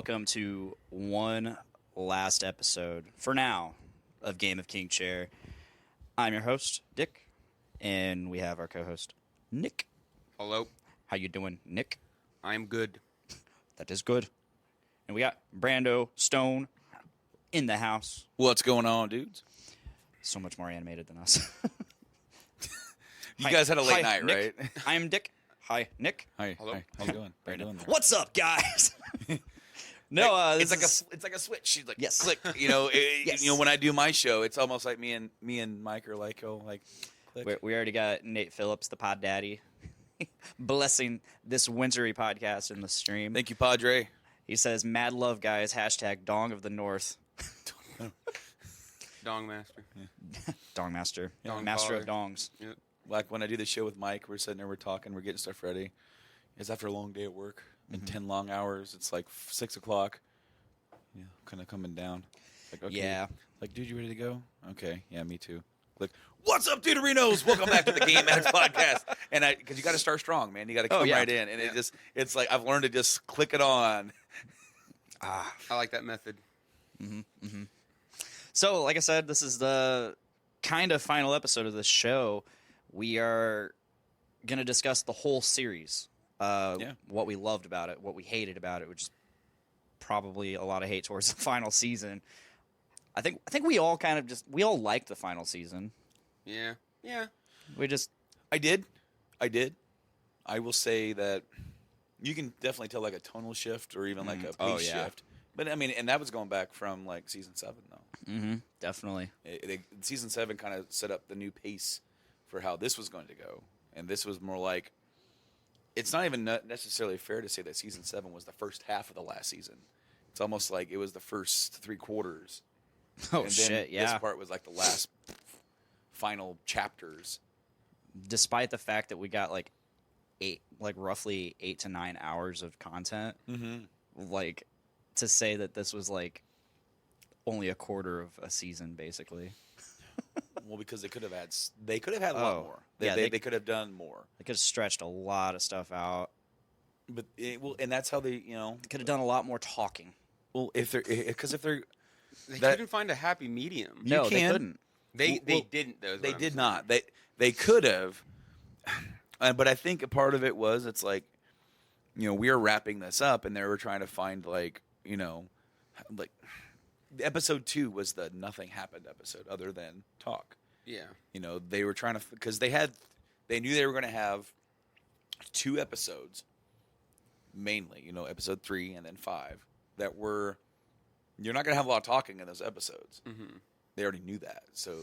welcome to one last episode, for now, of Game of King Chair. I'm your host, Dick, and we have our co-host, Nick. Hello. How you doing, Nick? I'm good. That is good. And we got Brando Stone in the house. What's going on, dudes? So much more animated than us. You guys had a late night, Nick. right? I am Dick. Hi, Nick. Hi. Hello. Hi. How you doing? How you doing there? What's up, guys? No, it's like a switch. She's like, Yes. click. Yes. When I do my show, it's almost like me and Mike are like, click. we already got Nate Phillips, the pod daddy, blessing this wintry podcast in the stream. Thank you, Padre. He says, "Mad love, guys. Hashtag Dong of the North." Dong Master. Dong Master. Dong Master father. of Dongs. Yep. Like when I do the show with Mike, we're sitting there, we're talking, we're getting stuff ready. It's after a long day at work and 10 long hours. It's like 6 o'clock. Yeah, kind of coming down. Like, okay. Yeah. Like, dude, you ready to go? Okay. Yeah, me too. Like, what's up, Deuterinos? Welcome back to the Game Addicts podcast. And because you got to start strong, man. You got to come right in. And it's like, I've learned to just click it on. I like that method. So, like I said, this is the kind of final episode of this show. We are going to discuss the whole series. What we loved about it, what we hated about it, which is probably a lot of hate towards the final season. I think we all kind of we all liked the final season. Yeah. I did. I will say that you can definitely tell like a tonal shift or even like a pace shift. But I mean, and that was going back from like season 7 though. Mm-hmm. Definitely. Season 7 kind of set up the new pace for how this was going to go, and this was more like. It's not even necessarily fair to say that season 7 was the first half of the last season. It's almost like it was the first 3 quarters. Oh, and shit, then yeah. This part was like the last final chapters. Despite the fact that we got roughly 8 to 9 hours of content, like to say that this was like only a quarter of a season, basically. Well, because they could have had a lot more. They could have done more. They could have stretched a lot of stuff out. But and that's how they, They could have done a lot more talking. Well, if they're They couldn't find a happy medium. No, they couldn't. They didn't though. They did not. They could have. But I think a part of it was it's like, we are wrapping this up, and they were trying to find episode 2 was the nothing happened episode other than talk. Yeah. They were trying to, because they knew they were going to have 2 episodes, mainly, episode 3 and then 5, that were, you're not going to have a lot of talking in those episodes. Mm-hmm. They already knew that. So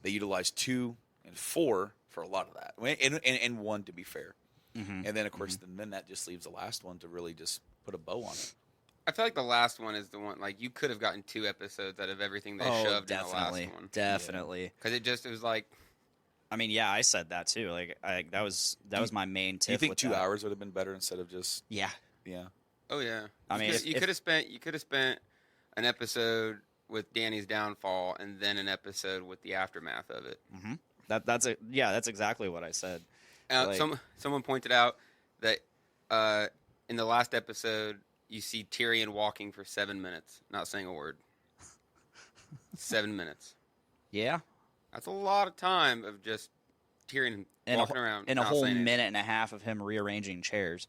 they utilized 2 and 4 for a lot of that. And 1, to be fair. Mm-hmm. And then, of course, then that just leaves the last one to really just put a bow on it. I feel like the last one is the one, like, you could have gotten 2 episodes out of everything they shoved in the last one. Definitely. Because it was like... I mean, yeah, I said that too. Like, that was my main tip. Do you think with 2 that. hours would have been better instead of just... Yeah. Yeah. Oh, yeah. I mean, you could have spent an episode with Danny's downfall and then an episode with the aftermath of it. Mm-hmm. That's exactly what I said. Someone pointed out that in the last episode, you see Tyrion walking for 7 minutes, not saying a word. 7 minutes. Yeah. That's a lot of time of just Tyrion walking around. And a whole minute and a half of him rearranging chairs.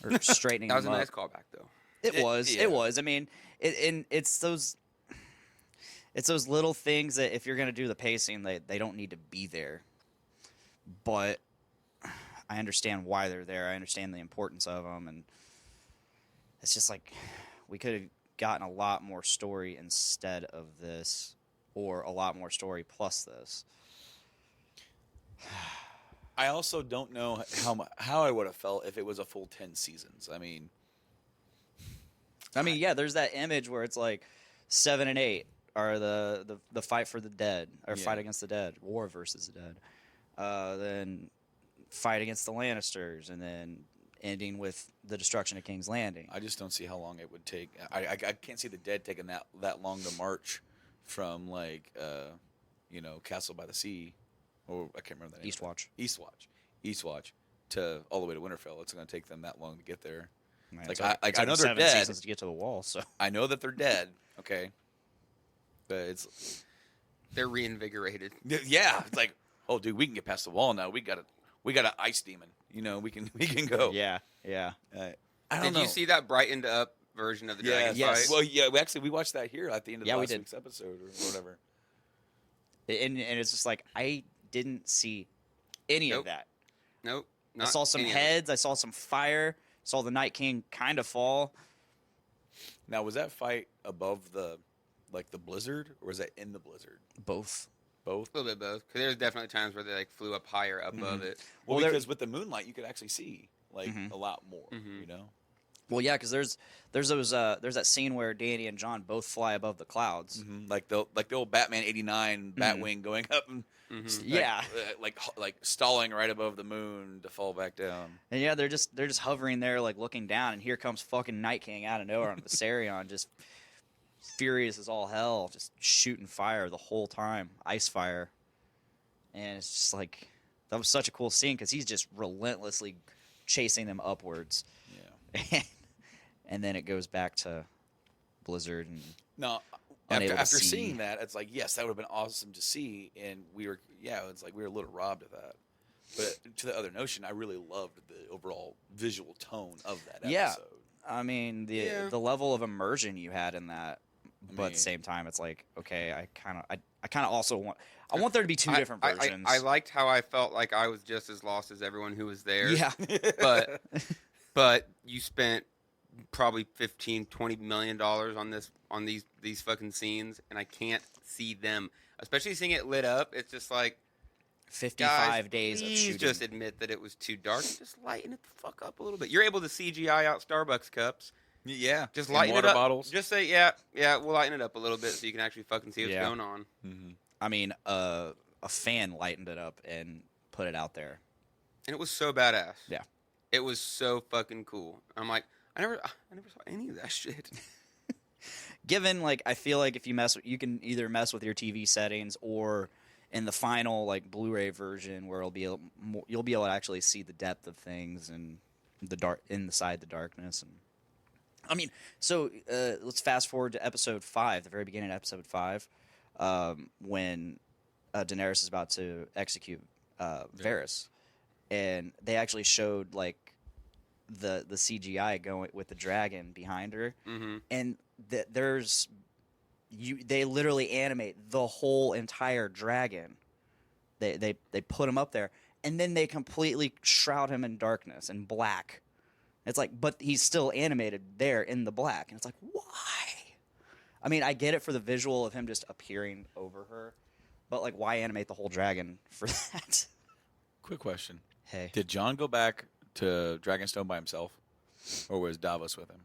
Or straightening them up. That was a nice callback, though. It was. I mean, it's those little things that if you're going to do the pacing, they don't need to be there. But I understand why they're there. I understand the importance of them, and it's just like we could have gotten a lot more story instead of this, or a lot more story plus this. I also don't know how I would have felt if it was a full 10 seasons. I mean, yeah, there's that image where it's like 7 and 8 are the fight for the dead, or fight against the dead, war versus the dead. Then fight against the Lannisters, and then ending with the destruction of King's Landing. I just don't see how long it would take. I can't see the dead taking that long to march from Castle by the Sea, or I can't remember the name. Eastwatch Eastwatch to all the way to Winterfell. It's going to take them that long to get there. Man, Like, it took I know them they're 7 dead. seasons to get to the wall. So I know that they're dead. Okay, but it's They're reinvigorated. yeah. It's like, oh, dude, we can get past the wall now. We got an ice demon. You know, we can go. yeah. I don't Did know. you see that brightened up version of the dragon Yes. fight? Well, yeah. We watched that here at the end of Yeah, we last did. week's episode or whatever. And it's just like I didn't see any of Nope. that. Nope. I Not saw some any of it. heads. I saw some fire. Saw the Night King kind of fall. Now, was that fight above the blizzard, or was that in the blizzard? Both. Both. A little bit both. Because there's definitely times where they like flew up higher above it. Well, Well, there- because with the moonlight, you could actually see a lot more. Mhm. You know. Well, yeah, because there's that scene where Danny and John both fly above the clouds. Mm-hmm. Like the old Batman '89 Batwing going up and Yeah, like stalling right above the moon to fall back down. and yeah, they're just hovering there, like looking down, and here comes fucking Night King out of nowhere on Viserion, just furious as all hell, just shooting fire the whole time, ice fire, and it's just like that was such a cool scene because he's just relentlessly chasing them upwards. Yeah. And then it goes back to Blizzard and No, Unable to after see. seeing that, it's like, yes, that would have been awesome to see, and it's like we were a little robbed of that. But to the other notion, I really loved the overall visual tone of that episode. Yeah. I mean Yeah. the level of immersion you had in that, but at mean- the same time, it's like okay, I kind of also want there to be two different I versions. I liked how I felt like I was just as lost as everyone who was there. yeah, But you spent probably $15-20 million on these fucking scenes, and I can't see them. Especially seeing it lit up, it's just like 55 guys, days of please shooting. just admit that it was too dark. Just lighten it the fuck up a little bit. You're able to CGI out Starbucks cups. Yeah, Just and lighten water it up. bottles. Just say yeah, we'll lighten it up a little bit so you can actually fucking see what's Yeah. going on. Mm-hmm. I mean, a fan lightened it up and put it out there. And it was so badass. Yeah. It was so fucking cool. I'm like, I never saw any of that shit. Given like I feel like if you can either mess with your TV settings or in the final like Blu-ray version where you'll be able to actually see the depth of things and the dark inside the darkness. And I mean, so let's fast forward to episode 5, the very beginning of episode 5, when Daenerys is about to execute Varys, and they actually showed like the CGI going with the dragon behind her. Mm-hmm. And they literally animate the whole entire dragon. They put him up there, and then they completely shroud him in darkness and black. It's like, but he's still animated there in the black, and it's like, why? I mean, I get it for the visual of him just appearing over her, but like, why animate the whole dragon for that? Quick question: Hey, did John go back to Dragonstone by himself, or was Davos with him?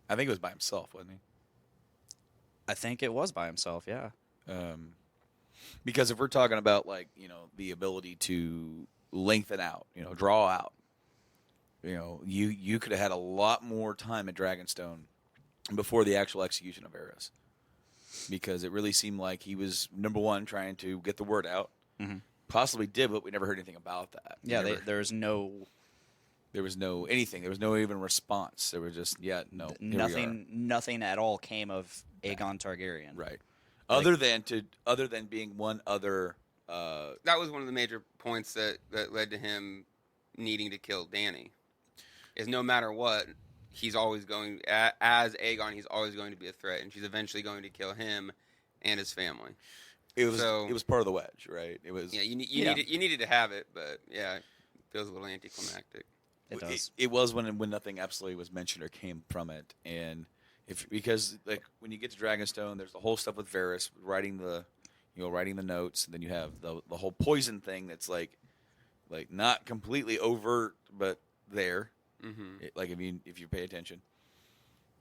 I think it was by himself, wasn't he? I think it was by himself. Yeah. Because if we're talking about the ability to lengthen out, draw out, you could have had a lot more time at Dragonstone before the actual execution of Varys, because it really seemed like he was number one trying to get the word out. Mhm. Possibly did, but we never heard anything about that. Yeah. There was no There was no anything. There was no even response. There was just no. here we are. nothing at all came of Aegon Targaryen. Right. Like- Other than being one other. That was one of the major points that led to him needing to kill Dany. Is no matter what, he's always going as Aegon. He's always going to be a threat, and she's eventually going to kill him and his family. It was part of the wedge, right? It was. Yeah, you needed to have it, but yeah, it feels a little anticlimactic. It does. It was when nothing absolutely was mentioned or came from it, and because when you get to Dragonstone, there's the whole stuff with Varys writing the notes, and then you have the whole poison thing that's like not completely overt, but there. Mm-hmm. If you pay attention,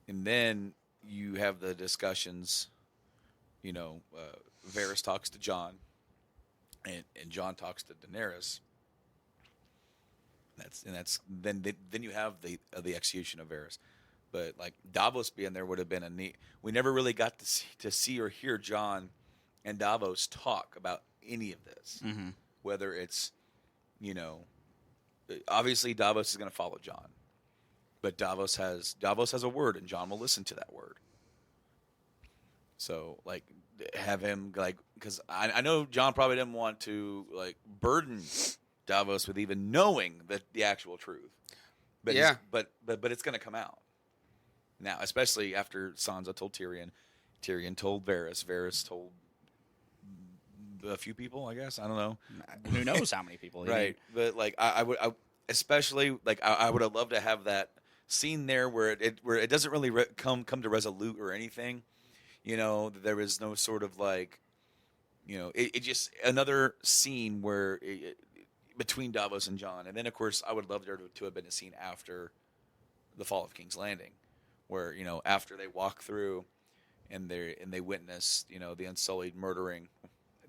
and then you have the discussions. Varys talks to Jon, and Jon talks to Daenerys. Then you have the execution of Varys, but Davos being there would have been a neat. We never really got to see or hear Jon and Davos talk about any of this. Mm-hmm. Whether it's, obviously Davos is going to follow Jon, But Davos has a word, and Jon will listen to that word. So, like, have him, like, because I know Jon probably didn't want to, like, burden Davos with even knowing the actual truth. But Yeah. but it's going to come out now, especially after Sansa told Tyrion. Tyrion told Varys. Varys told a few people, I guess. I don't know. Who knows how many people? Right. But, like, I would especially, like, I would have loved to have that scene there where it doesn't really come to resolute or anything. You know, there is no sort of, like, you know, it just another scene where between Davos and Jon. And then, of course, I would love there to have been a scene after the fall of King's Landing where, you know, after they walk through and they witness, you know, the Unsullied murdering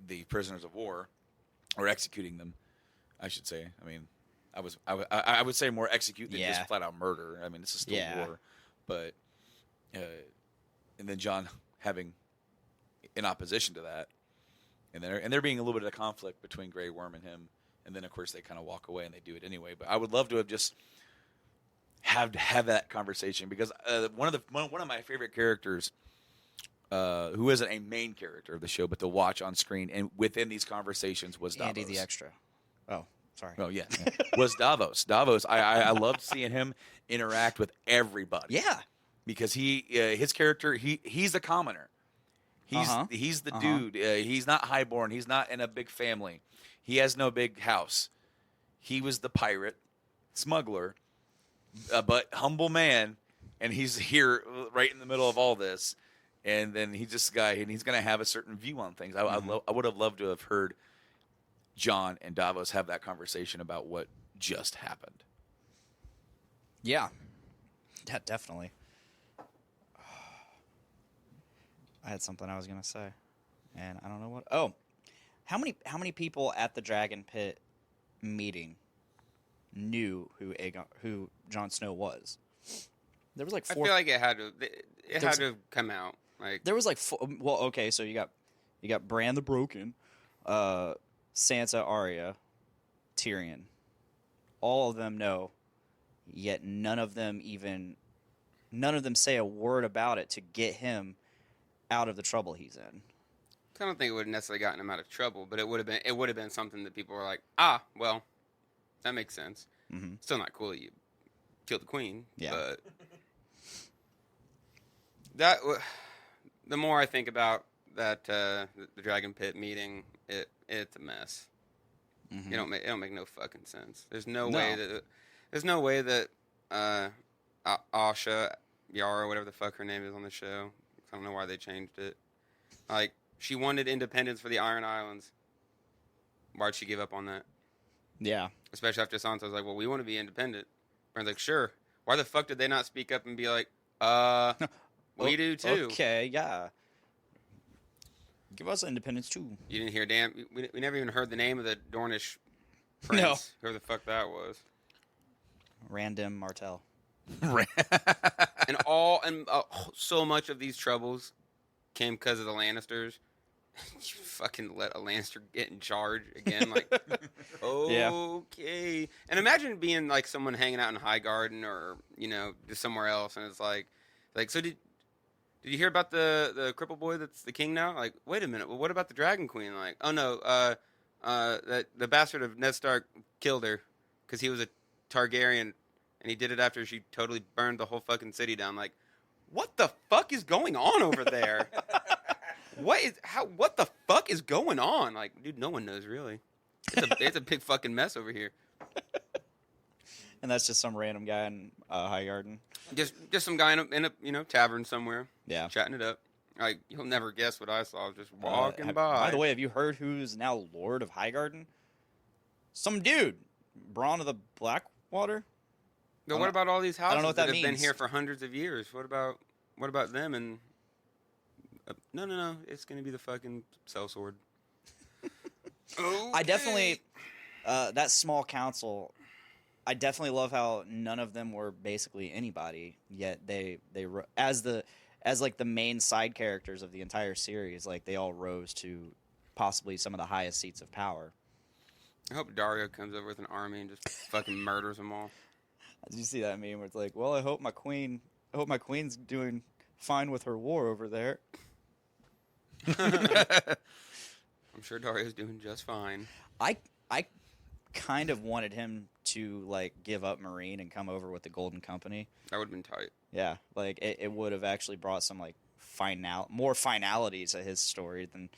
the prisoners of war, or executing them, I should say. I mean, I would say more execute than just flat out murder. I mean, this is still war, but and then Jon having in opposition to that, and there being a little bit of conflict between Grey Worm and him, and then of course they kind of walk away and they do it anyway. But I would love to have just have that conversation, because one of my favorite characters, who isn't a main character of the show, but to watch on screen and within these conversations, was Davos. Andy the extra. Oh, sorry. Oh yeah, was Davos. I loved seeing him interact with everybody. Yeah, because his character, he's a commoner. He's the dude. He's not highborn. He's not in a big family. He has no big house. He was the pirate, smuggler, but humble man, and he's here right in the middle of all this. And then he's this guy, and he's going to have a certain view on things. I would have loved to have heard Jon and Davos have that conversation about what just happened. Yeah, definitely. I had something I was going to say, and I don't know what. Oh, how many people at the Dragon Pit meeting knew who Jon Snow was? There was like 4. I feel like it had to come out. Like, there was like 4. Well, okay, so you got Bran the Broken, Sansa, Arya, Tyrion. All of them know, yet none of them say a word about it to get him out of the trouble he's in. I don't think it would have necessarily gotten him out of trouble, but it would have been something that people were like, well, that makes sense. Mm-hmm. Still not cool that you killed the queen. Yeah. But the more I think about that, the Dragon Pit meeting, it's a mess. Mm-hmm. It don't make no fucking sense. There's no way that Asha, Yara, whatever the fuck her name is on the show, I don't know why they changed it. Like, she wanted independence for the Iron Islands. Why'd she give up on that? Yeah. Especially after Sansa was like, well, we want to be independent. Brand's like, sure. Why the fuck did they not speak up and be like, we do too? Okay, yeah. Give us independence too. You didn't hear we never even heard the name of the Dornish prince. No. Whoever the fuck that was. Random Martell. And so much of these troubles came because of the Lannisters. You fucking let a Lannister get in charge again, like, okay. And imagine being like someone hanging out in Highgarden or, you know, just somewhere else, and it's like, so did you hear about the cripple boy that's the king now? Like, wait a minute, well, what about the Dragon Queen? Like, oh no, that the bastard of Ned Stark killed her because he was a Targaryen, and he did it after she totally burned the whole fucking city down. Like, what the fuck is going on over there? What the fuck is going on? Like, dude, no one knows really. It's a big fucking mess over here. And that's just some random guy in Highgarden. Just some guy in a tavern somewhere. Yeah, chatting it up. Like, you'll never guess what I saw just walking by. By the way, have you heard who's now Lord of Highgarden? Some dude, Bronn of the Blackwater. But what about all these houses I don't know what that have means. been here for hundreds of years? What about them? And no, it's gonna be the fucking sellsword. Okay. I definitely that small council. I definitely love how none of them were basically anybody, yet they as the main side characters of the entire series, like they all rose to possibly some of the highest seats of power. I hope Dario comes over with an army and just fucking murders them all. Did you see that meme where it's like, well, I hope my queen's doing fine with her war over there. I'm sure Dario's doing just fine. I kind of wanted him to like give up Marine and come over with the Golden Company. That would have been tight. Yeah, like it would have actually brought some like more finality to his story than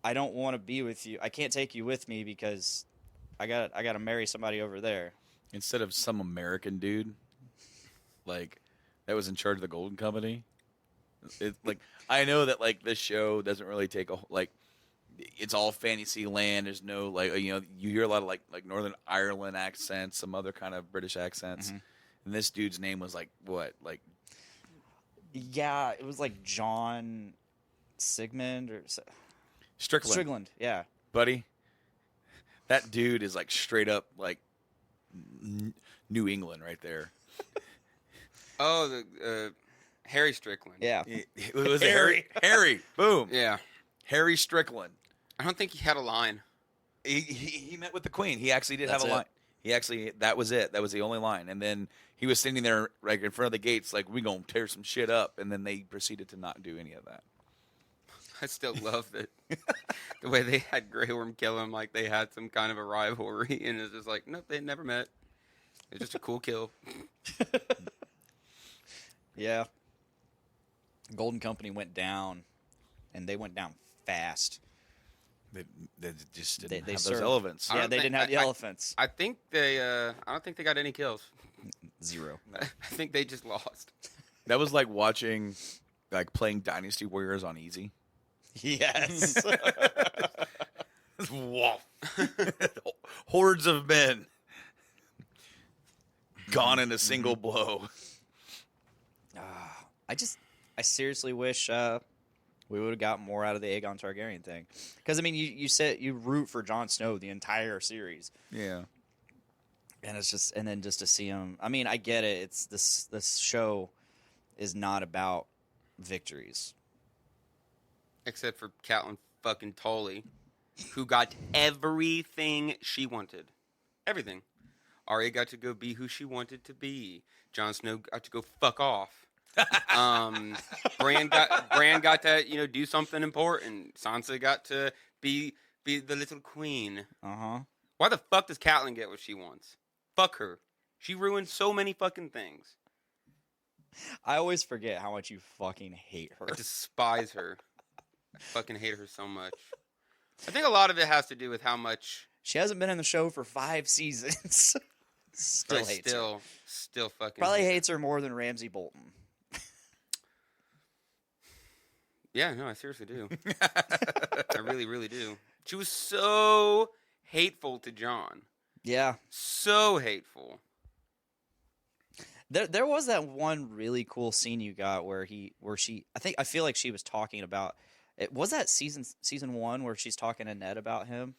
I don't want to be with you. I can't take you with me because I got to marry somebody over there. Instead of some American dude, like that was in charge of the Golden Company. Like I know that like this show doesn't really take it's all fantasy land. There's no like you hear a lot of like Northern Ireland accents, some other kind of British accents, and this dude's name was like what like. Yeah, it was like John Sigmund or Strickland, yeah, buddy. That dude is like straight up like New England right there. Oh, the Harry Strickland. yeah. It was Harry. Harry. Boom. Yeah. Harry Strickland. I don't think he had a line. He met with the Queen. He actually did That's have a it. line. That was it. That was the only line. And then he was standing there like in front of the gates like, we going to tear some shit up. And then they proceeded to not do any of that. I still love that the way they had Grey Worm kill him, like they had some kind of a rivalry, and it's just like, nope, they never met. It's just a cool kill. Yeah. Golden Company went down, and they went down fast. They just didn't They have those served- elephants. I Yeah, don't they think- didn't have the I- elephants. I think they. I don't think they got any kills. 0. I think they just lost. That was like watching, like playing Dynasty Warriors on easy. Yes. Whoa. Hordes of men gone in a single blow. I seriously wish we would have got more out of the Aegon Targaryen thing. Because, I mean, you said you root for Jon Snow the entire series. Yeah. And it's just, and then just to see him, I mean, I get it. It's this show is not about victories. Except for Catelyn fucking Tully, who got everything she wanted. Everything. Arya got to go be who she wanted to be. Jon Snow got to go fuck off. Bran got to do something important. Sansa got to be the little queen. Why the fuck does Catelyn get what she wants? Fuck her. She ruined so many fucking things. I always forget how much you fucking hate her. I despise her. I fucking hate her so much. I think a lot of it has to do with how much She hasn't been in the show for 5 seasons. Still I hates her. still fucking Probably hate her. hates her more than Ramsay Bolton. Yeah, no, I seriously do. I really, really do. She was so hateful to Jon. Yeah. So hateful. There was that one really cool scene you got where I feel like she was talking about it. Was that season 1 where she's talking to Ned about him?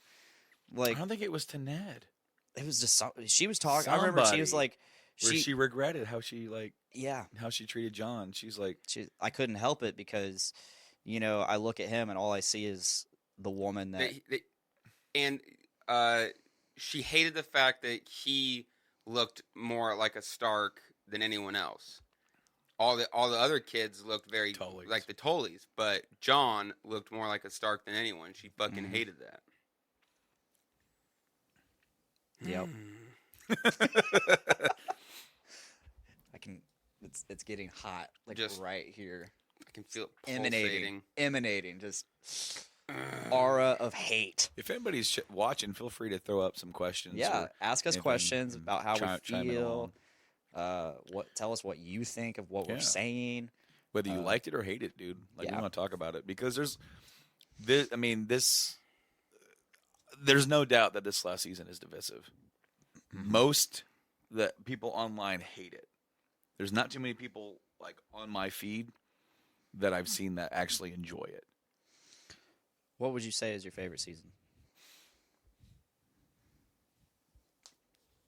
Like, I don't think it was to Ned. it was just she was talking. I remember she was like Where she regretted how she yeah, how she treated Jon. She's like, I couldn't help it because I look at him and all I see is the woman that she hated the fact that he looked more like a Stark than anyone else. All the other kids looked very Tullys. like the Tullys, but Jon looked more like a Stark than anyone. She fucking hated that. Yep. I can. It's getting hot, like Just right here, I can feel it pulsating. emanating, just aura of hate. if anybody's watching, feel free to throw up some questions. Yeah, or ask us anything, questions about how chime in we feel. along. Tell us what you think of what we're Yeah. saying. Whether you liked it or hate it, dude. Like, yeah. we want to talk about it because there's no doubt that this last season is divisive. Most that people online hate it. There's not too many people like on my feed that I've seen that actually enjoy it. What would you say is your favorite season?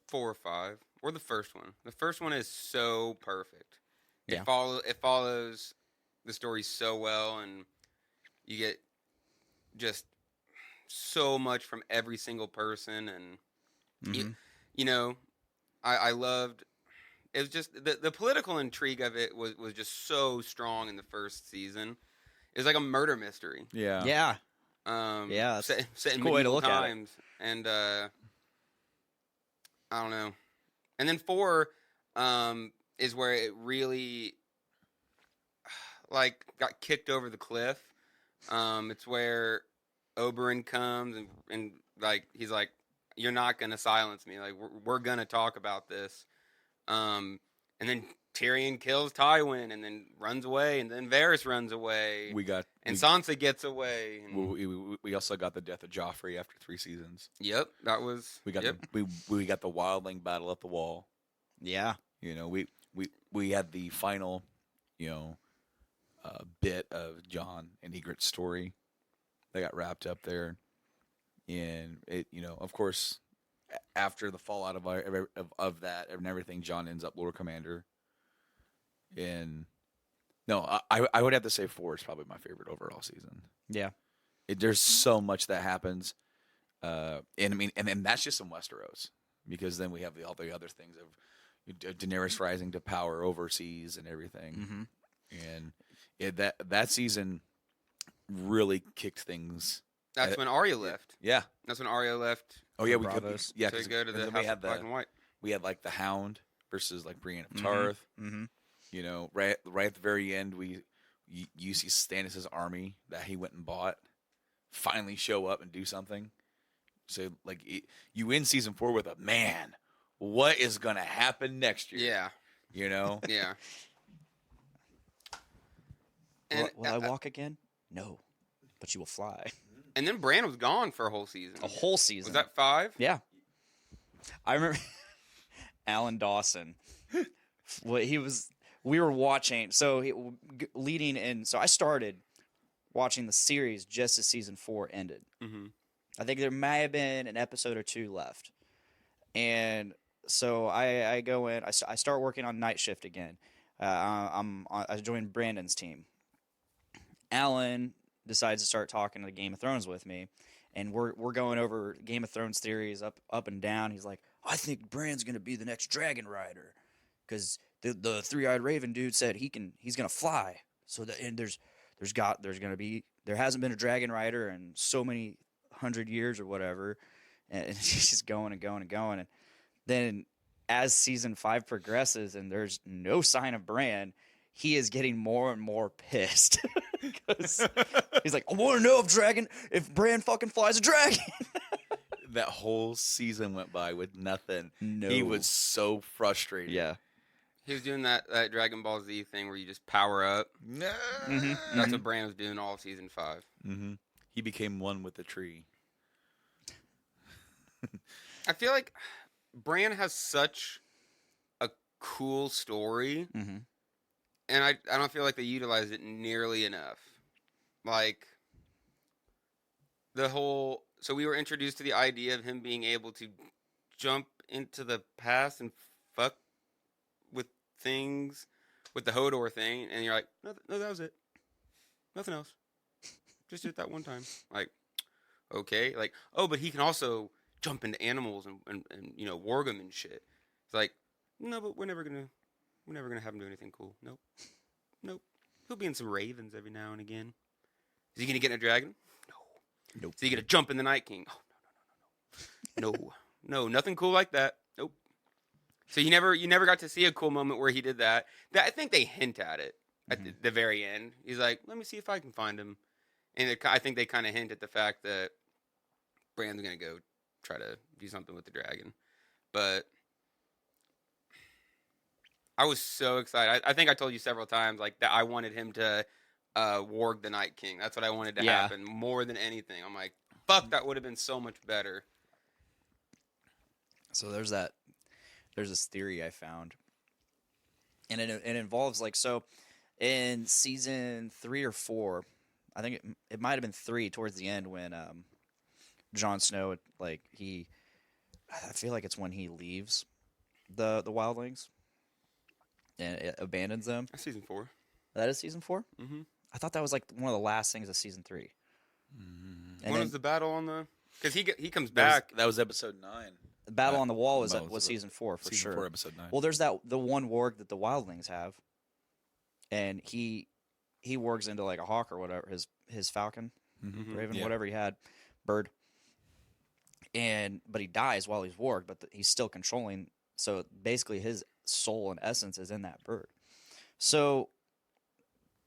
4 or 5, or the first one. The first one is so perfect. Yeah. It follows the story so well, and you get just so much from every single person, and I loved. It was just the political intrigue of it was just so strong in the first season. It was like a murder mystery. Yeah. Yeah. Yeah, set in cool way to medieval look at it. times, and I don't know. And then 4 is where it really like got kicked over the cliff. It's where Oberyn comes and like he's like, "You're not gonna silence me. Like we're gonna talk about this." And then Tyrion kills Tywin and then runs away, and then Varys runs away. Sansa gets away. And we also got the death of Joffrey after 3 seasons. Yep, that was. We got we got the wildling battle at the wall. Yeah. You know, we had the final, you know, bit of Jon and Ygritte's story that got wrapped up there, and it, you know, of course, after the fallout of that and everything, Jon ends up Lord Commander. And no, I would have to say 4 is probably my favorite overall season. Yeah. There's so much that happens, and I mean, and that's just in Westeros, because then we have all the other things of Daenerys rising to power overseas and everything, and that season really kicked things. That's when Arya left. Yeah, that's when Arya left. Oh yeah, to go to the House of Black and White. We had like the Hound versus like Brienne of Tarth. Mm-hmm. You know, right at the very end, you see Stannis' army that he went and bought finally show up and do something. So like you end season 4 with a man. What is gonna happen next year? Yeah, you know. Yeah. And will I walk again? No, but you will fly. And then Bran was gone for a whole season. A whole season. Was that 5? Yeah. I remember Alan Dawson. We were watching. So leading in. So I started watching the series just as season 4 ended. Mm-hmm. I think there may have been an episode or 2 left. And so I go in. I start working on night shift again. I joined Brandon's team. Alan decides to start talking to the Game of Thrones with me, and we're going over Game of Thrones theories up and down. He's like, I think Bran's gonna be the next dragon rider, because the 3-eyed raven dude said he's gonna fly. So there hasn't been a dragon rider in so many 100 years or whatever, and he's just going and going and going. And then as season 5 progresses and there's no sign of Bran, he is getting more and more pissed. Because he's like, I want to know if Bran fucking flies a dragon. That whole season went by with nothing. No. He was so frustrated. Yeah. He was doing that Dragon Ball Z thing where you just power up. No. Mm-hmm. That's what Bran was doing all of season 5. Mm-hmm. He became one with the tree. I feel like Bran has such a cool story. Mm-hmm. And I don't feel like they utilized it nearly enough. Like, so we were introduced to the idea of him being able to jump into the past and fuck with things, with the Hodor thing, and you're like, no, that was it. Nothing else. Just did it that one time. Like, okay. Like, oh, but he can also jump into animals and you know, warg them and shit. It's like, no, but we're never gonna have him do anything cool. Nope. He'll be in some ravens every now and again. Is he gonna get in a dragon? No. Nope. Is he gonna jump in the Night King? Oh, no. No, nothing cool like that. Nope. So you never got to see a cool moment where he did that. I think they hint at it at the very end. He's like, let me see if I can find him. And I think they kind of hint at the fact that Bran's gonna go try to do something with the dragon. But I was so excited. I think I told you several times like that I wanted him to warg the Night King. That's what I wanted to happen more than anything. I'm like, fuck, that would have been so much better. So there's this theory I found, and it involves like, so in season 3 or 4, I think it might have been 3 towards the end when Jon Snow, like I feel like it's when he leaves the wildlings and it abandons them. That's season 4. That is season 4? Mm-hmm. I thought that was like one of the last things of season 3. When was the battle on the? Because he comes back. That was episode 9. Battle on the Wall was Battle was season 4 for season sure. 4, episode 9. Well, there's the one warg that the wildlings have, and he wargs into like a hawk or whatever, his falcon, raven, Yeah. whatever he had, bird. But he dies while he's warged, but he's still controlling. So basically, his soul and essence is in that bird. So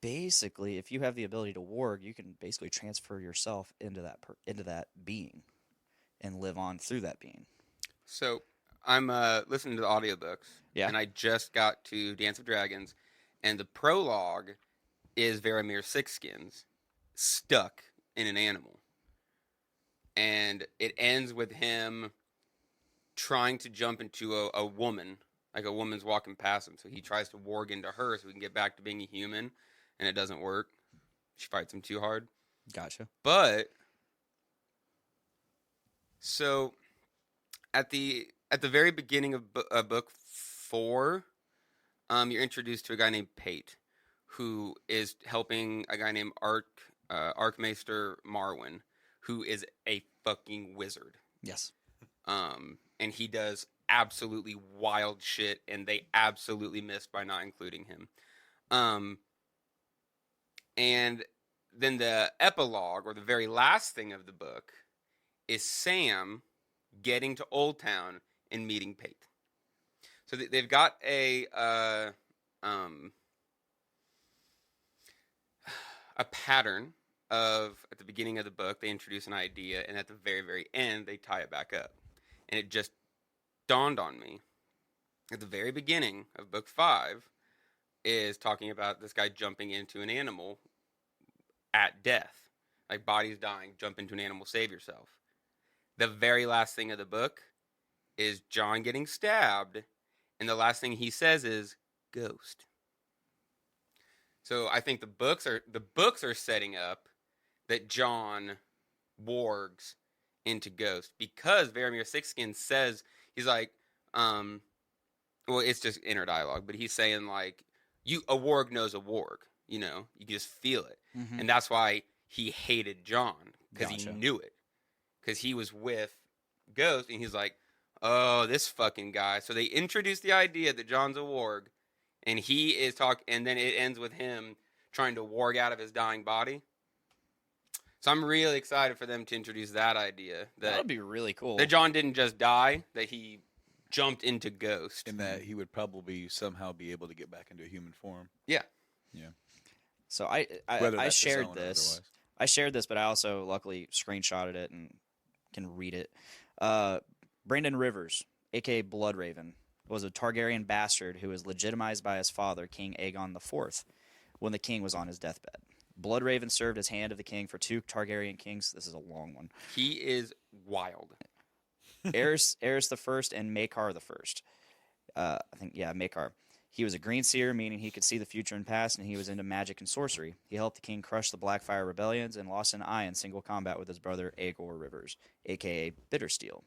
basically, if you have the ability to warg, you can basically transfer yourself into that being and live on through that being. So I'm listening to the audiobooks, and I just got to Dance of Dragons, and the prologue is Varamir Sixskins stuck in an animal. And it ends with him trying to jump into a woman, like a woman's walking past him. So he tries to warg into her so he can get back to being a human, and it doesn't work. She fights him too hard. Gotcha. But so at the very beginning of book 4, you're introduced to a guy named Pate, who is helping a guy named Arkmaester Marwyn, who is a fucking wizard. Yes. And he does absolutely wild shit, and they absolutely missed by not including him. And then the epilogue, or the very last thing of the book, is Sam getting to Old Town and meeting Pate. So they've got a pattern of, at the beginning of the book, they introduce an idea, and at the very, very end, they tie it back up. And it just dawned on me, at the very beginning of book 5, is talking about this guy jumping into an animal at death. Like, body's dying, jump into an animal, save yourself. The very last thing of the book is John getting stabbed, and the last thing he says is, ghost. So I think the books are setting up that John wargs into Ghost, because Varamir Sixskin says, he's like, well, it's just inner dialogue, but he's saying, like, a warg knows a warg, you know, you can just feel it. And that's why he hated John, because he knew it, because he was with Ghost, and he's like, oh, this fucking guy. So they introduced the idea that John's a warg, and he is talking, and then it ends with him trying to warg out of his dying body. So I'm really excited for them to introduce that idea. That would be really cool. That John didn't just die, that he jumped into Ghost. And that he would probably somehow be able to get back into a human form. Yeah. Yeah. So I shared this. I shared this, but I also luckily screenshotted it and can read it. Branden Rivers, a.k.a. Bloodraven, was a Targaryen bastard who was legitimized by his father, King Aegon IV, when the king was on his deathbed. Bloodraven served as hand of the king for 2 Targaryen kings. This is a long one. He is wild. Aerys I and Maekar I. I think, yeah, Maekar. He was a green seer, meaning he could see the future and past, and he was into magic and sorcery. He helped the king crush the Blackfire rebellions and lost an eye in single combat with his brother Aegor Rivers, a.k.a. Bittersteel.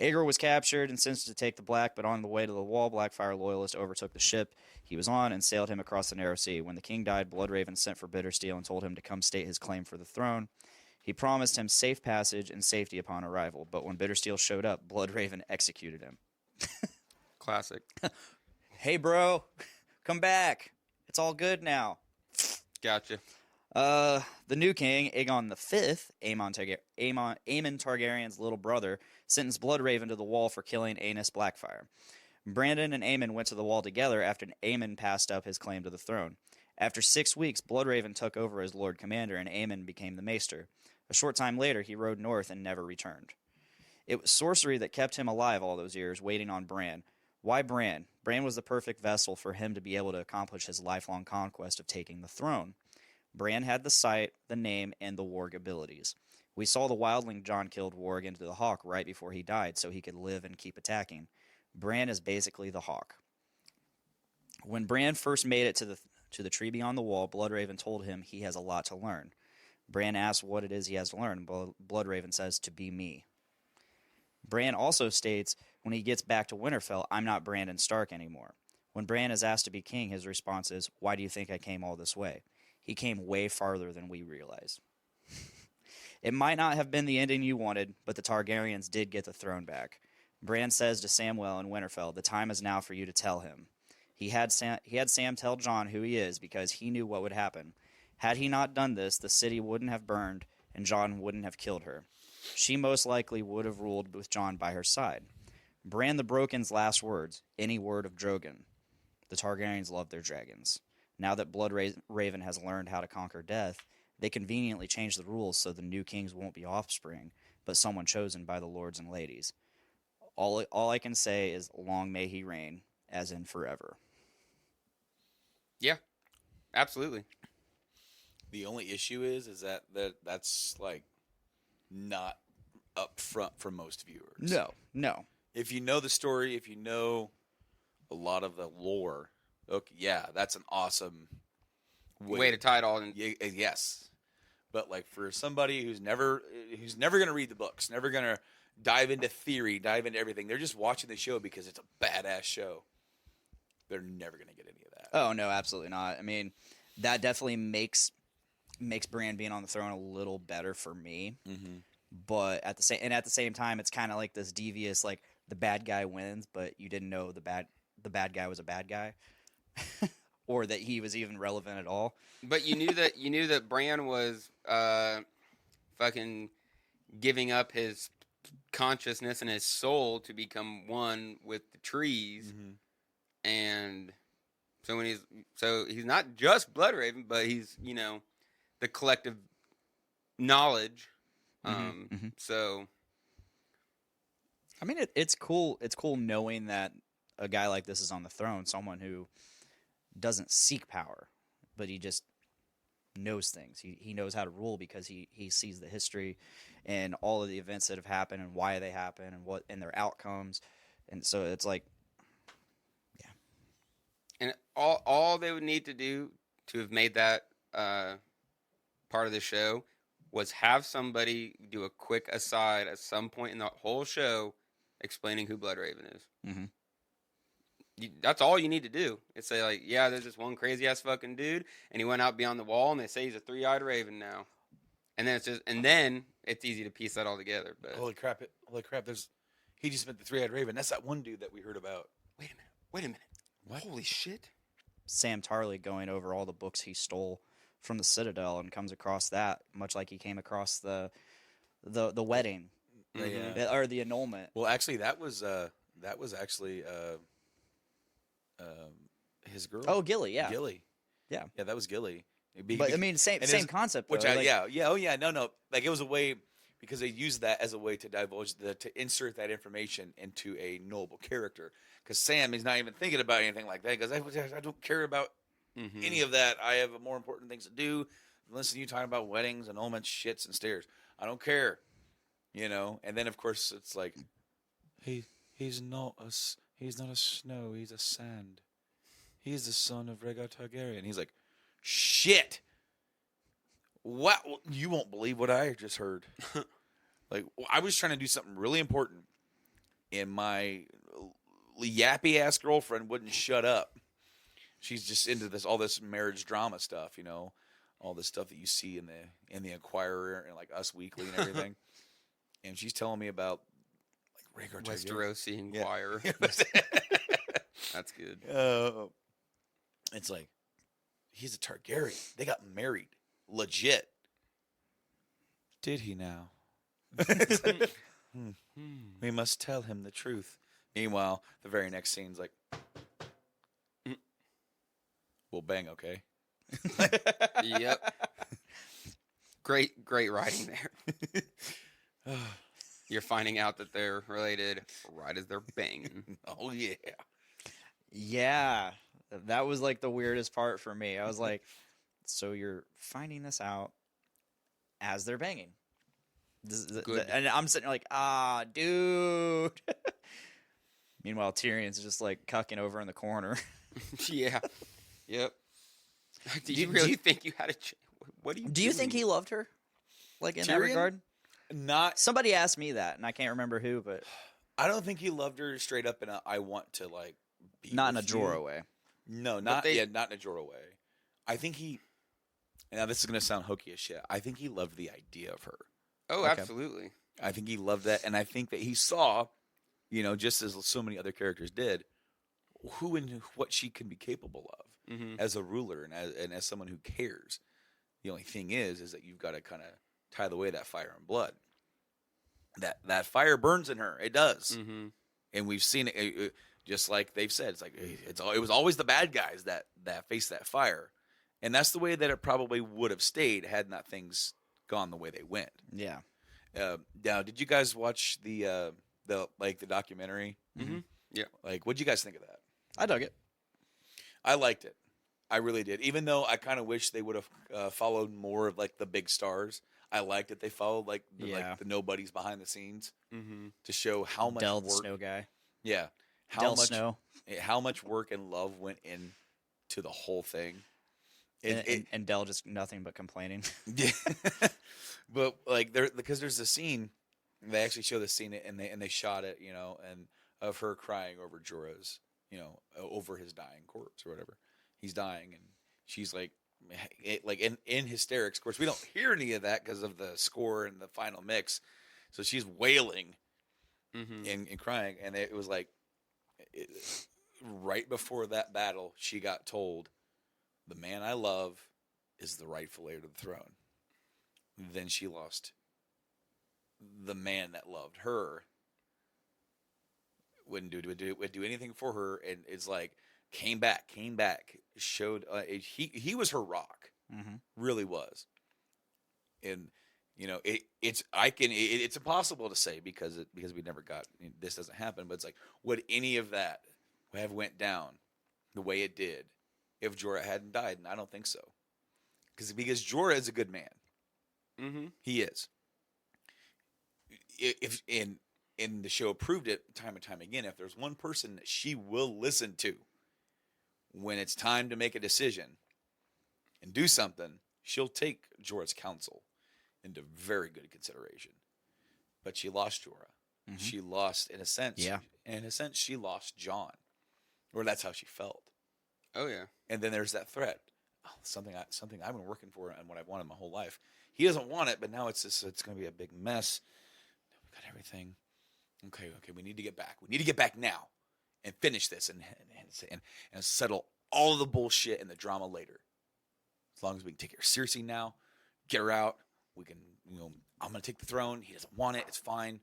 Aegor was captured and sentenced to take the Black, but on the way to the wall, Blackfire loyalists overtook the ship he was on and sailed him across the narrow sea. When the king died, Bloodraven sent for Bittersteel and told him to come state his claim for the throne. He promised him safe passage and safety upon arrival, but when Bittersteel showed up, Bloodraven executed him. Classic. Hey, bro, come back. It's all good now. Gotcha. The new king, Aegon V, Aemon Targaryen's little brother, sentenced Bloodraven to the wall for killing Aenys Blackfire. Branden and Aemon went to the wall together after Aemon passed up his claim to the throne. After 6 weeks, Bloodraven took over as Lord Commander, and Aemon became the Maester. A short time later, he rode north and never returned. It was sorcery that kept him alive all those years, waiting on Bran. Why Bran? Bran was the perfect vessel for him to be able to accomplish his lifelong conquest of taking the throne. Bran had the sight, the name, and the warg abilities. We saw the wildling Jon killed warg into the hawk right before he died so he could live and keep attacking. Bran is basically the hawk. When Bran first made it to the tree beyond the wall, Bloodraven told him he has a lot to learn. Bran asks what it is he has to learn. Bloodraven says, to be me. Bran also states, when he gets back to Winterfell, I'm not Brandon Stark anymore. When Bran is asked to be king, his response is, why do you think I came all this way? He came way farther than we realize. It might not have been the ending you wanted, but the Targaryens did get the throne back. Bran says to Samwell and Winterfell, "The time is now for you to tell him." He had Sam tell Jon who he is because he knew what would happen. Had he not done this, the city wouldn't have burned and Jon wouldn't have killed her. She most likely would have ruled with Jon by her side. Bran the Broken's last words, any word of Drogon. The Targaryens love their dragons. Now that Blood Raven has learned how to conquer death, they conveniently change the rules so the new kings won't be offspring, but someone chosen by the lords and ladies. All I can say is long may he reign, as in forever. Yeah, absolutely. The only issue is that that's like not up front for most viewers. No. If you know the story, if you know a lot of the lore, okay, yeah, that's an awesome way to tie it all in. Yes, but like for somebody who's never going to read the books, never going to dive into theory, dive into everything, they're just watching the show because it's a badass show. They're never going to get any of that. Oh no, absolutely not. I mean, that definitely makes Bran being on the throne a little better for me. Mm-hmm. But at the same time, it's kind of like this devious, like the bad guy wins, but you didn't know the bad guy was a bad guy, or that he was even relevant at all. But you knew that Bran was fucking giving up his consciousness and his soul to become one with the trees, and so he's not just Bloodraven, but he's the collective knowledge. So, I mean, it's cool. It's cool knowing that a guy like this is on the throne, someone who doesn't seek power, but he just knows things. He knows how to rule because he sees the history and all of the events that have happened and why they happen and their outcomes. And so it's like, yeah. And all they would need to do to have made that part of the show was have somebody do a quick aside at some point in the whole show explaining who Bloodraven is. Mm-hmm. That's all you need to do. It's say like, yeah, there's this one crazy ass fucking dude, and he went out beyond the wall, and they say he's a 3-eyed raven now. And then it's easy to piece that all together. But holy crap! He just meant the 3-eyed raven. That's that one dude that we heard about. Wait a minute. What? Holy shit! Sam Tarly going over all the books he stole from the Citadel and comes across that, much like he came across the wedding, or the annulment. Well, actually, that was actually his girl. Oh, Gilly, yeah, yeah, that was Gilly. But I mean, same concept. Which though. No. Like it was a way because they used that as a way to divulge to insert that information into a noble character. Because Sam is not even thinking about anything like that. He goes, I don't care about any of that. I have more important things to do. Listen to you talking about weddings, annulments, shits, and stairs. I don't care. And then of course it's like, he's not a snow. He's a sand. He's the son of Rhaegar Targaryen. He's like, shit. What? You won't believe what I just heard. Like, I was trying to do something really important, and my yappy ass girlfriend wouldn't shut up. She's just into all this marriage drama stuff, all this stuff that you see in the Inquirer and like Us Weekly and everything. And she's telling me about like Rhaegar Targaryen. Westerosi Inquirer. Yeah. That's good. It's like, he's a Targaryen. They got married. Legit. Did he now? We must tell him the truth. Meanwhile, the very next scene's like, we'll bang, okay? Yep. Great writing there. You're finding out that they're related right as they're banging. Oh, yeah. Yeah. That was like the weirdest part for me. I was like, so you're finding this out as they're banging. Good. And I'm sitting there like, dude. Meanwhile, Tyrion's just like cucking over in the corner. Yeah. Yep. Do you really think you had a what do you do you think he loved her? Like in Tyrion? that regard? Not. Somebody asked me that, and I can't remember who, but I don't think he loved her straight up in a I want to like be not in a with Jorah you. way. No, not in a Jorah way. I think he. Now this is gonna sound hokey as shit. I think he loved the idea of her. Oh, Okay. absolutely. I think he loved that, and I think that he saw just as so many other characters did, who and what she can be capable of as a ruler and as someone who cares. The only thing is that you've got to kind of tie the way that fire and blood. That fire burns in her. It does. And we've seen it, just like they've said. It's like it was always the bad guys that faced that fire, and that's the way that it probably would have stayed had not things gone the way they went. Yeah. Now, did you guys watch the documentary? Yeah. Like, what'd you guys think of that? I dug it. I liked it. I really did. Even though I kind of wish they would have followed more of like the big stars. I liked that they followed like the nobodies behind the scenes to show how much Del, work. the snow guy. Yeah, how much work and love went into the whole thing. And Del just nothing but complaining. Yeah, but like because there's a scene, they actually show the scene and they shot it, and of her crying over Jorah's, over his dying corpse or whatever. He's dying, and she's like in hysterics. Of course, we don't hear any of that because of the score and the final mix. So she's wailing and crying, and it was like right before that battle, she got told, "The man I love is the rightful heir to the throne." Then she lost the man that loved her. Would do anything for her, and it's like came back, showed he was her rock, really was. And it's impossible to say because we never got, this doesn't happen, but it's like, would any of that have went down the way it did if Jorah hadn't died? And I don't think so, because Jorah is a good man. He is. If and the show proved it time and time again. If there's one person that she will listen to when it's time to make a decision and do something, she'll take Jorah's counsel into very good consideration. But she lost Jorah. She lost, in a sense, she lost Jon, or that's how she felt. Oh yeah. And then there's that threat, something I've been working for and what I've wanted my whole life. He doesn't want it, but now it's going to be a big mess. We got everything. Okay, we need to get back. We need to get back now and finish this and settle all the bullshit and the drama later. As long as we can take her seriously now, get her out. We can, I'm going to take the throne. He doesn't want it. It's fine.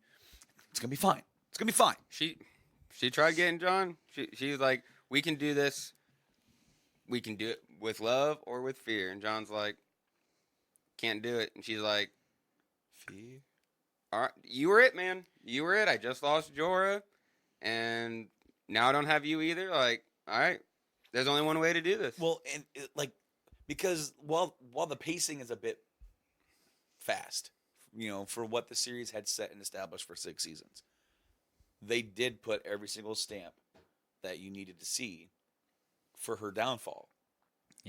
It's going to be fine. It's going to be fine. She tried getting Jon. She was like, we can do this. We can do it with love or with fear. And Jon's like, can't do it. And she's like, fear? All right, you were it, man. You were it. I just lost Jorah, and now I don't have you either. Like, all right, there's only one way to do this. Well, and because while the pacing is a bit fast, for what the series had set and established for 6 seasons, they did put every single stamp that you needed to see for her downfall,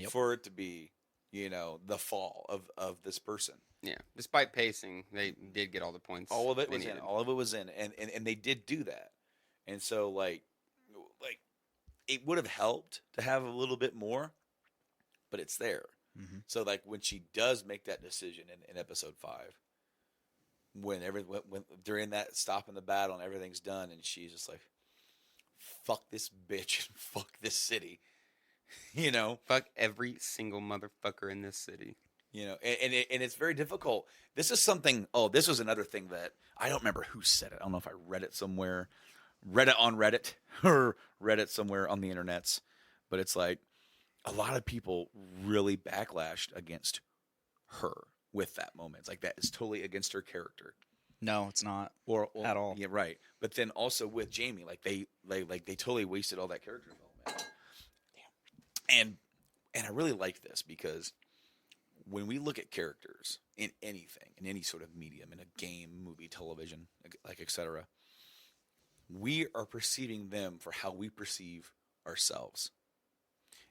for it to be, the fall of this person. Yeah, despite pacing, they did get all the points. All of it was in. All of it was in, and they did do that. And so, like it would have helped to have a little bit more, but it's there. So, like when she does make that decision in episode 5, when during that stop in the battle and everything's done, and she's just like, "Fuck this bitch and fuck this city," fuck every single motherfucker in this city. And it's very difficult. This is something. Oh, this was another thing that I don't remember who said it. I don't know if I read it somewhere, read it on Reddit, or read it somewhere on the internets. But it's like a lot of people really backlashed against her with that moment. It's like that is totally against her character. No, it's not, or at all. Yeah, right. But then also with Jamie, they totally wasted all that character development. Damn. And I really like this because when we look at characters in anything, in any sort of medium, in a game, movie, television, like etc., we are perceiving them for how we perceive ourselves.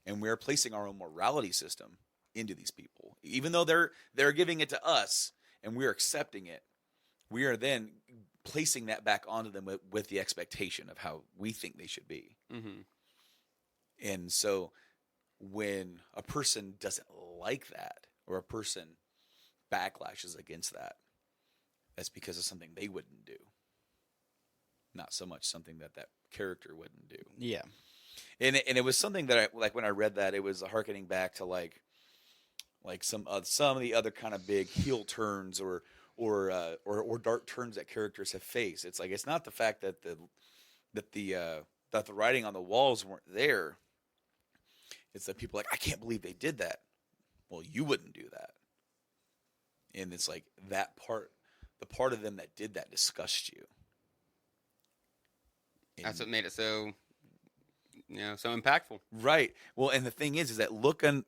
And we're placing our own morality system into these people. Even though they're giving it to us and we're accepting it, we are then placing that back onto them with the expectation of how we think they should be. And so when a person doesn't like that, or a person backlashes against that, that's because of something they wouldn't do. not so much something that character wouldn't do. Yeah. And it was something that I like when I read that, it was harkening back to like some of the other kind of big heel turns or dark turns that characters have faced. It's like it's not the fact that the writing on the walls weren't there. It's that people are like, I can't believe they did that. Well, you wouldn't do that. And it's like the part of them that did that disgusts you. That's what made it so, so impactful. Right. Well, and the thing is that look at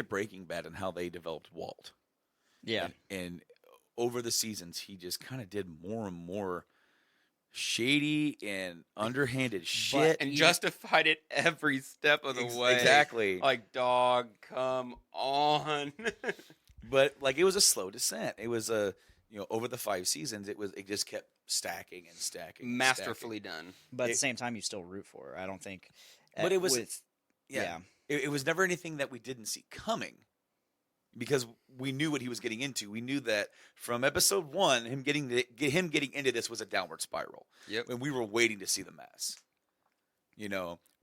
Breaking Bad and how they developed Walt. Yeah. And over the seasons, he just kind of did more and more shady and underhanded shit. And justified it every step of the way. Exactly. Like, dog, come on. But like it was a slow descent. It was over the 5 seasons, it just kept stacking and stacking. Masterfully done. But at the same time, you still root for her. I don't think. But it was, It was never anything that we didn't see coming, because we knew what he was getting into. We knew that from episode 1, him getting into this was a downward spiral. Yep. And we were waiting to see the mess.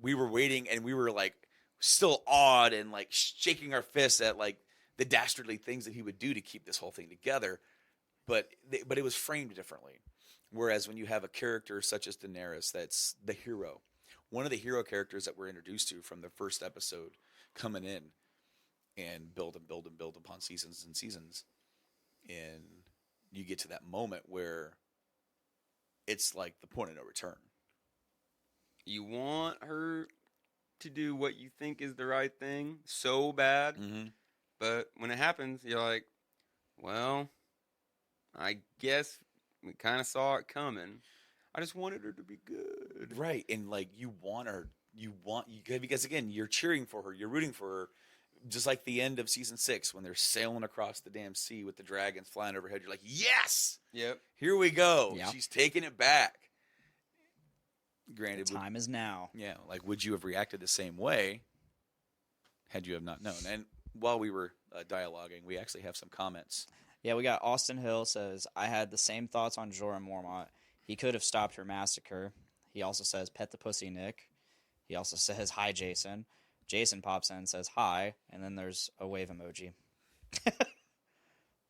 We were waiting, and we were like still awed and like shaking our fists at like the dastardly things that he would do to keep this whole thing together. But it was framed differently. Whereas when you have a character such as Daenerys, that's the hero, one of the hero characters that we're introduced to from the first episode, coming in and build upon seasons and seasons, and you get to that moment where it's like the point of no return. You want her to do what you think is the right thing so bad, but when it happens, you're like, well, I guess we kind of saw it coming. I just wanted her to be good. Right. And like you want her, because again, you're cheering for her, you're rooting for her. Just like the end of season 6 when they're sailing across the damn sea with the dragons flying overhead. You're like, yes! Yep. Here we go. Yep. She's taking it back. Granted, the time is now. Yeah. Like, would you have reacted the same way had you have not known? And while we were dialoguing, we actually have some comments. Yeah, we got Austin Hill says, I had the same thoughts on Jorah Mormont. He could have stopped her massacre. He also says, pet the pussy, Nick. He also says, hi, Jason. Jason pops in and says, hi, and then there's a wave emoji.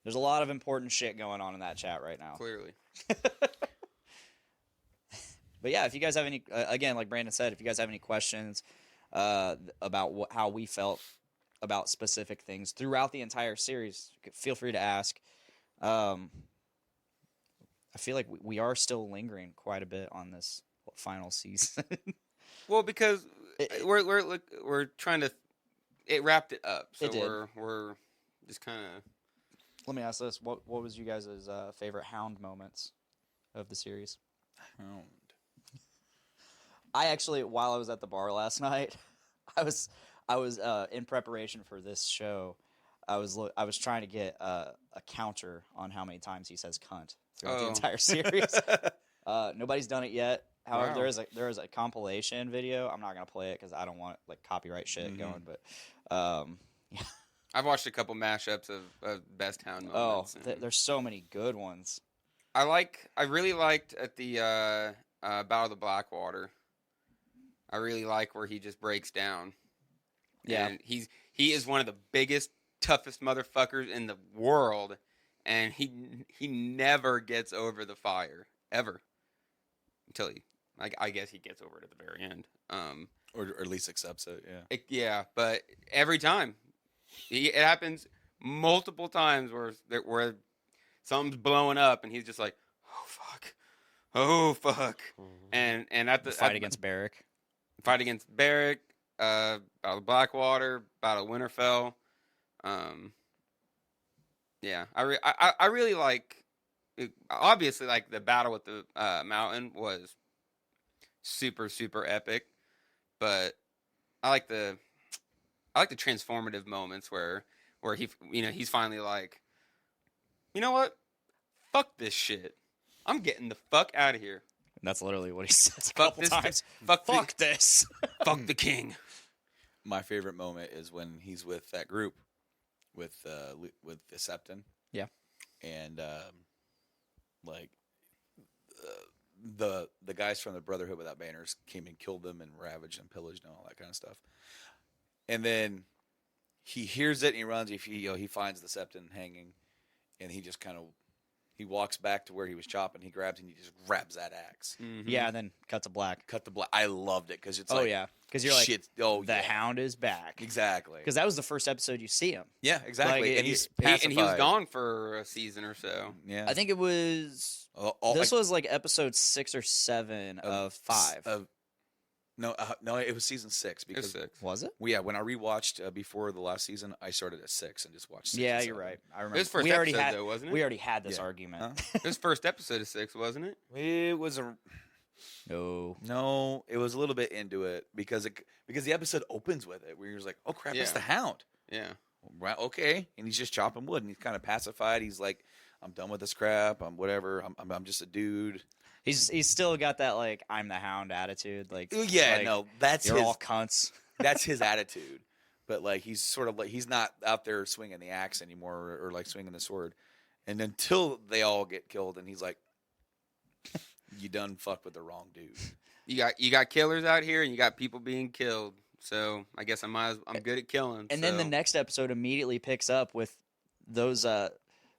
There's a lot of important shit going on in that chat right now. Clearly. But yeah, if you guys have any, again, like Brandon said, if you guys have any questions about how we felt about specific things throughout the entire series, feel free to ask. I feel like we are still lingering quite a bit on this final season. Well, because we're trying to, it wrapped it up, so we're just kind of. Let me ask this: what was you guys' favorite Hound moments of the series? Hound. I actually, while I was at the bar last night, I was in preparation for this show. I was trying to get a counter on how many times he says "cunt" throughout the entire series. Nobody's done it yet. However, Wow. there is a compilation video. I'm not gonna play it because I don't want like copyright shit going. But yeah. I've watched a couple mashups of best Hound moments. There's so many good ones. I really liked at the Battle of the Blackwater. I really like where he just breaks down. Yeah, and he is one of the biggest, toughest motherfuckers in the world, and he never gets over the fire ever until I guess he gets over it at the very end. Or at least accepts it, yeah. Yeah, but every time it happens multiple times where something's blowing up and he's just like, oh fuck, and at the fight against Barrack, Battle of Blackwater, Battle of Winterfell. Yeah, I really like. Obviously, like the battle with the mountain was super super epic, but I like the transformative moments where he's finally like, you know what, fuck this shit, I'm getting the fuck out of here. That's literally what he says a Fuck couple this times. fuck this. Fuck the king. My favorite moment is when he's with that group with the Septon. Yeah. And the guys from the Brotherhood Without Banners came and killed them and ravaged and pillaged and all that kind of stuff. And then he hears it and he runs. He finds the septon hanging, and he just kind of he walks back to where he was chopping. He grabs and he just grabs that axe. Mm-hmm. Yeah, and then cut to black. Cut the black. I loved it because it's Oh like, yeah, because you're like, shit. the Hound is back. Exactly. Because that was the first episode you see him. Yeah, exactly. Like, and he's and he was pacified. gone for a season or so. Yeah. I think it was. This was like episode 6 or 7 of 5. No, it was season 6 because 6. Was it? when I rewatched before the last season, I started at 6 and just watched 6. Yeah, and you're 7. right. I remember. This first we already episode, had, though, wasn't it? We already had this Yeah. argument. This first episode of 6, wasn't it? It was no, it was a little bit into it because the episode opens with it where you're like, oh crap, it's Yeah. the Hound. Yeah. Right, okay, and he's just chopping wood and he's kind of pacified. He's like, I'm done with this crap. I'm whatever. I'm just a dude. He's still got that like I'm the Hound attitude. Like Yeah, like, no, that's you're his. all cunts. That's his attitude. But like he's sort of like he's not out there swinging the axe anymore or like swinging the sword. And until they all get killed, and he's like, "You done fucked with the wrong dude." You got killers out here, and you got people being killed. So I guess I'm good at killing. And then the next episode immediately picks up with those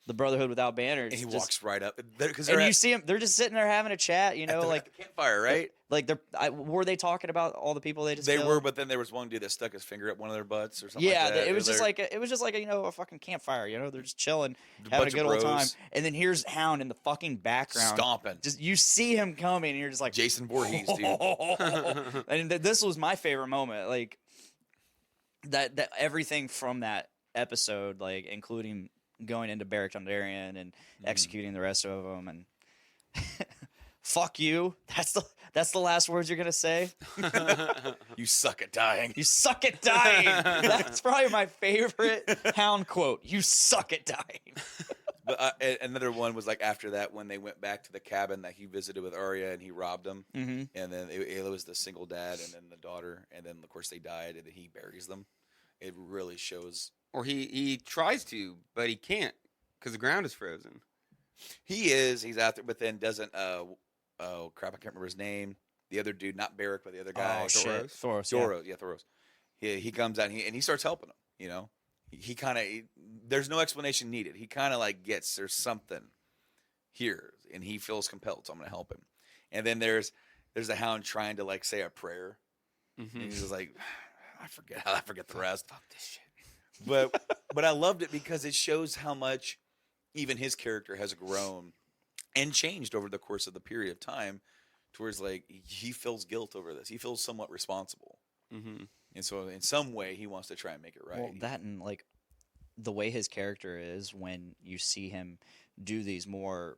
the Brotherhood Without Banners. And he just- walks right up because and you see them. They're just sitting there having a chat. You know, at like the campfire, right? Like were they talking about all the people they just? They killed? were, but then there was one dude that stuck his finger up one of their butts or something. Yeah, like that. it was just like a fucking campfire. You know, they're just chilling, having a bunch of good old time. bros. And then here's Hound in the fucking background, stomping. Just you see him coming, and you're just like Jason Voorhees, dude. And this was my favorite moment, like that everything from that episode, like including going into Barrack Dondarrion and executing the rest of them, and fuck you. That's the last words you're gonna say. You suck at dying. You suck at dying. That's probably my favorite Hound quote. You suck at dying. But another one was like after that when they went back to the cabin that he visited with Arya and he robbed them, Mm-hmm. and then it was the single dad and then the daughter, and then of course they died and then he buries them. It really shows. or he tries to, but he can't because the ground is frozen. He's out there, but then doesn't. Oh crap! I can't remember his name. The other dude, not Barrack, but the other guy. Oh shit, Thoros. Thoros. He comes out and he starts helping him. You know, he kind of there's no explanation needed. He kind of like gets there's something here, and he feels compelled. So I'm going to help him. And then there's the Hound trying to like say a prayer, and he's just like, I forget the rest. Fuck this shit. But I loved it because it shows how much even his character has grown and changed over the course of the period of time, towards like he feels guilt over this. He feels somewhat responsible, and so in some way he wants to try and make it right. Well, that and like the way his character is when you see him do these more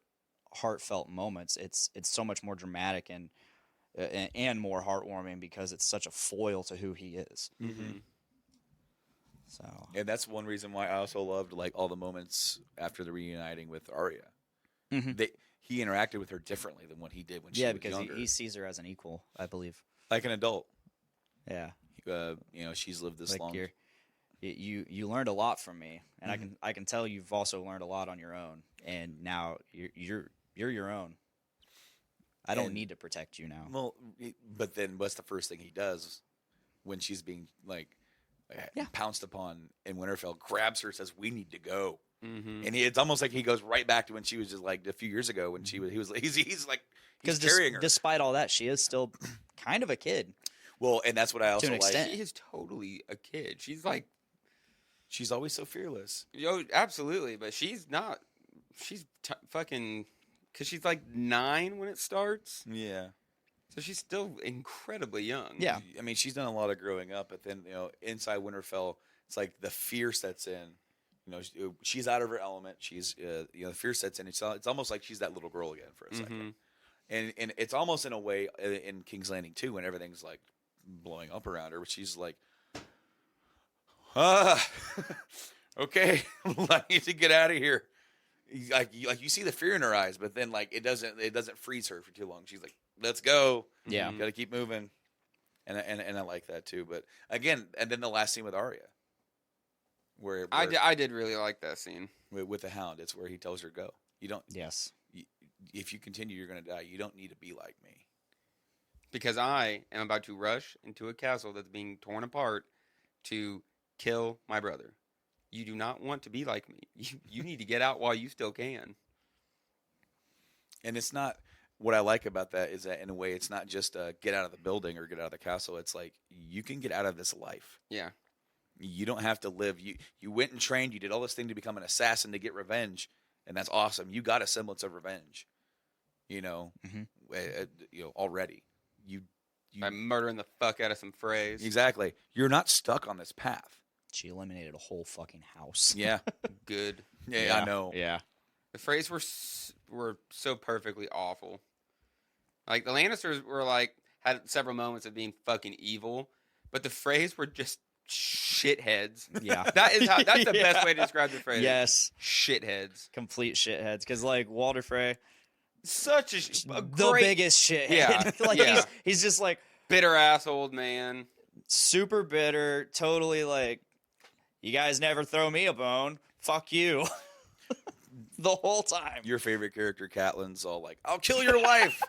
heartfelt moments, it's so much more dramatic and more heartwarming because it's such a foil to who he is. So And that's one reason why I also loved like all the moments after the reuniting with Arya. He interacted with her differently than what he did when she was because younger. he sees her as an equal, I believe. Like an adult. Yeah, She's lived this like long. you learned a lot from me, and I can tell you've also learned a lot on your own, and now you're your own. I don't need to protect you now. Well, but then what's the first thing he does when she's being like pounced upon in Winterfell? Grabs her, says, "We need to go." And it's almost like he goes right back to when she was just like a few years ago when he's like he's carrying her. Despite all that, she is still kind of a kid. Well, and that's what I also an like. extent. She is totally a kid. She's like, She's always so fearless. absolutely, but she's not. She's fucking, because she's like 9 when it starts. Yeah. So she's still incredibly young. Yeah. I mean, she's done a lot of growing up, but then inside Winterfell, it's like the fear sets in. She's out of her element. She's the fear sets in. It's almost like she's that little girl again for a second. And it's almost in a way in King's Landing too, when everything's like blowing up around her, but she's like, okay, I need to get out of here. Like you see the fear in her eyes, but then like it doesn't freeze her for too long. She's like, let's go. Yeah. Got to keep moving. And I like that too. But again, and then the last scene with Arya, where I did really like that scene. with the Hound, it's where he tells her go. You don't. Yes. if you continue, you're going to die. You don't need to be like me. Because I am about to rush into a castle that's being torn apart to kill my brother. You do not want to be like me. You need to get out while you still can. And it's not, what I like about that is that in a way, it's not just get out of the building or get out of the castle. It's like, you can get out of this life. Yeah. You don't have to live. You went and trained. You did all this thing to become an assassin to get revenge. And that's awesome. You got a semblance of revenge, you know, already. You By murdering the fuck out of some phrase. Exactly. You're not stuck on this path. She eliminated a whole fucking house. Yeah. Good. Yeah, I know. Yeah. The phrase were so perfectly awful. Like, the Lannisters were like, had several moments of being fucking evil, but the phrase were just shitheads. Yeah. That's the Yeah. best way to describe the phrase. Yes. Shitheads. Complete shitheads. Because, like, Walder Frey, Such a the great, biggest shithead. Yeah, Like, yeah. he's just, like, bitter ass old man. super bitter, totally, like, you guys never throw me a bone. Fuck you. The whole time. Your favorite character, Catelyn's all like, I'll kill your wife.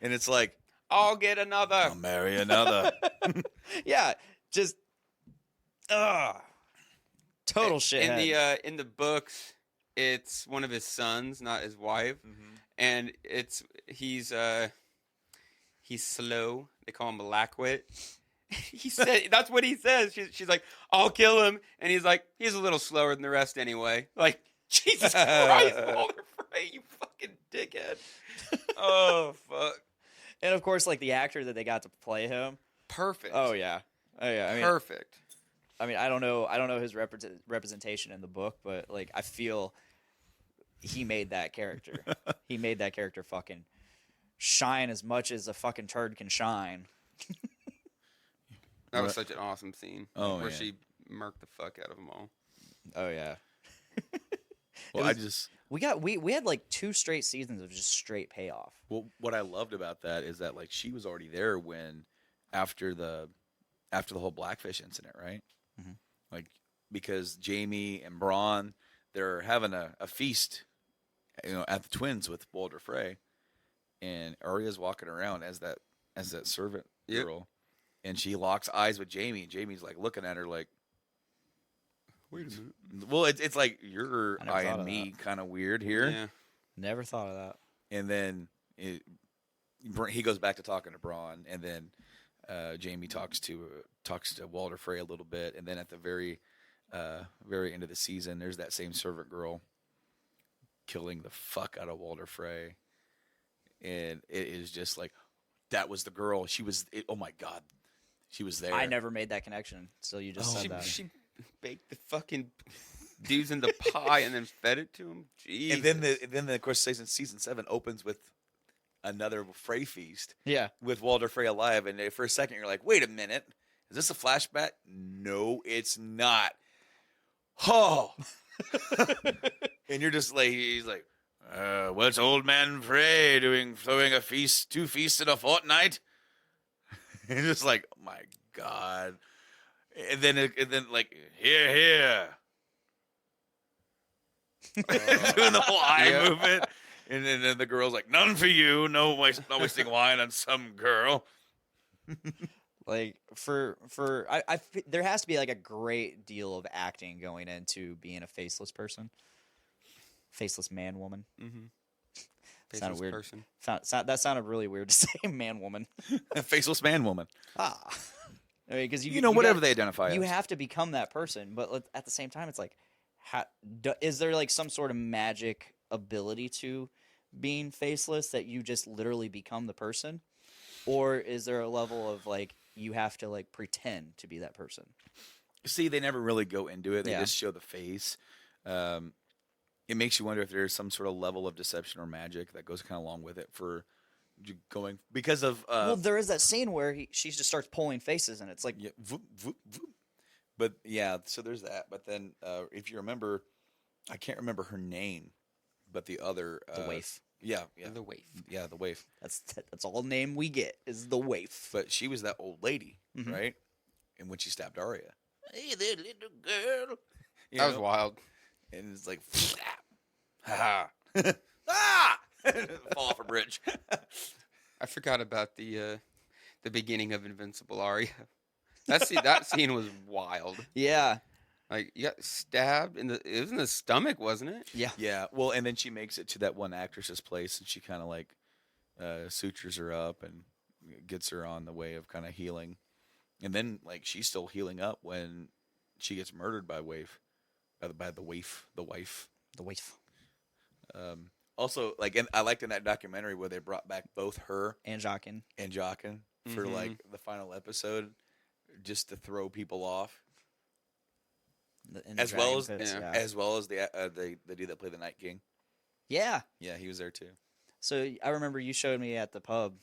And it's like, I'll get another. I'll marry another. Yeah. Just, total shithead. In the books, it's one of his sons, not his wife, and he's slow. They call him Blackwit. He said that's what he says. She's like, I'll kill him, and he's like, he's a little slower than the rest anyway. Like, Jesus Christ, Walder Frey, you fucking dickhead. Oh fuck. And of course, like, the actor that they got to play him. Perfect. Oh yeah. I mean, perfect. I mean, I don't know his representation in the book, but, like, I feel he made that character. He made that character fucking shine as much as a fucking turd can shine. That was such an awesome scene. Oh, where yeah. she murked the fuck out of them all. Oh yeah. Well, We had like 2 straight seasons of just straight payoff. Well, what I loved about that is that, like, she was already there when after the whole Blackfish incident, right? Mhm. Like, because Jaime and Bronn, they're having a feast, at the Twins with Walder Frey, and Arya's walking around as that servant girl, and she locks eyes with Jaime, and Jaime's like looking at her like, Wait a minute. well, it's like, you're I never thought eyeing of me kind of weird here. Yeah. Never thought of that. And then he goes back to talking to Bronn, and then Jaime talks to Walder Frey a little bit, and then at the very end of the season, there's that same servant girl killing the fuck out of Walder Frey, and it is just like, that was the girl. She was. Oh my god, she was there. I never made that connection. So you just said that. She baked the fucking dudes in the pie and then fed it to him. Jeez. And then of course, season 7 opens with another Frey feast. Yeah. With Walder Frey alive, and for a second you're like, wait a minute, is this a flashback? No, it's not. Oh. And you're just like, he's like, what's old man Frey doing, throwing 2 feasts in a fortnight? And just like, oh my god. And then like, here. Doing the whole eye movement. And then the girl's like, none for you. No wasting wine on some girl. Like, there has to be like a great deal of acting going into being a faceless person, faceless man woman. Mm-hmm. Sounded weird. Person. That sounded really weird to say, man woman. Faceless man woman. I mean, because whatever they identify you as. have to become that person, but at the same time, it's like, is there like some sort of magic ability to being faceless that you just literally become the person, or is there a level of like you have to like pretend to be that person? See, they never really go into it. They Yeah. just show the face. It makes you wonder if there's some sort of level of deception or magic that goes kind of along with it for going because of. Well, there is that scene where she just starts pulling faces, and it's like, Yeah, voop, voop, voop. But yeah, so there's that. But then, if you remember, I can't remember her name, but the other the waif. Yeah, The waif. yeah, the waif. That's all name we get is the waif. But she was that old lady, Mhm. right? And when she stabbed Arya, hey there, little girl. That was wild. And it's like, ha ah. Fall off a bridge. I forgot about the beginning of Invincible Arya. That scene was wild. Yeah. Like you got stabbed it was in the stomach, wasn't it? Yeah. Yeah. Well, and then she makes it to that one actress's place, and she kind of like sutures her up and gets her on the way of kind of healing. And then like she's still healing up when she gets murdered by the wife. Also, like, and I liked in that documentary where they brought back both her And Jockin. for like the final episode, just to throw people off, as well as the dude that played the Night King. Yeah. Yeah, he was there too. So I remember you showed me at the pub.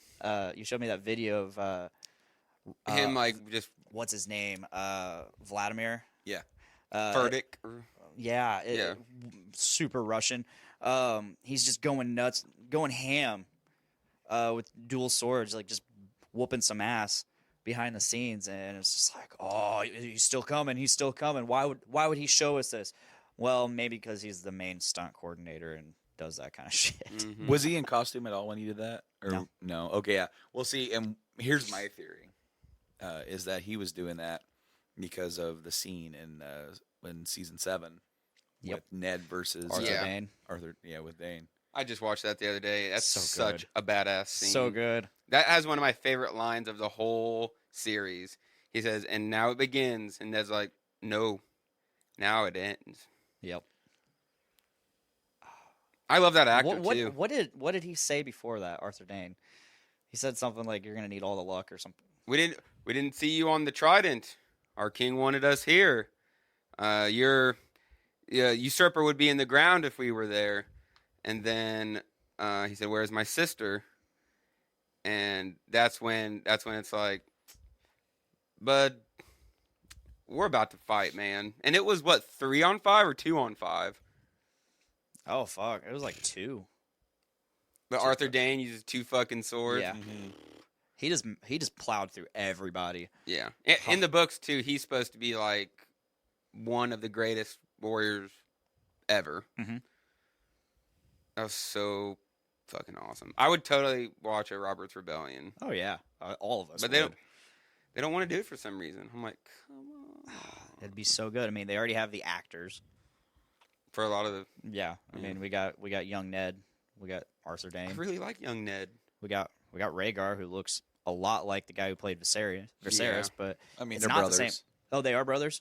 You showed me that video of Him like just what's his name? Vladimir. Yeah. Furtick. Yeah. Super Russian. He's just going nuts, going ham, with dual swords, like just whooping some ass behind the scenes, and it's just like, oh, he's still coming. Why would he show us this? Well, maybe because he's the main stunt coordinator and does that kind of shit. Mhm. Was he in costume at all when he did that? Or No. Okay, yeah. Well, see, and here's my theory: is that he was doing that because of the scene in season 7 Yep. with Ned versus Arthur Yeah. Dane. Arthur, with Dane. I just watched that the other day. That's So such good. a badass scene. So good. That has one of my favorite lines of the whole series. He says, "And now it begins," and Ned's like, "No, now it ends." Yep. I love that actor too. What did he say before that, Arthur Dane? He said something like, "You're gonna need all the luck" or something. We didn't see you on the Trident. Our king wanted us here. Your usurper would be in the ground if we were there. And then he said, "Where's my sister?" And that's when it's like, "Bud, we're about to fight, man." And it was what, 3-on-5 or 2-on-5? Oh fuck! It was like 2. But Arthur Dane uses 2 fucking swords. Yeah. He just plowed through everybody. Yeah. In the books too, he's supposed to be like one of the greatest warriors ever. Mhm. That was so fucking awesome. I would totally watch a Robert's Rebellion, Oh yeah, all of us. but they don't want to do it for some reason. I'm like, come on. It'd be so good. I mean, they already have the actors. For a lot of the, Yeah. I mean, we got young Ned. We got Arthur I Dane. really like young Ned. We got Rhaegar, who looks a lot like the guy who played Viserys, Yeah. but I mean, it's they're not brothers. the same. Oh, they are brothers.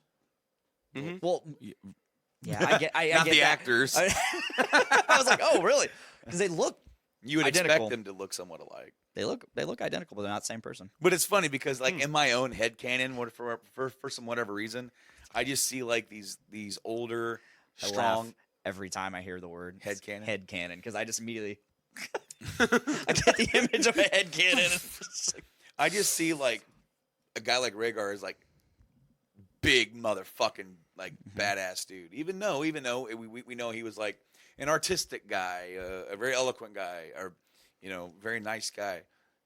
Mhm. Well, yeah, I get. Not get the that. actors. I was like, oh, really? Because they look You would Identical. expect them to look somewhat alike. they look identical, but they're not the same person. But it's funny because, like, in my own head canon, for some whatever reason, I just see like these older, I strong. laugh every time I hear the word Headcanon? Headcanon, because I just immediately I get the image of a headcanon. I just see like a guy like Rhaegar is like big motherfucking like badass dude. Even though we know he was like an artistic guy, a very eloquent guy, or very nice guy,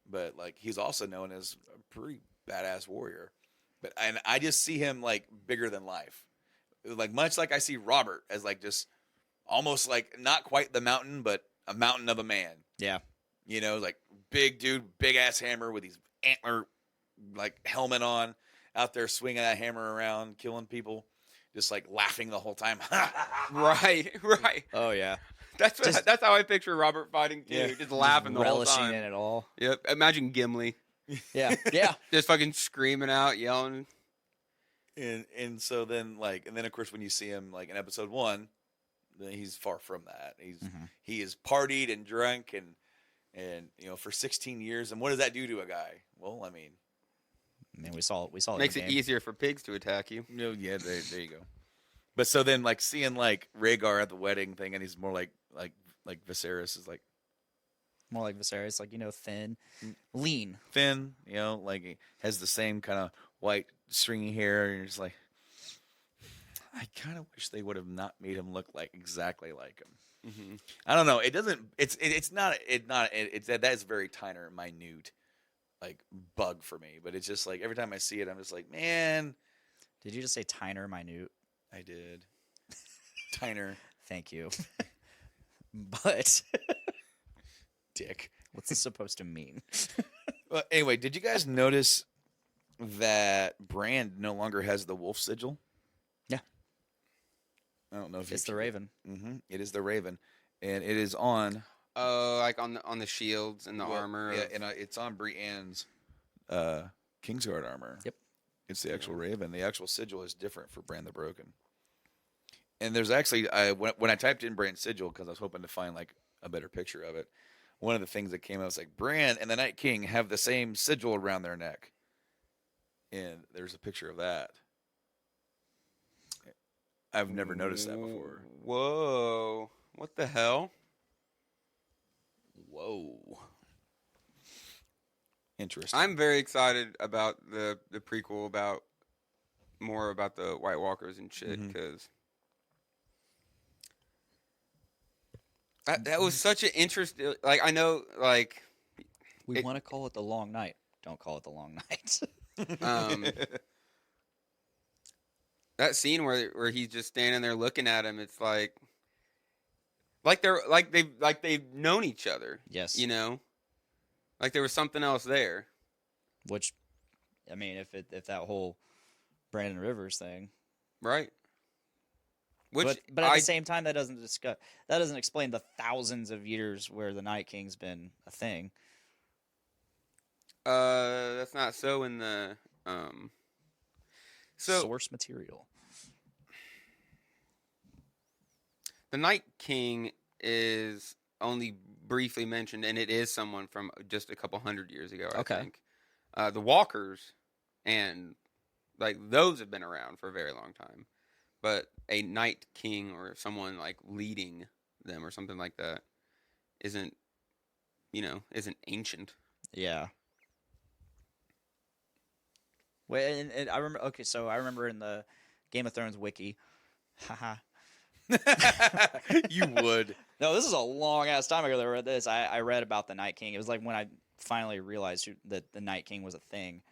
but like he's also known as a pretty badass warrior. And I just see him like bigger than life, like much like I see Robert as like just almost like not quite the mountain, but a mountain of a man. Yeah. Like big dude, big ass hammer with these antler like helmet on, out there swinging that hammer around, killing people, just like laughing the whole time. Right. Oh yeah. That's how I picture Robert fighting too. Yeah. Just laughing the whole relishing time. in it all. Yep. Imagine Gimli Yeah. Yeah. just fucking screaming out, yelling. And so then of course when you see him like in episode 1, then he's far from that. He is partied and drunk and for 16 years. And what does that do to a guy? Well, I mean, we saw it. Makes in it the game. easier for pigs to attack you. yeah, there you go. But so then like seeing like Rhaegar at the wedding thing, and he's more like Viserys is like More like Viserys, like thin, lean. thin, like he has the same kind of white stringy hair, and you're just like, I kind of wish they would have not made him look like exactly like him. Mm-hmm. I don't know. It doesn't. It's not. That is very tiny, minute, like bug for me. But it's just like every time I see it, I'm just like, man. Did you just say tiner, minute? I did. Tiner. Thank you. But Dick. What's this supposed to mean? Well, anyway, did you guys notice that Brand no longer has the wolf sigil? Yeah. I don't know if It's the Raven. It is the Raven, and it is on. Oh, like on the shields and the armor. Yeah, and it's on Brienne's Kingsguard armor. Yep. It's the actual Raven. The actual sigil is different for Brand the Broken. And there's actually, when I typed in Brand sigil, because I was hoping to find like a better picture of it, one of the things that came out was like, Brand and the Night King have the same sigil around their neck. And there's a picture of that. I've never noticed that before. Whoa. What the hell? Whoa. Interesting. I'm very excited about the prequel about more about the White Walkers and shit because that was such an interesting. Like I know, like We want to call it the Long Night. Don't call it the Long Night. that scene where he's just standing there looking at him. It's like they've known each other. Yes. You know, like there was something else there. Which, I mean, if that whole Brandon Rivers thing, Right. Which but at the same time, that doesn't explain the thousands of years where the Night King's been a thing. That's not so in the Source material. The Night King is only briefly mentioned, and it is someone from just a couple hundred years ago, I think. The Walkers, and like those have been around for a very long time. But a Night King or someone like leading them or something like that isn't ancient. Yeah. Wait, and I remember. Okay, so I remember in the Game of Thrones wiki. Haha. You would. No, this is a long ass time ago that I read this. I read about the Night King. It was like when I finally realized that the Night King was a thing.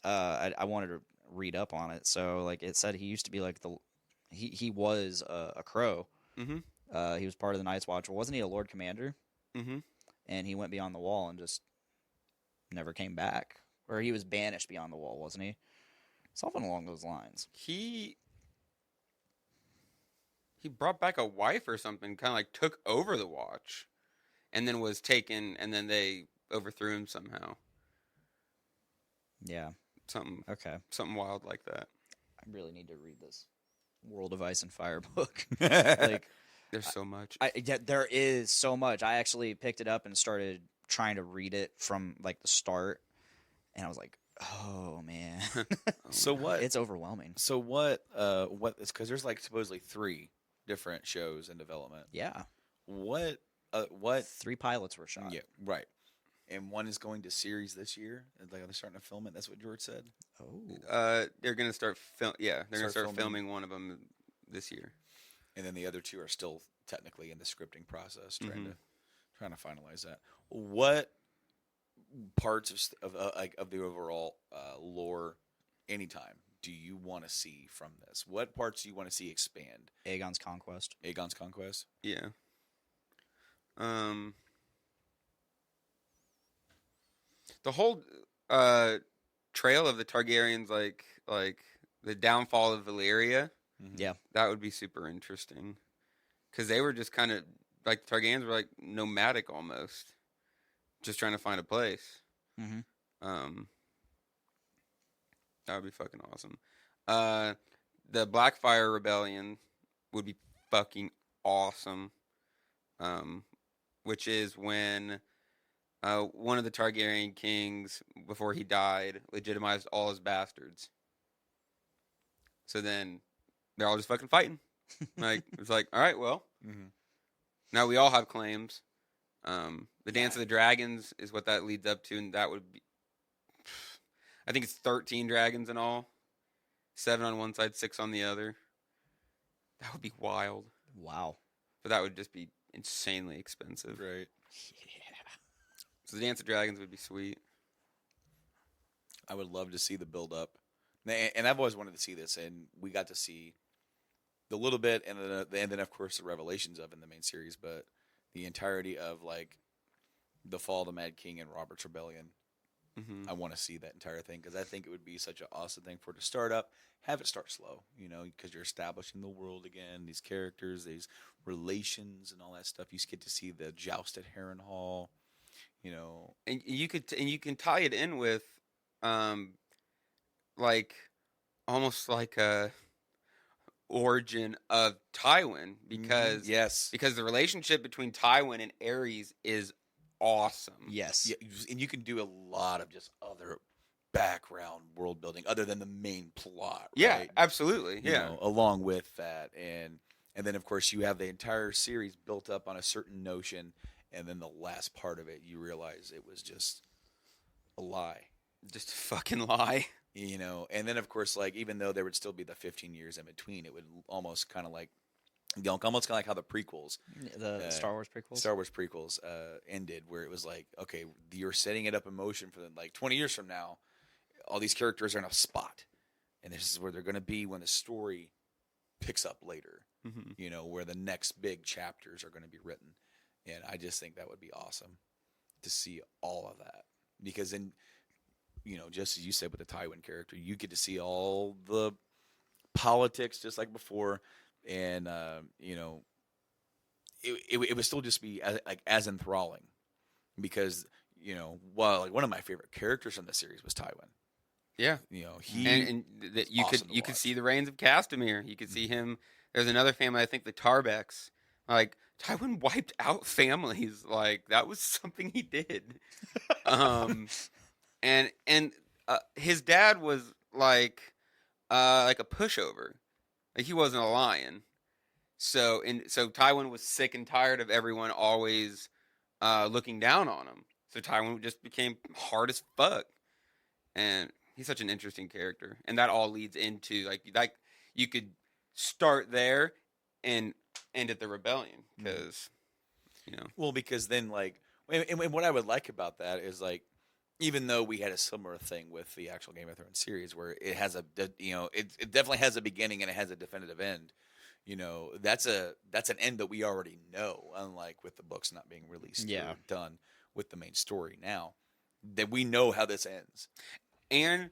I wanted to read up on it. So like it said, he used to be like he was a crow. Mm-hmm. He was part of the Night's Watch. Wasn't he a Lord Commander? Mm-hmm. And he went beyond the wall and just never came back, or he was banished beyond the wall, wasn't he? Something along those lines. He brought back a wife or something, kind of like took over the watch, and then was taken, and then they overthrew him somehow. Yeah. Something wild like that. I really need to read this World of Ice and Fire book. Like, there's so much. There is so much. I actually picked it up and started trying to read it from like the start, and I was like, "Oh man." So what? It's overwhelming. So what? What? It's because there's like supposedly 3 different shows in development. Yeah. What? What? 3 pilots were shot. Yeah, right. And one is going to series this year. Like they're starting to film it. That's what George said. Oh. They're gonna start they're gonna start filming one of them this year. And then the other 2 are still technically in the scripting process, trying to finalize that. What parts of the overall lore, anytime, do you want to see from this? What parts do you want to see expand? Aegon's Conquest. Aegon's Conquest. Yeah. The whole trail of the Targaryens, like the downfall of Valyria. Yeah, that would be super interesting, because they were just kind of like the Targaryens were like nomadic almost, just trying to find a place. Mm-hmm. That would be fucking awesome. The Blackfire Rebellion would be fucking awesome. Which is when one of the Targaryen kings, before he died, legitimized all his bastards. So then they're all just fucking fighting. Like it's like, all right, well, now we all have claims. The Dance of the Dragons is what that leads up to, and that would be, I think it's 13 dragons in all, 7 on one side, 6 on the other. That would be wild. Wow. But that would just be insanely expensive. Right. Yeah. So the Dance of Dragons would be sweet. I would love to see the build up, and I've always wanted to see this, and we got to see the little bit, and then of course the revelations of in the main series, but the entirety of like the Fall of the Mad King and Robert's Rebellion. Mm-hmm. I want to see that entire thing because I think it would be such an awesome thing for it to start up, have it start slow, because you're establishing the world again, these characters, these relations, and all that stuff. You get to see the joust at Harrenhal, And you can tie it in with, like almost like a origin of Tywin because yes, because the relationship between Tywin and Aerys is awesome. Yes. yeah, and you can do a lot of just other background world building other than the main plot. Yeah, right? absolutely. You Yeah. know, along with that, and then of course you have the entire series built up on a certain notion, and then the last part of it, you realize it was just a lie. Just a fucking lie. And then of course, like even though there would still be the 15 years in between, it would almost kind of like, almost kind of like how the prequels, The Star Wars prequels. ended, where it was like, okay, you're setting it up in motion for like 20 years from now. All these characters are in a spot, and this is where they're going to be when the story picks up later. Mm-hmm. Where the next big chapters are going to be written, and I just think that would be awesome to see all of that because then. Just as you said with the Tywin character, you get to see all the politics just like before, and it would still just be as enthralling because like one of my favorite characters from the series was Tywin. Yeah, he and that you could see the reigns of Castamere. You could see him. There's another family, I think the Tarbecks. Like Tywin wiped out families. Like that was something he did. And his dad was like a pushover, like he wasn't a lion. So Tywin was sick and tired of everyone always looking down on him. So Tywin just became hard as fuck, and he's such an interesting character. And that all leads into like you could start there and end at the rebellion because well because then like and what I would like about that is like. Even though we had a similar thing with the actual Game of Thrones series, where it has it definitely has a beginning and it has a definitive end. That's an end that we already know. Unlike with the books not being released or done with the main story now, that we know how this ends. And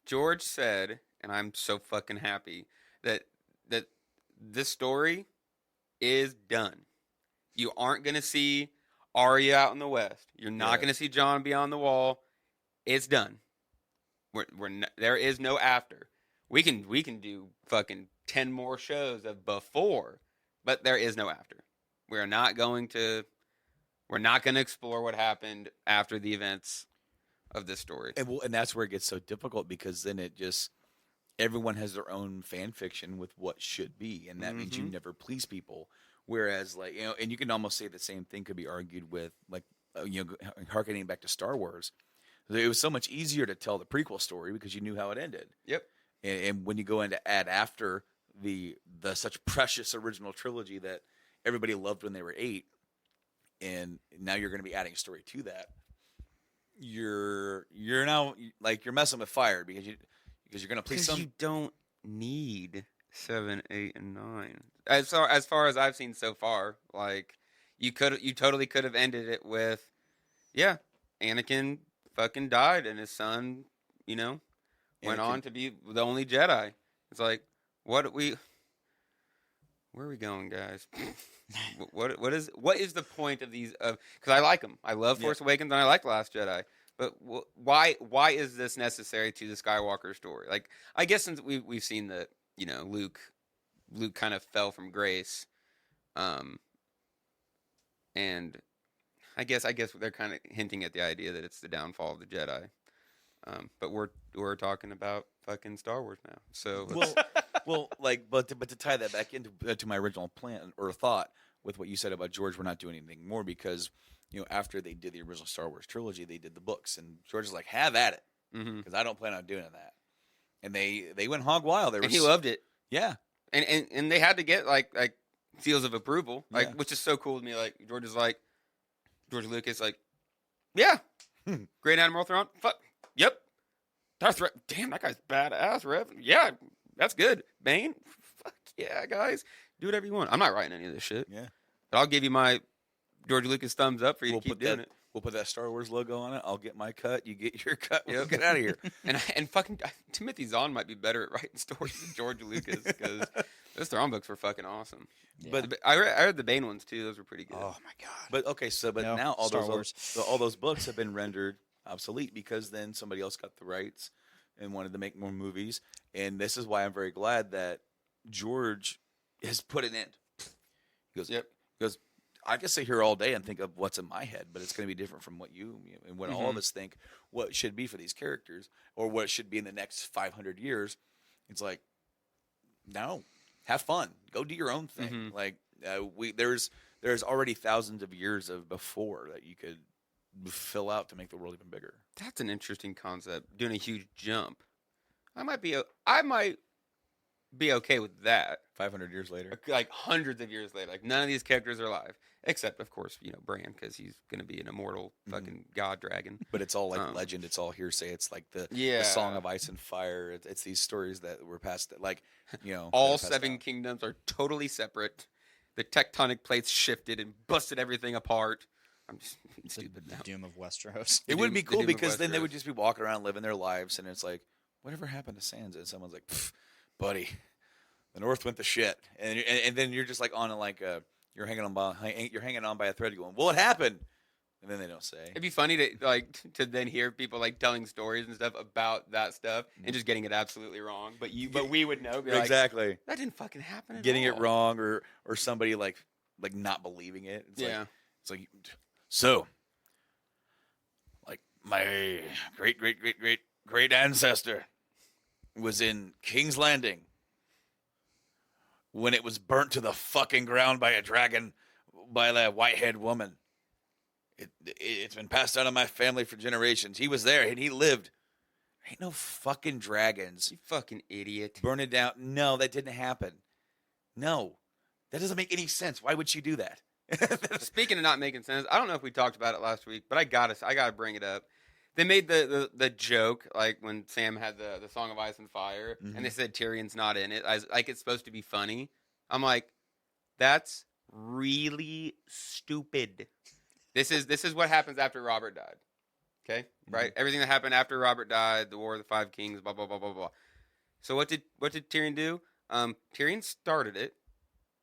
George said, and I'm so fucking happy that this story is done. You aren't gonna see Arya out in the West. You're not going to see Jon beyond the wall. It's done. There is no after. We can do fucking 10 more shows of before, but there is no after. We're not going to explore what happened after the events of this story. And that's where it gets so difficult because then it just everyone has their own fan fiction with what should be, and that means you never please people. Whereas, like, and you can almost say the same thing could be argued with, like, harkening back to Star Wars. It was so much easier to tell the prequel story because you knew how it ended. Yep. And when you go into add after the such precious original trilogy that everybody loved when they were 8, and now you're going to be adding a story to that, you're now like you're messing with fire because you're going to please some. You don't need 7, 8, and 9. As far as I've seen so far, like you totally could have ended it with, Anakin fucking died and his son, went on to be the only Jedi. It's like, where are we going, guys? what is the point of these? Because I like them. I love Force Awakens and I like Last Jedi. But why is this necessary to the Skywalker story? Like, I guess since we've seen that, Luke kind of fell from grace, and I guess they're kind of hinting at the idea that it's the downfall of the Jedi. But we're talking about fucking Star Wars now. So but to tie that back into to my original plan or thought with what you said about George, we're not doing anything more because after they did the original Star Wars trilogy, they did the books, and George is like, have at it, because I don't plan on doing that. And they went hog wild. And he loved it. Yeah. And they had to get like seals of approval, which is so cool to me. Like George Lucas, like, yeah, Great Admiral Thrawn, fuck, yep, Darth Revan, damn, that guy's badass, Rev, yeah, that's good. Bane, fuck yeah, guys, do whatever you want. I'm not writing any of this shit. Yeah, but I'll give you my George Lucas thumbs up for you to keep doing it. We'll put that Star Wars logo on it. I'll get my cut. You get your cut. We'll get out of here. And fucking Timothy Zahn might be better at writing stories than George Lucas because those Thrawn books were fucking awesome. Yeah. But I read the Bane ones too. Those were pretty good. Oh my god. But okay, No, now all Star those Wars. all those books have been rendered obsolete because then somebody else got the rights and wanted to make more movies. And this is why I'm very glad that George has put an end. He goes, Yep. He goes, I can sit here all day and think of what's in my head, but it's going to be different from what you and what all of us think what should be for these characters or what it should be in the next 500 years. It's like, no, have fun, go do your own thing. Like there's already thousands of years of before that you could fill out to make the world even bigger. That's an interesting concept. Doing a huge jump. I might be okay with that. 500 years later, Like hundreds of years later, like none of these characters are alive, except of course Bran, because he's gonna be an immortal fucking god dragon. but it's all like legend. It's all hearsay. It's like the Yeah. Song of Ice and Fire. It's these stories that were passed. Like All that are passed 7 down. kingdoms are totally separate. The tectonic plates shifted and busted everything apart. I'm just being It's like stupid the now. doom of Westeros. It would be The cool Doom of because then they Westeros. would just be walking around living their lives, and it's like, whatever happened to Sansa? And someone's like, buddy, the North went to shit, and then you're just like on you're hanging on by a thread, going, well, what happened? And then they don't say. It'd be funny to then hear people like telling stories and stuff about that stuff and just getting it absolutely wrong. But we would know. Be like, Exactly. that didn't fucking happen at Getting all. it wrong or somebody like not believing it. It's Yeah. like so like my great ancestor was in King's Landing when it was burnt to the fucking ground by a dragon by that white-haired woman. It's been passed down in my family for generations. He was there and he lived. Ain't no fucking dragons. You fucking idiot. Burn it down. No, that didn't happen. No. That doesn't make any sense. Why would she do that? Speaking of not making sense, I don't know if we talked about it last week, but I gotta bring it up. They made the joke like when Sam had the Song of Ice and Fire, and they said Tyrion's not in it. Like it's supposed to be funny. I'm like, that's really stupid. This is what happens after Robert died. Okay, right? Everything that happened after Robert died, the War of the Five Kings, blah blah blah blah blah. So what did Tyrion do? Tyrion started it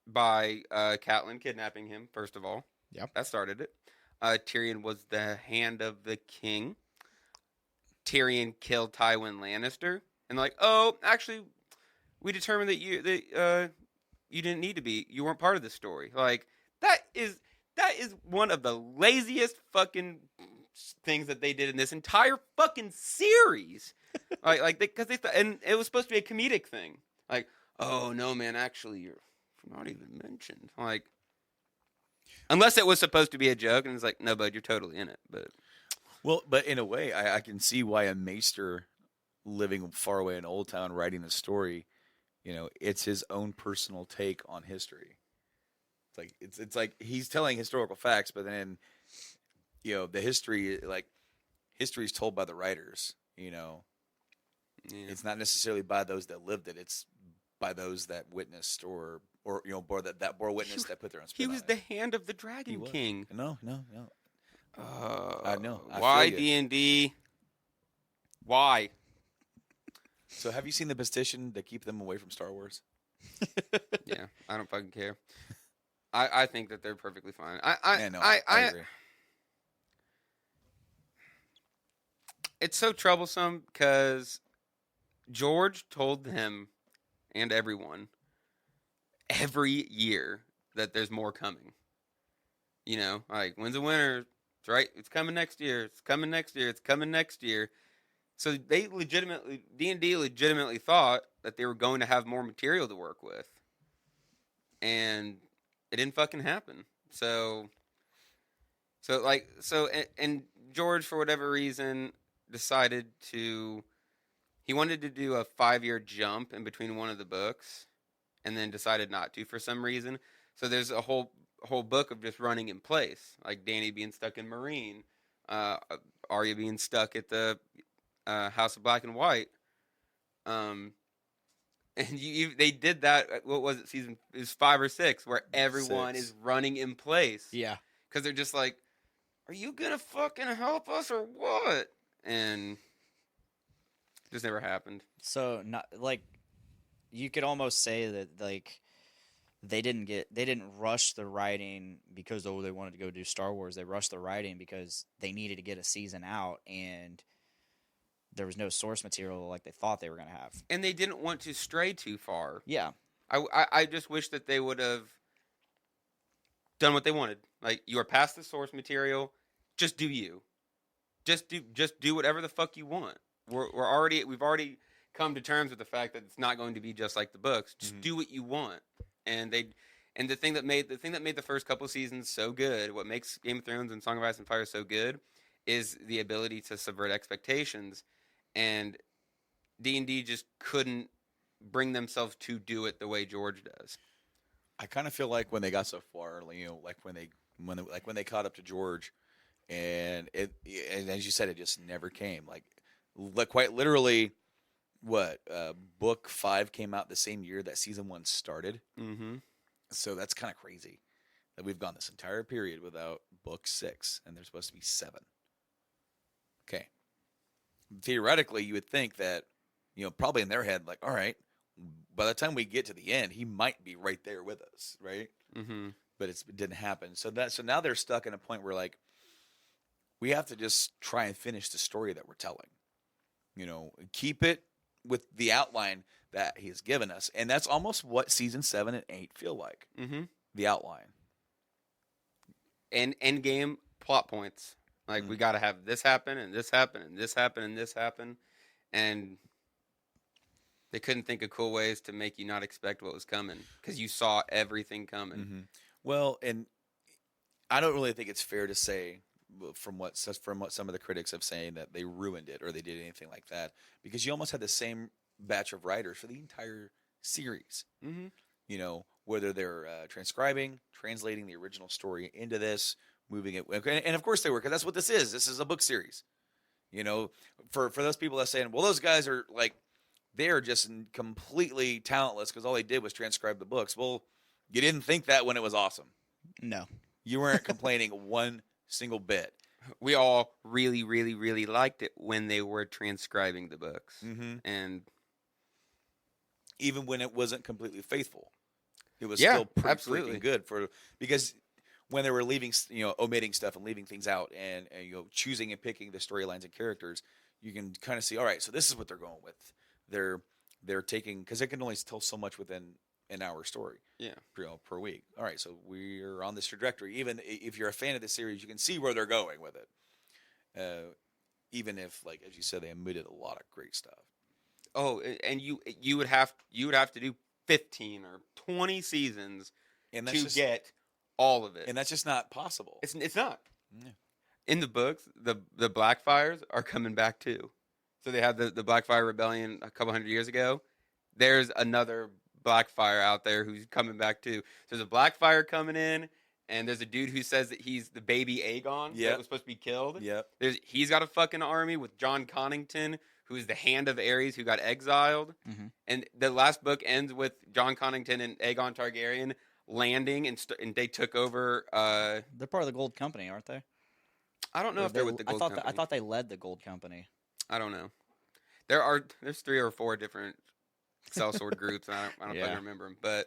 by Catelyn kidnapping him. First of all, Yep. that started it. Tyrion was the hand of the king. Tyrion killed Tywin Lannister, and like, oh, actually, we determined that you didn't need to be. You weren't part of the story. Like that is one of the laziest fucking things that they did in this entire fucking series. like because they thought, and it was supposed to be a comedic thing. Like, oh no, man, actually, you're not even mentioned. Like, unless it was supposed to be a joke, and it's like, no, bud, you're totally in it. But in a way, I can see why a maester living far away in Old Town writing the story, it's his own personal take on history. It's like he's telling historical facts, but then the history is told by the writers. Yeah. It's not necessarily by those that lived it. It's by those that witnessed or bore witness that put their own spin He was on the it. hand of the Dragon King. No. I know. I Why feel you. D&D? Why? So have you seen the petition to keep them away from Star Wars? Yeah, I don't fucking care. I think that they're perfectly fine. I agree. It's so troublesome because George told him and everyone every year that there's more coming. Like, when's the winter? It's right. It's coming next year. It's coming next year. It's coming next year. So they D&D legitimately thought that they were going to have more material to work with. And it didn't fucking happen. And George, for whatever reason, decided he wanted to do a 5-year jump in between one of the books and then decided not to for some reason. So there's a whole book of just running in place, like Dany being stuck in Marine, Arya being stuck at the House of Black and White. And they did that. What was it? It was 5 or 6, where everyone 6. is running in place. Yeah. Because they're just like, are you gonna fucking help us or what? And this never happened. So not like you could almost say that like they didn't rush the writing because they wanted to go do Star Wars. They rushed the writing because they needed to get a season out and there was no source material like they thought they were going to have. And they didn't want to stray too far. Yeah. I just wish that they would have done what they wanted. Like, you are past the source material, just do you. Just do whatever the fuck you want. We've already come to terms with the fact that it's not going to be just like the books. Just do what you want. And the thing that made the first couple seasons so good, what makes Game of Thrones and Song of Ice and Fire so good, is the ability to subvert expectations. And D&D just couldn't bring themselves to do it the way George does. I kind of feel like when they got so far, like when they caught up to George, and as you said, it just never came. Like quite literally, book 5 came out the same year that season 1 started. Mm-hmm. So that's kind of crazy that we've gone this entire period without book 6, and there's supposed to be 7. Okay. Theoretically, you would think that, probably in their head, like, all right, by the time we get to the end, he might be right there with us, right? Mm-hmm. But it didn't happen. So now they're stuck in a point where, like, we have to just try and finish the story that we're telling. Keep it with the outline that he has given us, and that's almost what season 7 and 8 feel like. Mm-hmm. The outline and end game plot points. Like, we got to have this happen, and this happen, and this happen, and this happen. And they couldn't think of cool ways to make you not expect what was coming because you saw everything coming. Mm-hmm. Well, and I don't really think it's fair to say from what some of the critics have saying that they ruined it or they did anything like that, because you almost had the same batch of writers for the entire series. Mm-hmm. Whether they're transcribing, translating the original story into this, moving it, and of course they were, because that's what this is. This is a book series. For those people that saying, well, those guys are like, they're just completely talentless because all they did was transcribe the books. Well, you didn't think that when it was awesome. No. You weren't complaining one single bit. We all really, really, really liked it when they were transcribing the books. Mm-hmm. And even when it wasn't completely faithful, it was Yeah, still pretty absolutely. freaking good because when they were leaving, omitting stuff and leaving things out and choosing and picking the storylines and characters, you can kind of see, all right, so this is what they're going with. They're taking, because they can only tell so much within an hour story. Yeah. Per week. All right, so we're on this trajectory. Even if you're a fan of the series, you can see where they're going with it. Even if, like as you said, they omitted a lot of great stuff. Oh, and you would have to do 15 or 20 seasons And to get all of it. And that's just not possible. It's not. Yeah. In the books, the Blackfires are coming back too. So they had the Blackfire Rebellion a couple hundred years ago. There's another Blackfire out there who's coming back too. So there's a Blackfire coming in, and there's a dude who says that he's the baby Aegon that was supposed to be killed. Yep. He's got a fucking army with John Connington, who is the Hand of Ares, who got exiled. Mm-hmm. And the last book ends with John Connington and Aegon Targaryen landing, and they took over. They're part of the Gold Company, aren't they? I don't know if they're with the Gold Company. I thought they led the Gold Company. I don't know. There's 3 or 4 different sellsword groups. And I don't fucking remember them, but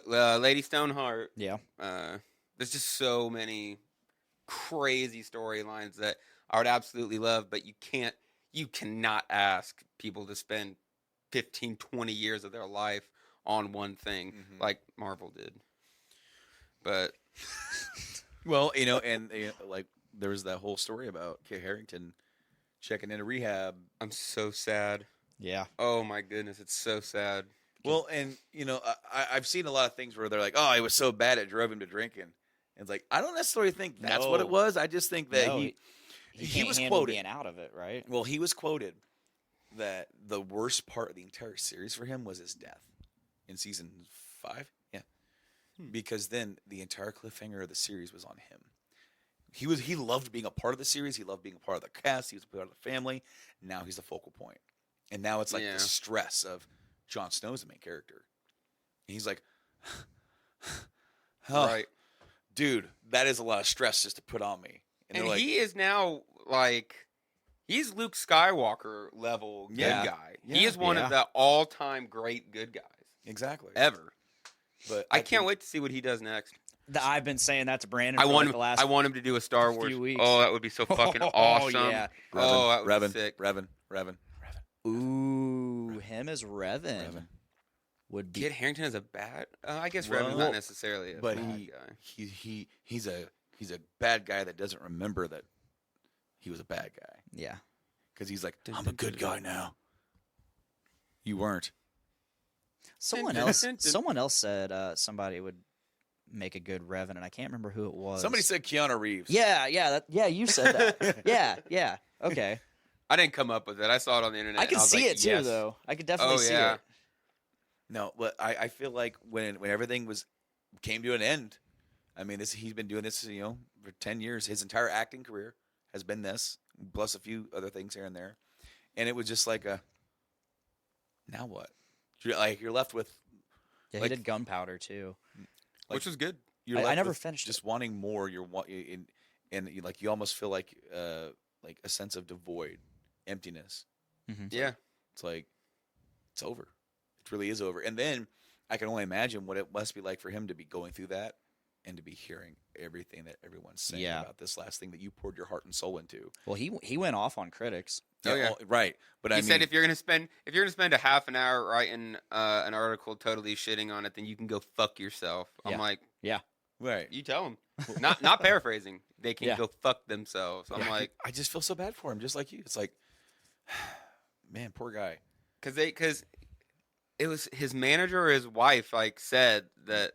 Lady Stoneheart. Yeah. There's just so many crazy storylines that I would absolutely love, but you cannot ask people to spend 15, 20 years of their life on one thing like Marvel did. But well, like there was that whole story about Kit Harington checking into rehab. I'm so sad. Yeah. Oh my goodness, it's so sad. Well, and I've seen a lot of things where they're like, "Oh, he was so bad it drove him to drinking." And it's like, I don't necessarily think that's what it was. I just think that he was quoted being out of it, right? Well, he was quoted that the worst part of the entire series for him was his death in season 5. Yeah, because then the entire cliffhanger of the series was on him. He loved being a part of the series. He loved being a part of the cast. He was a part of the family. Now he's the focal point, and now it's like the stress of Jon Snow's the main character. And he's like, oh, right. dude, that is a lot of stress just to put on me. And they're he is now like, he's Luke Skywalker level good Yeah. guy. Yeah. He is one of the all-time great good guys exactly. ever. But I can't wait to see what he does next. I've been saying that to Brandon I for want like him. the last I want him to do a Star Wars. few weeks. Oh, that would be so fucking awesome. Yeah. Oh, that would Revan, be sick. Revan. Ooh, him as Revan would be. Kit Harington is a bad. I guess Well, Revan's not necessarily a but bad guy. he's a bad guy that doesn't remember that he was a bad guy Yeah. because he's like, I'm a good guy now. You weren't. Someone else said somebody would make a good Revan, and I can't remember who it was. Somebody said Keanu Reeves. Yeah, you said that. yeah. Okay. I didn't come up with it. I saw it on the internet. I can and was see like, it too, yes. though. I could definitely see yeah. it. No, but I feel like when everything came to an end, I mean, he's been doing this, for 10 years. His entire acting career has been this, plus a few other things here and there. And it was just like now what? You're left with. Yeah, like, he did Gunpowder too. Which was good. You're I left never with finished just wanting more. And you almost feel like a sense of devoid, emptiness. Mm-hmm. Yeah. It's like it's over. It really is over. And then I can only imagine what it must be like for him to be going through that and to be hearing everything that everyone's saying about this last thing that you poured your heart and soul into. Well, he went off on critics. Oh, yeah. Right. But He said if you're gonna spend a half an hour writing an article totally shitting on it, then you can go fuck yourself. I'm like, Yeah. right. you tell them. Not paraphrasing. They can Yeah. go fuck themselves. I'm like, I just feel so bad for him, just like you. It's like, man, poor guy. because it was his manager or his wife said that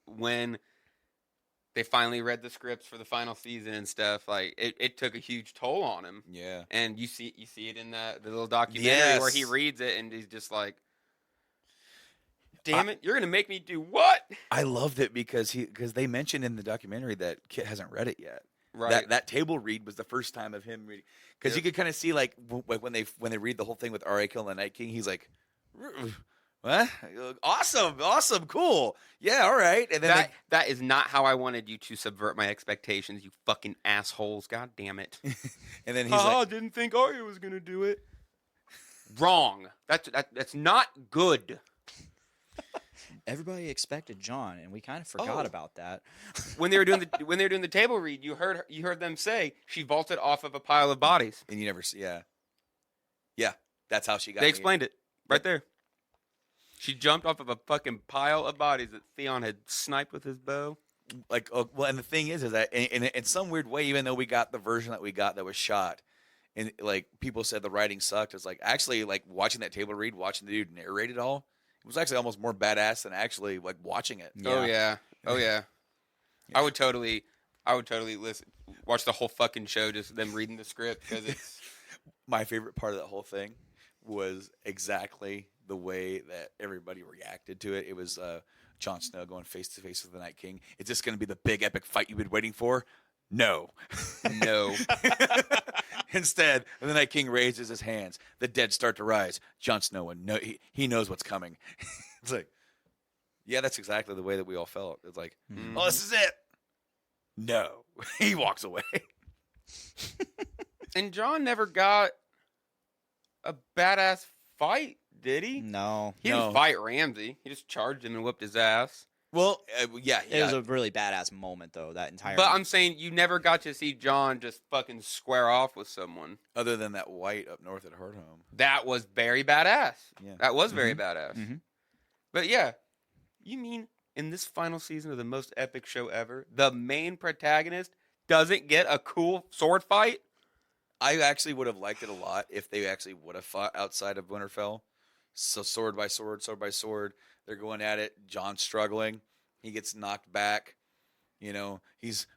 when they finally read the scripts for the final season and stuff, it took a huge toll on him. Yeah. And you see it in the little documentary where he reads it and he's just like, damn it, you're gonna make me do what? I loved it because they mentioned in the documentary that Kit hasn't read it yet. Right. That table read was the first time of him reading, because you could kind of see when they read the whole thing with R.A. killing the Night King, he's like, what? Awesome, cool, yeah, all right. And then that is not how I wanted you to subvert my expectations, you fucking assholes. God damn it. and then he's like, I didn't think Arya was gonna do it. Wrong. That's not good. Everybody expected John, and we kind of forgot about that. When they were doing the table read, you heard them say she vaulted off of a pile of bodies. and you never see, yeah, that's how she got. They explained it right there. She jumped off of a fucking pile of bodies that Theon had sniped with his bow. And the thing is that in some weird way, even though we got the version that we got that was shot, and people said the writing sucked, it's actually watching that table read, watching the dude narrate it all. It was actually almost more badass than actually watching it. Yeah. Oh yeah. I would totally watch the whole fucking show, just them reading the script, because it's My favorite part of that whole thing was exactly the way that everybody reacted to it. It was Jon Snow going face to face with the Night King. Is this going to be the big epic fight you've been waiting for? No. no. Instead, the Night King raises his hands. The dead start to rise. Jon Snow, he knows what's coming. It's like, yeah, that's exactly the way that we all felt. It's like, oh, this is it. No. He walks away. And Jon never got a badass fight, did he? No. He didn't fight Ramsay. He just charged him and whipped his ass. Well, yeah. It was a really badass moment, though, that entire But I'm saying you never got to see Jon just fucking square off with someone. Other than that white up north at Hardhome. That was very badass. Yeah. That was very badass. Mm-hmm. But yeah, you mean in this final season of the most epic show ever, the main protagonist doesn't get a cool sword fight? I actually would have liked it a lot if they actually would have fought outside of Winterfell. So sword by sword, they're going at it. Jon's struggling. He gets knocked back. He's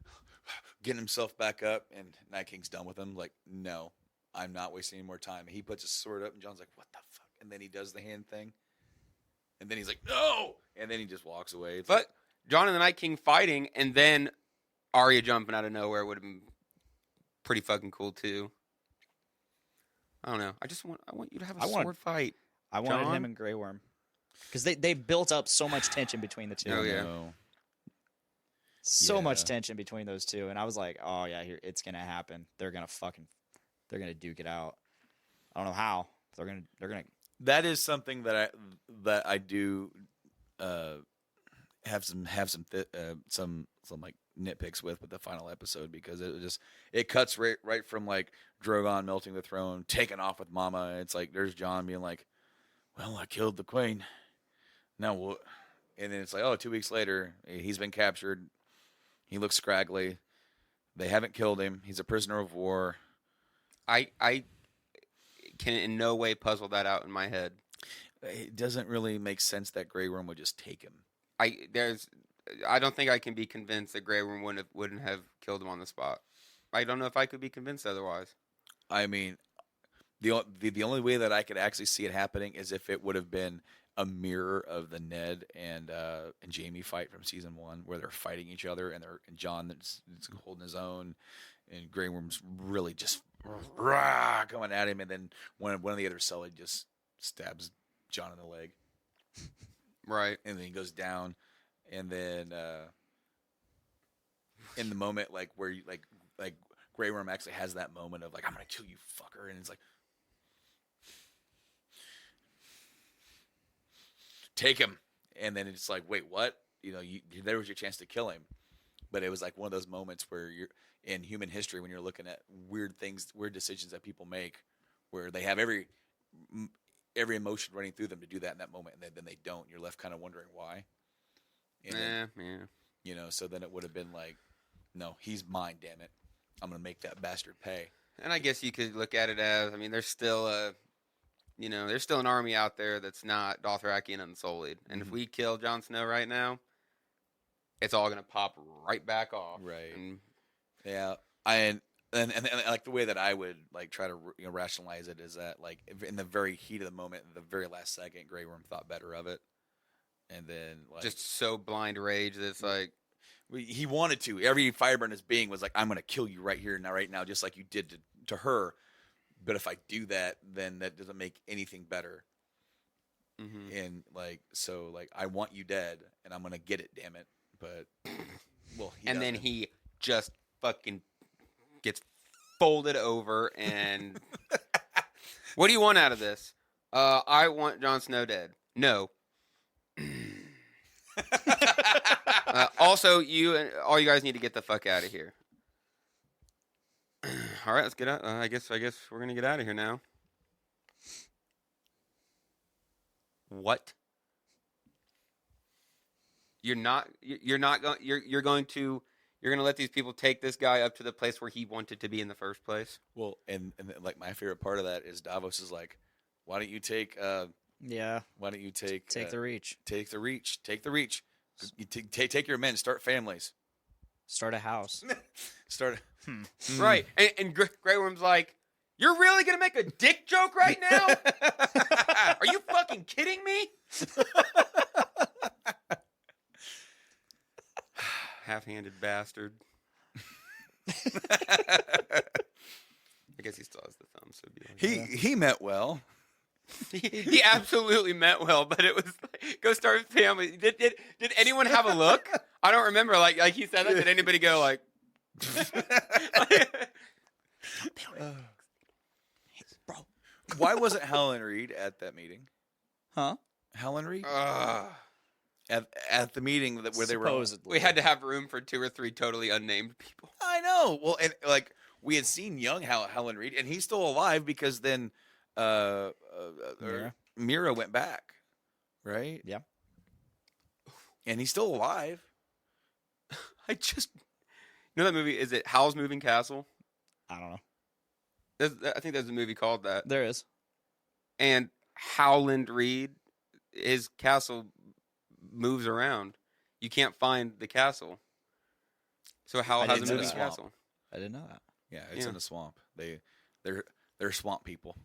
getting himself back up, and Night King's done with him. Like, no, I'm not wasting any more time. He puts his sword up, and Jon's like, what the fuck? And then he does the hand thing. And then he's like, no! And then he just walks away. But Jon and the Night King fighting, and then Arya jumping out of nowhere would have been pretty fucking cool, too. I don't know. I want you to have a sword fight. I wanted Jon? him and Grey Worm. Because they built up so much tension between the two. Oh, yeah. So much Yeah. tension between those two, and I was like, oh yeah, here it's gonna happen. They're gonna duke it out. I don't know how. They're gonna. That is something that I do have some like nitpicks with the final episode, because it cuts right from like Drogon melting the throne, taking off with Mama. It's like there's Jon being like, "Well, I killed the queen. Now what?" And then it's like, "Oh, 2 weeks later, he's been captured. He looks scraggly. They haven't killed him. He's a prisoner of war." I can in no way puzzle that out in my head. It doesn't really make sense that Grey Worm would just take him. I don't think I can be convinced that Grey Worm wouldn't have killed him on the spot. I don't know if I could be convinced otherwise. I mean, the only way that I could actually see it happening is if it would have been a mirror of the Ned and Jaime fight from season 1, where they're fighting each other and Jon's holding his own, and Grey Worm's really just coming at him, and then one of the other Sully just stabs Jon in the leg. Right. And then he goes down, and then in the moment, like where you like Grey Worm actually has that moment of like, "I'm gonna kill you, fucker," and it's like, "Take him," and then it's like, "Wait, what?" There was your chance to kill him, but it was like one of those moments where you're in human history when you're looking at weird decisions that people make, where they have every emotion running through them to do that in that moment, and then they don't. You're left kind of wondering why. And Yeah. So then it would have been like, "No, he's mine, damn it. I'm going to make that bastard pay." And I guess you could look at it as, I mean, there's still an army out there that's not Dothraki and Unsullied. And if we kill Jon Snow right now, it's all going to pop right back off. Right. And Yeah. And like the way that I would like try to rationalize it is that like in the very heat of the moment, the very last second, Grey Worm thought better of it, and then like just so blind rage that it's like, he wanted to. Every fiber in his being was like, "I'm going to kill you right here and now, right now, just like you did to her. But if I do that, then that doesn't make anything better." And like, so like, I want you dead, and I'm going to get it, damn it. But well, then he just fucking gets folded over. And what do you want out of this? I want Jon Snow dead. No. Also, all you guys need to get the fuck out of here. All right, let's get out. I guess we're gonna get out of here now. What? You're gonna let these people take this guy up to the place where he wanted to be in the first place? Well, and like my favorite part of that is Davos is like, "Why don't you take Yeah. Why don't you take the reach? Take the reach. Take the reach. You take your men. Start families. Start a house. Start." Right. And Grey Worm's like, "You're really gonna make a dick joke right now? Are you fucking kidding me?" Half-handed bastard. I guess he still has the thumb, so it'd be like, He meant well. He absolutely meant well, but it was like, go start a family. Did anyone have a look? I don't remember. Like he said that. Did anybody go like? Bro. Why wasn't Helen Reed at that meeting? Huh? Helen Reed at the meeting where they were. Supposedly. We had to have room for 2 or 3 totally unnamed people. I know. Well, and like we had seen young Helen Reed, and he's still alive because then Mira went back, right? Yeah. And he's still alive. I just that movie. Is it Howl's Moving Castle? I don't know. I think there's a movie called that. There is. And Howland Reed, his castle moves around. You can't find the castle. So Howell has a moving castle. I didn't know that. Yeah, it's in the swamp. They're swamp people.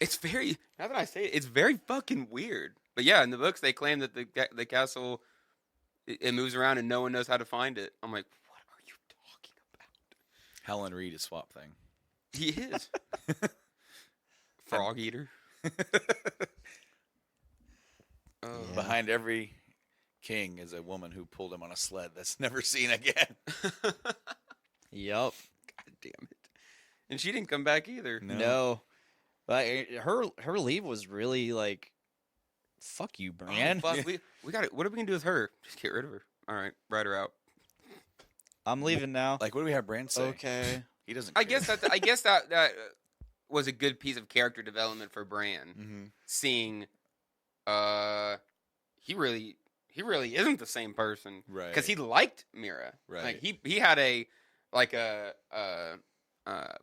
It's very, now that I say it, it's very fucking weird. But yeah, in the books they claim that the castle it moves around and no one knows how to find it. I'm like, what are you talking about? Helen Reed is Swamp Thing. He is. Frog eater. Behind every king is a woman who pulled him on a sled that's never seen again. Yup. God damn it! And she didn't come back either. No. But her leave was really like, fuck you, Bran. Oh, fuck, we got it. What are we gonna do with her? Just get rid of her. All right, write her out. I'm leaving now. Like, what do we have Bran say? Okay. He doesn't. I care. guess that was a good piece of character development for Bran. Mm-hmm. Seeing, he really isn't the same person, Right. Because he liked Mira, Right. Like he had a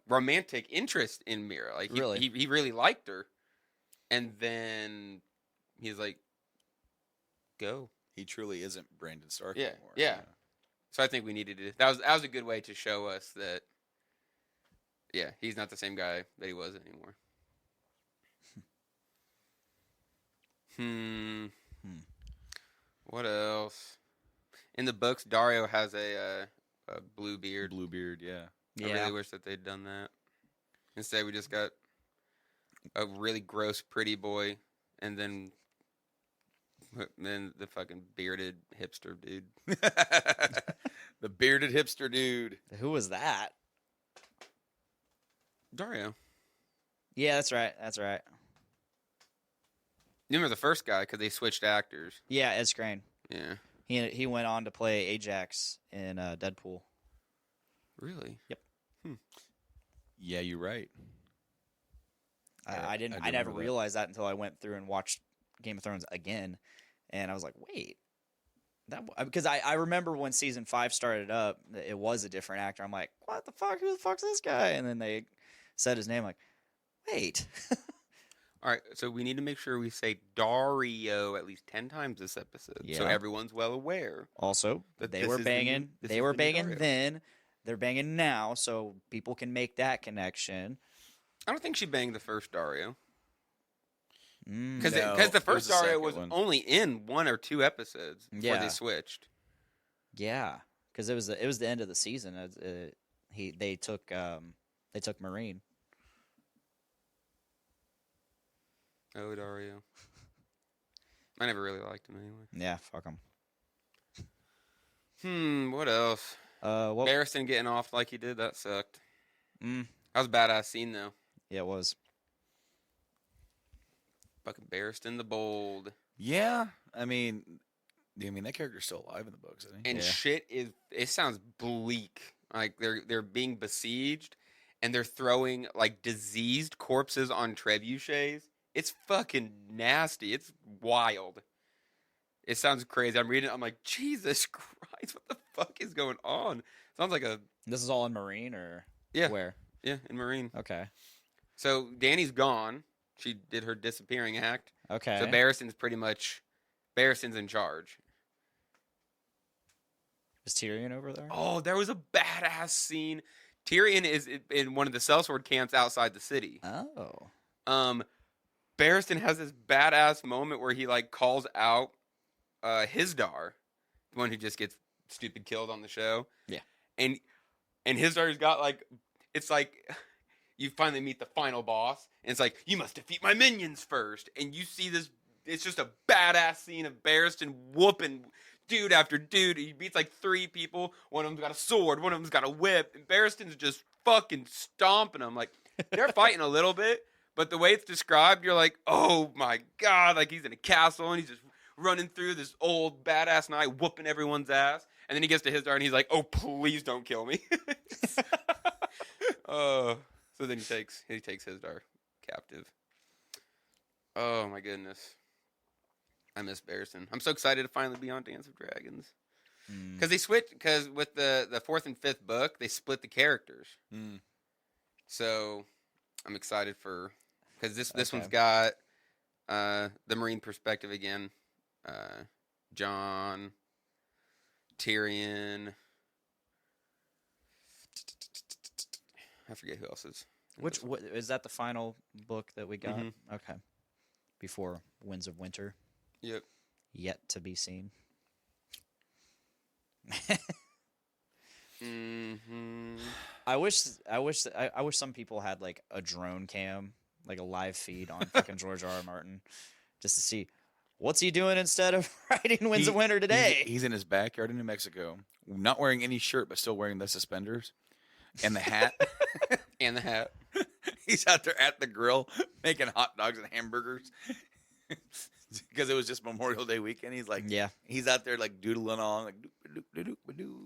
romantic interest in Mira, like he really liked her, and then he's like, go. He truly isn't Brandon Stark Yeah, anymore. yeah. So I think we needed to. That was a good way to show us that. Yeah, he's not the same guy that he was anymore. What else? In the books, Dario has a blue beard. Bluebeard, yeah. I really wish that they'd done that. Instead, we just got a really gross, pretty boy, and then the fucking bearded hipster dude. The bearded hipster dude. Who was that? Dario. Yeah, that's right. That's right. You remember the first guy because they switched actors. Yeah, Ed Skrein. Yeah. He went on to play Ajax in Deadpool. Really? Yep. Yeah, you're right. I do never remember that. realized that until I went through and watched Game of Thrones again, and I was like, wait, because I remember when season 5 started up, it was a different actor. I'm like, what the fuck? Who the fuck's this guy? And then they said his name. Like, wait. All right, so we need to make sure we say Dario at least 10 times this episode, so Yeah. everyone's well aware. Also, But they this were is the new- banging. this They is were the new banging Dario. then. They're banging now, so people can make that connection. I don't think she banged the first Dario. Mm. Because No, the it was first the Dario second was one. only in 1 or 2 episodes before Yeah. they switched. Yeah, because it was the end of the season. They took Marine. Oh, Dario. I never really liked him anyway. Yeah, fuck him. What else? Well, Barristan getting off like he did, that sucked. mm, That was a badass scene, though. yeah, it was. Fucking Barristan the Bold. Yeah, I mean that character's still alive in the books, isn't he? And Yeah. shit it sounds bleak. Like they're being besieged and they're throwing like diseased corpses on trebuchets. It's fucking nasty. It's wild. It sounds crazy. I'm reading it, I'm like, Jesus Christ, what the fuck is going on? Sounds like a This is all in Marine or Yeah. where? in Marine. Okay. So Dany's gone. She did her disappearing act. Okay. So Barristan's in charge. Is Tyrion over there? Oh, there was a badass scene. Tyrion is in one of the sellsword camps outside the city. Oh. Barristan has this badass moment where he like calls out Hizdar, the one who just gets stupid killed on the show. Yeah. And Hizdar's got like, it's like you finally meet the final boss, and it's like, you must defeat my minions first. And you see this, it's just a badass scene of Barristan whooping dude after dude. He beats like 3 people. One of them's got a sword, one of them's got a whip, and Barristan's just fucking stomping them. Like, they're fighting a little bit, but the way it's described, you're like, oh my god, like he's in a castle and he's just running through this old badass knight whooping everyone's ass. And then he gets to Hizdar and he's like, oh, please don't kill me. So then he takes Hizdar captive. Oh my goodness. I miss Barristan. I'm so excited to finally be on Dance of Dragons. Because they switched, because with the 4th and 5th book, they split the characters. So I'm excited because this one's got the Marine perspective again. Jon, Tyrion. I forget who else is. What is that? The final book that we got? Mhm. Okay. Before Winds of Winter, Yep. yet to be seen. Mm-hmm. I wish some people had like a drone cam, like a live feed on fucking George R.R. Martin, just to see what's he doing instead of writing Winds of Winter today? He's in his backyard in New Mexico, not wearing any shirt, but still wearing the suspenders and the hat. And the hat. He's out there at the grill making hot dogs and hamburgers because it was just Memorial Day weekend. He's like, Yeah. he's out there like doodling on, like, doo.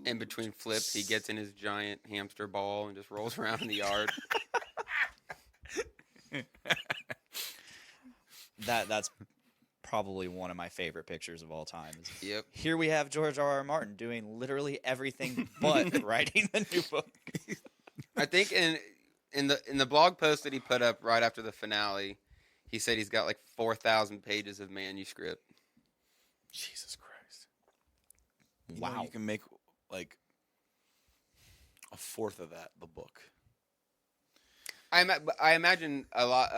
In between flips, he gets in his giant hamster ball and just rolls around in the yard. That's probably one of my favorite pictures of all time. Yep. Here we have George R.R. Martin doing literally everything but writing the new book. I think in the blog post that he put up right after the finale, he said he's got like 4,000 pages of manuscript. Jesus Christ! Wow. You can make like a fourth of that the book. I imagine a lot.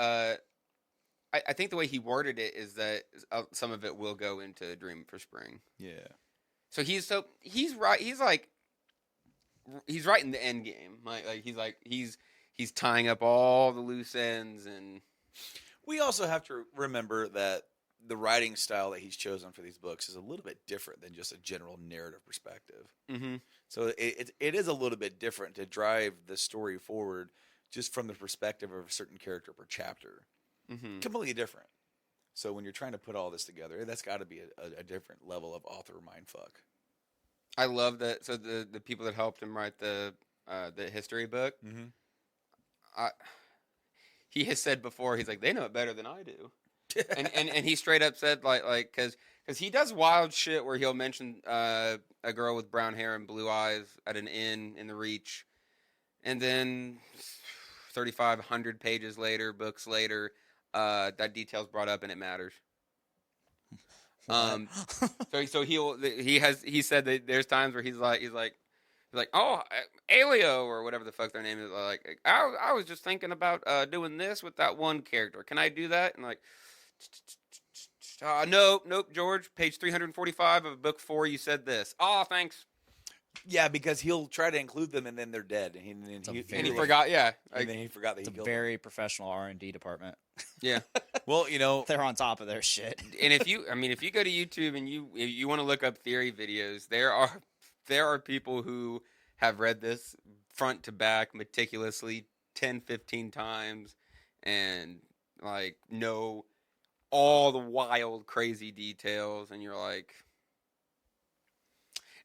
I think the way he worded it is that some of it will go into Dream for Spring. Yeah. So he's right. He's writing the end game. He's tying up all the loose ends, and we also have to remember that the writing style that he's chosen for these books is a little bit different than just a general narrative perspective. mm-hmm. So it is a little bit different to drive the story forward just from the perspective of a certain character per chapter. Mm-hmm. Completely different. So when you're trying to put all this together, that's got to be a different level of author mindfuck. I love that. So the people that helped him write the history book, he has said before, he's like, they know it better than I do. and he straight up said like because he does wild shit where he'll mention a girl with brown hair and blue eyes at an inn in the Reach, and then 3,500 pages later, books later, that detail's brought up and it matters. So he said that there's times where he's like, oh, Alio or whatever the fuck their name is. Like, I was just thinking about doing this with that one character. Can I do that? And like, nope, George. Page 345 of book 4, you said this. Oh, thanks. Yeah, because he'll try to include them and then they're dead, and he forgot. Yeah, and then he forgot that It's he a killed very professional R&D department. Yeah. Well, They're on top of their shit. And if you go to YouTube and you want to look up theory videos, there are people who have read this front to back meticulously 10, 15 times and like know all the wild, crazy details, and you're like,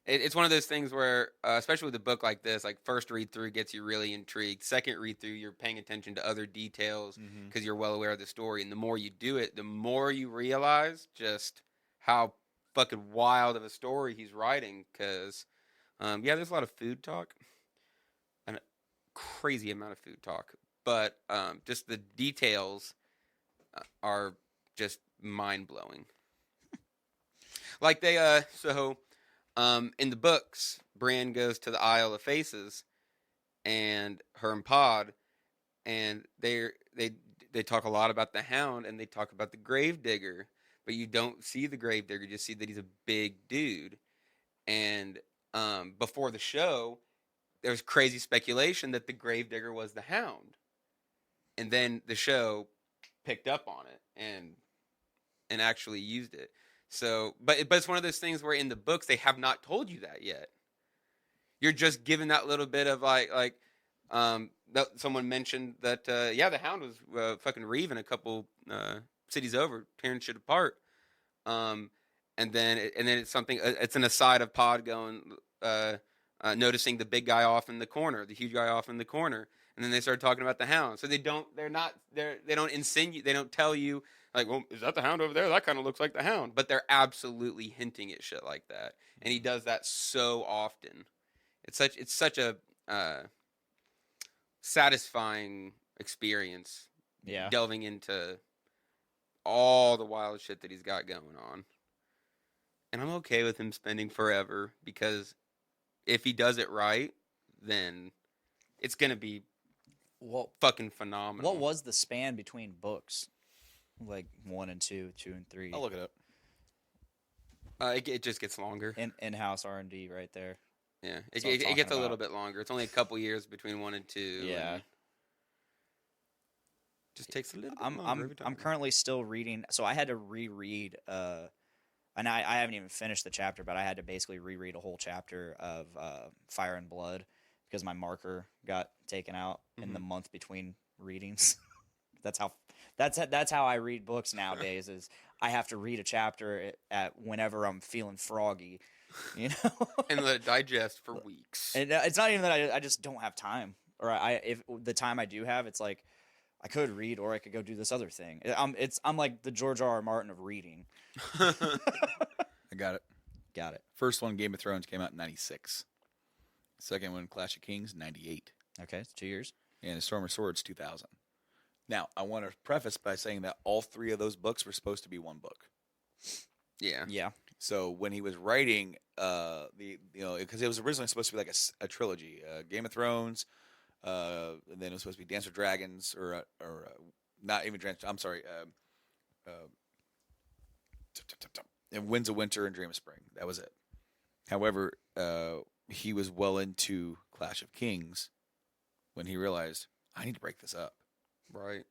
it's one of those things where, especially with a book like this, like first read through gets you really intrigued. Second read through, you're paying attention to other details because you're well aware of the story. And the more you do it, the more you realize just how fucking wild of a story he's writing. Because, there's a lot of food talk, and a crazy amount of food talk. But just the details are just mind blowing. Like they, in the books, Bran goes to the Isle of Faces, and her and Pod, and they talk a lot about the Hound, and they talk about the Gravedigger, but you don't see the Gravedigger, you just see that he's a big dude. And before the show, there was crazy speculation that the Gravedigger was the Hound, and then the show picked up on it and actually used it. So, but it's one of those things where in the books they have not told you that yet. You're just given that little bit of that someone mentioned that the Hound was fucking reaving a couple cities over, tearing shit apart. And then it's something. It's an aside of Pod going, noticing the big guy off in the corner, the huge guy off in the corner, and then they start talking about the Hound. So they don't insinuate, they don't tell you. Like, well, is that the Hound over there? That kind of looks like the Hound. But they're absolutely hinting at shit like that. And he does that so often. It's such a satisfying experience. Yeah. Delving into all the wild shit that he's got going on. And I'm okay with him spending forever, because if he does it right, then it's going to be fucking phenomenal. What was the span between books? Like 1 and 2, 2 and 3. I'll look it up. It just gets longer. In-house R&D right there. Yeah, it gets a little bit longer. It's only a couple years between 1 and 2. Yeah. Just takes a little bit I'm longer every time. I'm currently still reading. So I had to reread. And I haven't even finished the chapter, but I had to basically reread a whole chapter of Fire and Blood because my marker got taken out in the month between readings. that's how I read books nowadays. Is I have to read a chapter at whenever I'm feeling froggy, you know, and let it digest for weeks. And it's not even that I just don't have time, or if the time I do have, it's like I could read or I could go do this other thing. I'm like the George R.R. Martin of reading. I got it. Got it. First one, Game of Thrones, came out in 96. Second one, Clash of Kings, 98. Okay, it's 2 years. And Storm of Swords, 2000. Now, I want to preface by saying that all three of those books were supposed to be one book. Yeah. Yeah. So when he was writing, because it was originally supposed to be like a trilogy, Game of Thrones, and then it was supposed to be Dance with Dragons, or not even Dragons. I'm sorry, and Winds of Winter and Dream of Spring. That was it. However, he was well into Clash of Kings when he realized I need to break this up. Right.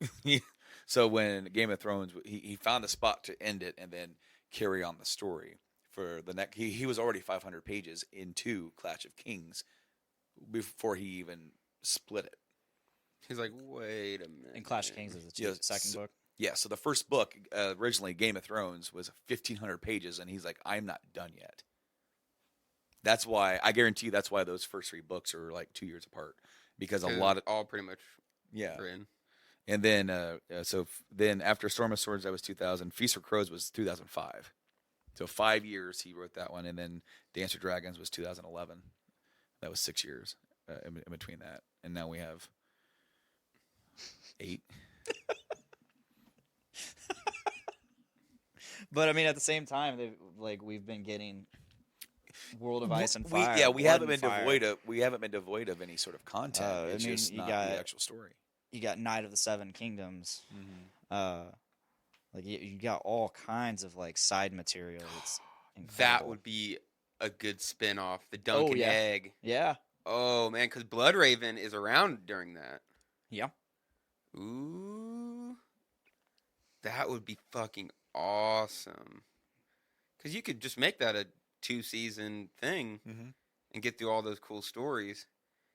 So when Game of Thrones, he found a spot to end it and then carry on the story for the next. He was already 500 pages into Clash of Kings before he even split it. He's like, wait a minute. And Clash of Kings is the second book. Yeah, so the first book, originally Game of Thrones, was 1,500 pages, and he's like, I'm not done yet. That's why, I guarantee that's why those first three books are like 2 years apart. Because a lot of... all pretty much yeah. written. And then, then after Storm of Swords, that was 2000. Feast for Crows was 2005. So 5 years he wrote that one, and then Dance with Dragons was 2011. That was 6 years in between that. And now we have 8. But I mean, at the same time, we've been getting World of Ice and Fire. We haven't been devoid of any sort of content. It's just not the actual story. You got Knight of the Seven Kingdoms. You got all kinds of side material. It's incredible. That would be a good spin-off. The Duncan Egg. Yeah. Oh man, because Bloodraven is around during that. Yeah. Ooh, that would be fucking awesome. Because you could just make that a 2-season thing and get through all those cool stories.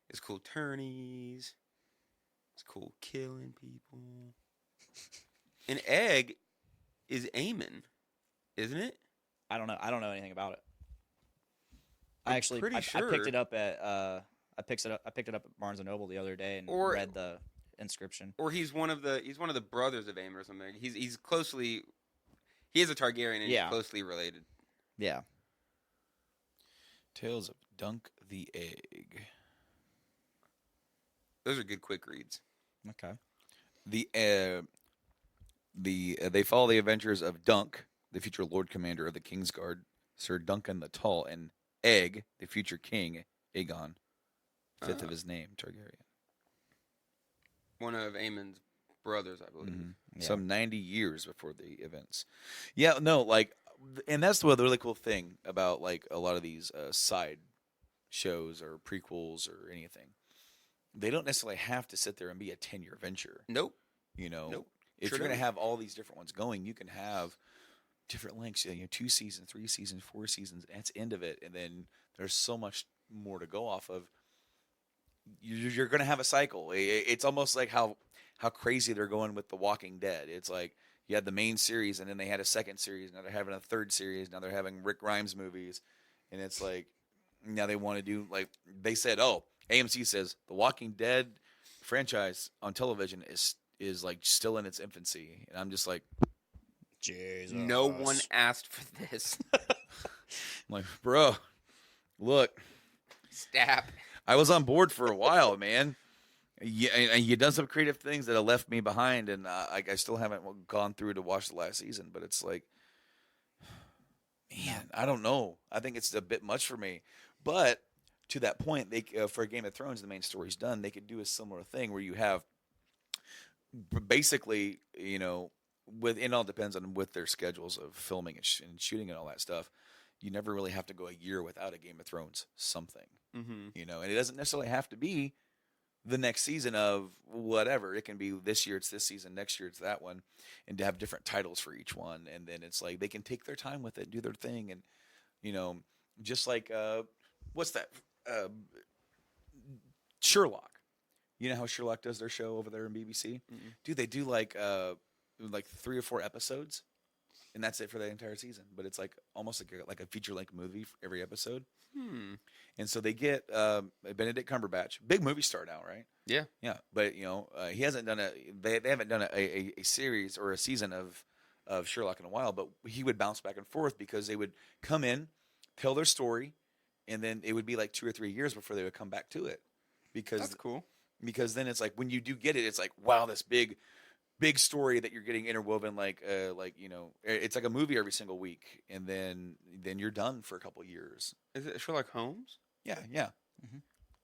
It's cool tourneys. It's cool killing people. An egg is Aemon, isn't it? I don't know anything about it. I'm I picked it up at I picked it up at Barnes and Noble the other day and read the inscription. Or he's one of the brothers of Aemon or something. He is a Targaryen and he's closely related. Yeah. Tales of Dunk the Egg. Those are good quick reads. Okay. They follow the adventures of Dunk, the future Lord Commander of the Kingsguard, Sir Duncan the Tall, and Egg, the future King Aegon, fifth of his name, Targaryen. One of Aemon's brothers, I believe. Yeah. Some 90 years before the events. Yeah, no, and that's the really cool thing about a lot of these side shows or prequels or anything. They don't necessarily have to sit there and be a 10-year venture. Nope. Nope. If you're going to have all these different ones going, you can have different lengths. 2 seasons, 3 seasons, 4 seasons. That's the end of it. And then there's so much more to go off of. You're going to have a cycle. It's almost like how crazy they're going with The Walking Dead. It's like you had the main series, and then they had a second series. Now they're having a third series. Now they're having Rick Grimes movies. And it's like, now they want to do, they said, AMC says The Walking Dead franchise on television is still in its infancy. And I'm just like, Jesus. No one asked for this. I'm like, bro, look. Stop. I was on board for a while, man. You've done some creative things that have left me behind, and I still haven't gone through to watch the last season. But it's like, man, I don't know. I think it's a bit much for me. But to that point, for Game of Thrones, the main story's done. They could do a similar thing where you have basically, and it all depends on with their schedules of filming and shooting and all that stuff. You never really have to go a year without a Game of Thrones something, and it doesn't necessarily have to be the next season of whatever. It can be this year it's this season, next year it's that one, and to have different titles for each one. And then it's like they can take their time with it, do their thing, and just like what's that? Sherlock. You know how Sherlock does their show over there in BBC? Mm-mm. Dude, they do like 3 or 4 episodes, and that's it for the entire season. But it's like almost like a feature-length movie for every episode. And so they get Benedict Cumberbatch, big movie star now, right? Yeah. Yeah, but he hasn't done they haven't done a series or a season of Sherlock in a while. But he would bounce back and forth because they would come in, tell their story, and then it would be like 2 or 3 years before they would come back to it. Because That's cool. Because then it's like when you do get it, it's like, wow, this big story that you're getting interwoven, it's like a movie every single week, and then you're done for a couple years. Is it Sherlock Holmes? Yeah. Mm-hmm.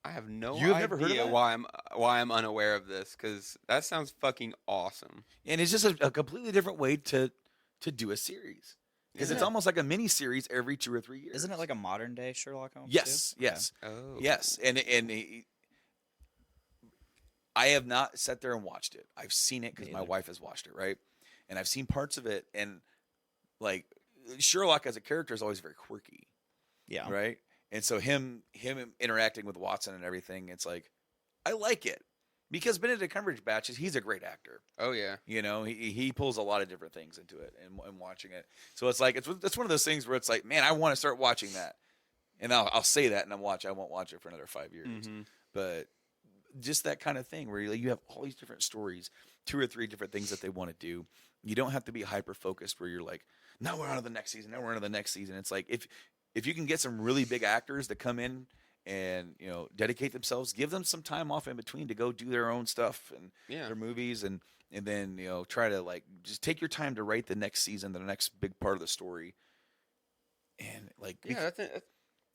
I have no You've idea never heard of that? why I'm unaware of this, because that sounds fucking awesome. And it's just a completely different way to do a series. Because it's Yeah. almost like a mini series every 2 or 3 years. Isn't it like a modern day Sherlock Holmes? Yes, too? yes, Oh. yes. And I have not sat there and watched it. I've seen it because Me my either. wife has watched it, right? And I've seen parts of it, and like Sherlock as a character is always very quirky, Yeah. right? And so him interacting with Watson and everything, it's like I like it because Benedict Cumberbatch he's a great actor. Oh yeah. He pulls a lot of different things into it, and watching it. So it's like it's one of those things where it's like, man, I want to start watching that, and I'll say that, and I won't watch it for another 5 years, Mm-hmm. but just that kind of thing where you have all these different stories, 2 or 3 different things that they want to do. You don't have to be hyper focused where you're like, now we're on to the next season. Now we're on to the next season. It's like if you can get some really big actors to come in and dedicate themselves, give them some time off in between to go do their own stuff and Yeah. their movies, and then try to like just take your time to write the next season, the next big part of the story, and like Yeah,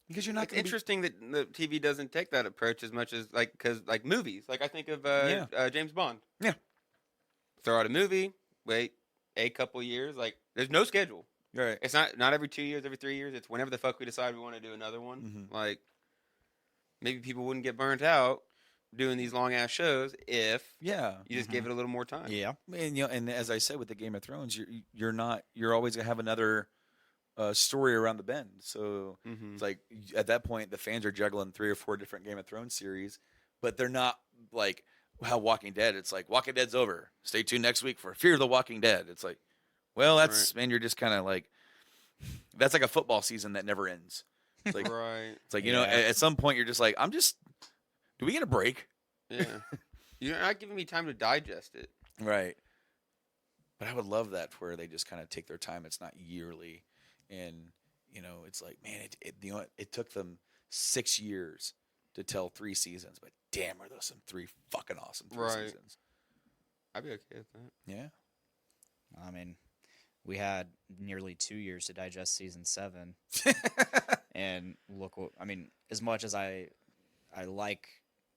because you're not it's going to interesting that the TV doesn't take that approach as much as because movies. Like I think of James Bond. Yeah. Throw out a movie, wait a couple years. Like there's no schedule. right. It's not every 2 years, every 3 years. It's whenever the fuck we decide we want to do another one. Mhm. Like maybe people wouldn't get burnt out doing these long ass shows if Yeah. you just gave it a little more time. Yeah. And and as I said with the Game of Thrones, you're always gonna have another story around the bend. So Mm-hmm. it's like at that point the fans are juggling 3 or 4 different Game of Thrones series, but they're not like how Walking Dead. It's like Walking Dead's over. Stay tuned next week for Fear the Walking Dead. It's like, well, that's man, you're just kind of like that's like a football season that never ends. It's like Right. it's like Yeah. at some point you're just like do we get a break? Yeah. You're not giving me time to digest it. Right. But I would love that where they just kind of take their time. It's not yearly. And, it's like, man, it took them 6 years to tell 3 seasons. But damn, are those some 3 fucking awesome 3 Right. seasons. I'd be okay with that. Yeah. I mean, we had nearly 2 years to digest season 7, and look what as much as I like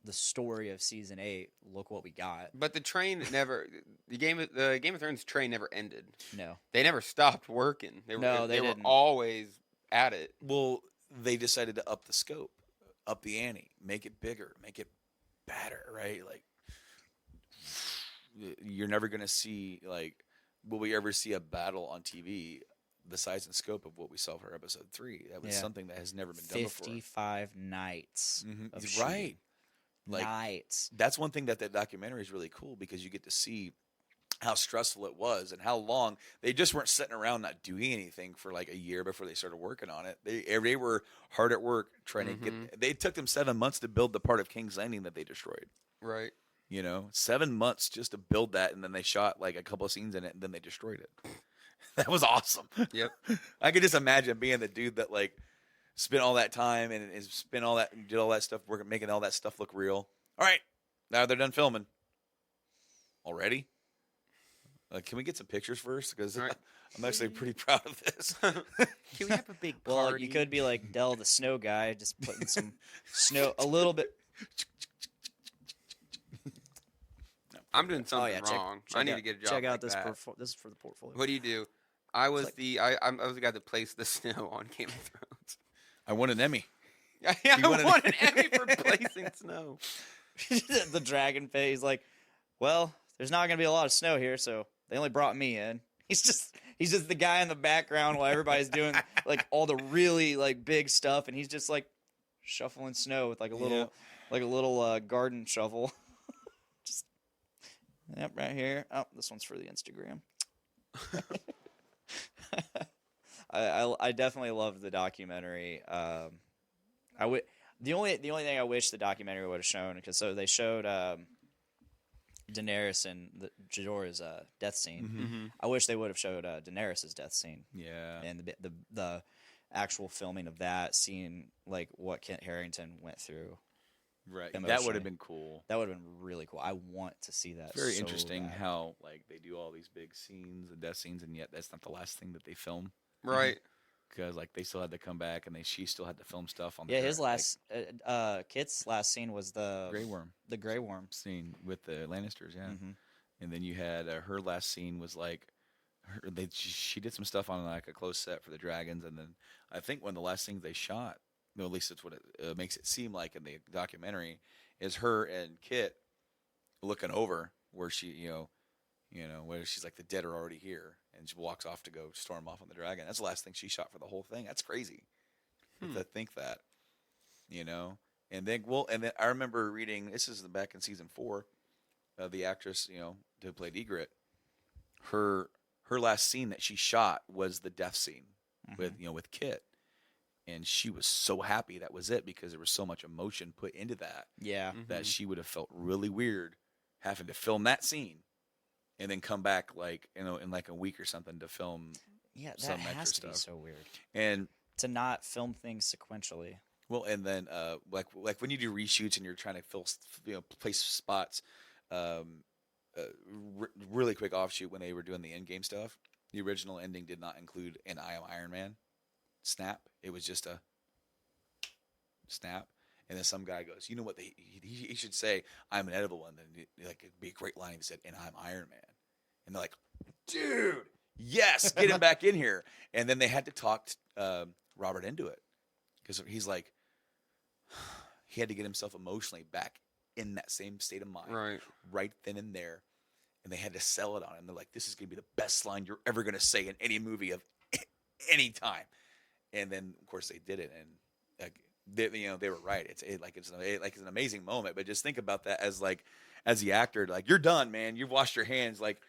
the story of season 8, look what we got. But the train never the Game of Thrones train never ended. No. They never stopped working. They No, they were didn't. always at it. Well, they decided to up the scope, up the ante, make it bigger, make it better, right? Like, you're never going to see, will we ever see a battle on TV the size and scope of what we saw for episode 3? That was Yeah. something that has never been done before. 55 nights Mhm. of Right. shooting. Like, Nights. that's one thing that documentary is really cool because you get to see how stressful it was and how long they just weren't sitting around not doing anything for like a year before they started working on it. They were hard at work trying to get. They took them 7 months to build the part of King's Landing that they destroyed. Right. 7 months just to build that, and then they shot like a couple of scenes in it, and then they destroyed it. That was awesome. Yep. I could just imagine being the dude that like spent all that time and spent all that, did all that stuff, working, making all that stuff look real. All right, now they're done filming. Already? Can we get some pictures first? Because All right. I'm actually pretty proud of this. Can we have a big Well, party? you could be like Dell the snow guy, just putting some snow, a little bit. I'm doing something Oh yeah, wrong. I need to get a job. Check out like this. that. This is for the portfolio. What do you do? I was like- I was the guy that placed the snow on Game of Thrones. I won an Emmy. I You won an- won an Emmy for placing snow. The dragon pit. He's like, well, there's not gonna be a lot of snow here, so they only brought me in. He's just the guy in the background while everybody's doing like all the really like big stuff, and he's just like shuffling snow with like a little garden shovel. Just right here. Oh, this one's for the Instagram. I definitely love the documentary. The only thing I wish the documentary would have shown, because they showed Daenerys and Jorah's death scene. Mm-hmm. I wish they would have showed Daenerys' death scene. Yeah. And the actual filming of that, seeing like what Kit Harington went through. Right. Emotionally. That would have been cool. That would have been really cool. I want to see that. It's very so interesting bad. how like they do all these big scenes and death scenes, and yet that's not the last thing that they film. Right. Because like they still had to come back, and she still had to film stuff on. Yeah, his last Kit's last scene was the Grey Worm. The Grey Worm Scene with the Lannisters, yeah. Mm-hmm. And then you had her last scene was like, she did some stuff on like a close set for the dragons, and then I think one of the last things they shot, at least that's what it makes it seem like in the documentary, is her and Kit looking over where she, where she's like, the dead are already here, and she walks off to go storm off on the dragon. That's the last thing she shot for the whole thing. That's crazy to think that, And then I remember reading, this is back in season 4, the actress, who played Ygritte, her last scene that she shot was the death scene with Kit. And she was so happy that was it, because there was so much emotion put into that. Yeah. That she would have felt really weird having to film that scene and then come back in like a week or something to film. Yeah, that some has extra to be stuff. so weird. And to not film things sequentially. well, and then like when you do reshoots and you're trying to place spots. Really quick offshoot, when they were doing the end game stuff, the original ending did not include an "I am Iron Man" snap. It was just a snap, and then some guy goes, "You know what? He should say, I'm an edible one." Then it'd be a great line if he said, "And I'm Iron Man," and they're like, "Dude, yes, get him back in here." And then they had to talk Robert into it, because he's like, he had to get himself emotionally back in that same state of mind, right then and there, and they had to sell it on him. They're like, "This is going to be the best line you're ever going to say in any movie of any time." And then, of course, they did it, and they were right. It's an amazing moment. But just think about that as the actor, like, you're done, man. You've washed your hands. Like,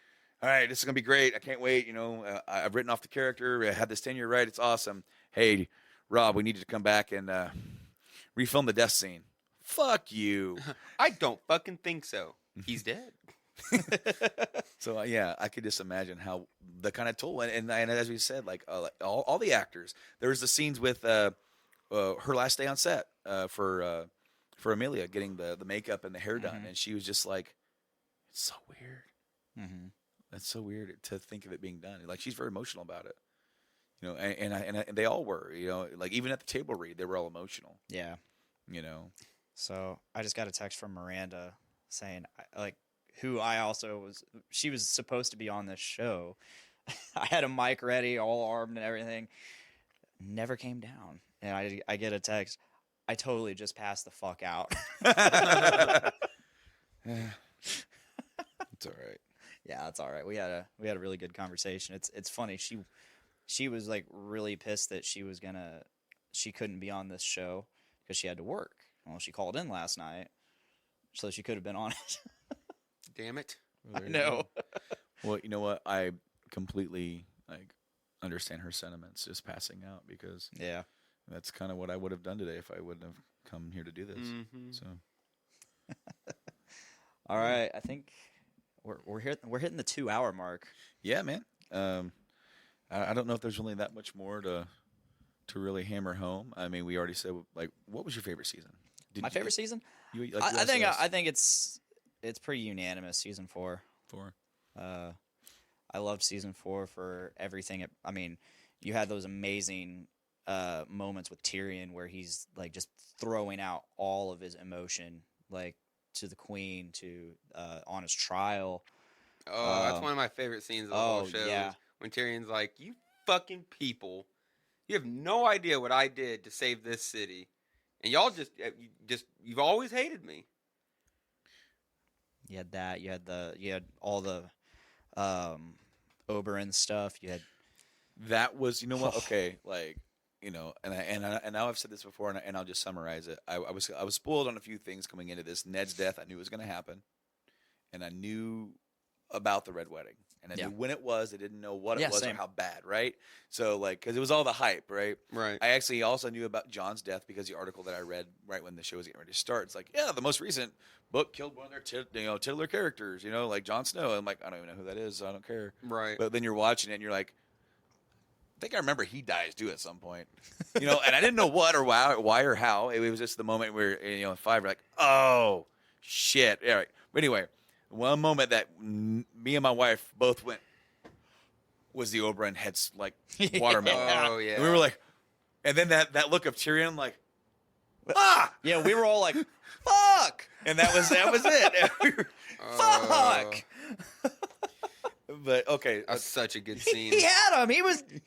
all right, this is gonna be great. I can't wait. I've written off the character. I had this tenure right. It's awesome. Hey, Rob, we need you to come back and refilm the death scene. Fuck you. I don't fucking think so. He's dead. So yeah, I could just imagine how the kind of toll, and as we said, like all the actors. There was the scenes with her last day on set for Amelia getting the makeup and the hair done, and she was just like, "It's so weird. Mm-hmm. That's so weird to think of it being done." Like, she's very emotional about it, and they all were, like even at the table read, they were all emotional. Yeah. So I just got a text from Miranda saying, who I also she was supposed to be on this show. I had a mic ready, all armed and everything. Never came down. And I get a text, "I totally just passed the fuck out." It's all right. Yeah, it's all right. We had a really good conversation. It's funny. She was like really pissed that she couldn't be on this show because she had to work. Well, she called in last night, so she could have been on it. Damn it. Well, I know. Well, you know what? I completely understand her sentiments just passing out, because Yeah. that's kind of what I would have done today if I wouldn't have come here to do this. Mm-hmm. So All right, I think we're hitting the 2-hour mark. yeah, man. I don't know if there's really that much more to really hammer home. I mean, we already said, like, what was your favorite season? My favorite season? You, I think it's pretty unanimous. Season 4. 4. I loved season 4 for everything. I mean, you had those amazing moments with Tyrion where he's like just throwing out all of his emotion, like to the queen, to on his trial. Oh, that's one of my favorite sscenes of the whole show. Yeah. Is when Tyrion's like, "You fucking people, you have no idea what I did to save this city, and y'all you've always hated me." You had that. You had all the Oberyn stuff. You had That was, you know what? Okay, like, you know, and now I've said this before, and I'll just summarize it. I was spoiled on a few things coming into this. Ned's death, I knew was going to happen, and I knew about the Red Wedding, and I knew when it was. I didn't know what it was same. or how bad, right? So, like, because it was all the hype, right? Right. I actually also knew about John's death because the article that I read right when the show was getting ready to start. It's like, yeah, the most recent book killed one of their titular characters, like Jon Snow. I'm like, I don't even know who that is, so I don't care. Right. But then you're watching it, and you're like, I think I remember he dies too at some point, and I didn't know what or why or how. It was just the moment where in 5 we're like, oh shit, all right. But anyway, one moment that me and my wife both went was the Oberyn head's like watermelon. Oh yeah. And we were like, and then that look of Tyrion, like, ah, yeah. We were all like, fuck, and that was it. fuck. But okay, That's such a good scene. He had him. He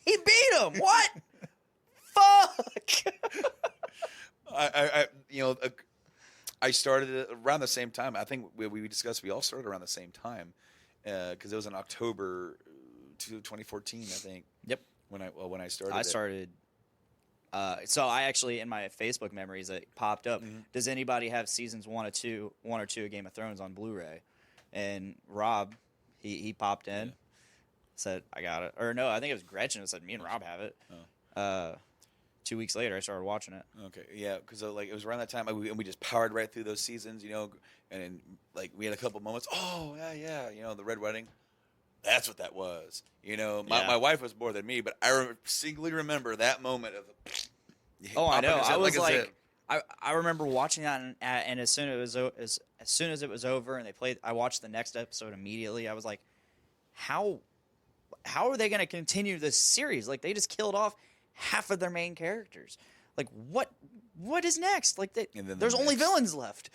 beat him. What? Fuck. I started it around the same time. I think we discussed we all started around the same time because it was in October 2014, I think. Yep. When I started. I started. So I actually, in my Facebook memories, it popped up. Mm-hmm. Does anybody have seasons 1 or 2 of Game of Thrones on Blu-ray? And Rob, he popped in, said, I got it. Or no, I think it was Gretchen who said, me and Rob have it. 2 weeks later, I started watching it. Okay, yeah, because it was around that time, and we just powered right through those seasons, and like we had a couple moments. Oh yeah, the Red Wedding. That's what that was. My wife was more than me, but I distinctly remember that moment of the. Oh, I know. I was like, I remember watching that, and as soon as it was over, and they played, I watched the next episode immediately. I was like, how are they going to continue this series? Like, they just killed off half of their main characters. Like, what is next? Like, there's only villains left.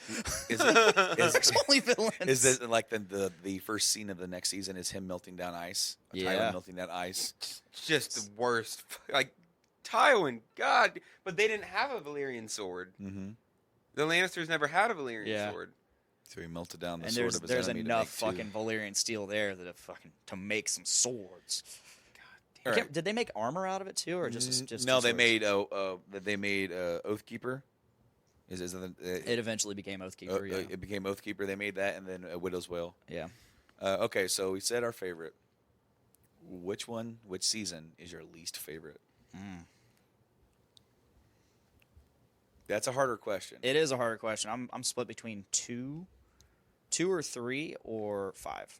There's only villains. Is this like the first scene of the next season is him melting down ice? Tywin melting that ice. Just the worst. Like, Tywin, God. But they didn't have a Valyrian sword. Mm-hmm. The Lannisters never had a Valyrian sword. So he melted down the And sword of his there's enemy enough to make fucking Valyrian steel there to make some swords. God damn. Did they make armor out of it too, or just no? two They swords? made Oathkeeper. It eventually became Oathkeeper. Yeah. It became Oathkeeper. They made that, and then Widow's Wail. Yeah. Okay, so we said our favorite. Which season is your least favorite? That's a harder question. It is a harder question. I'm split between two or 3 or 5.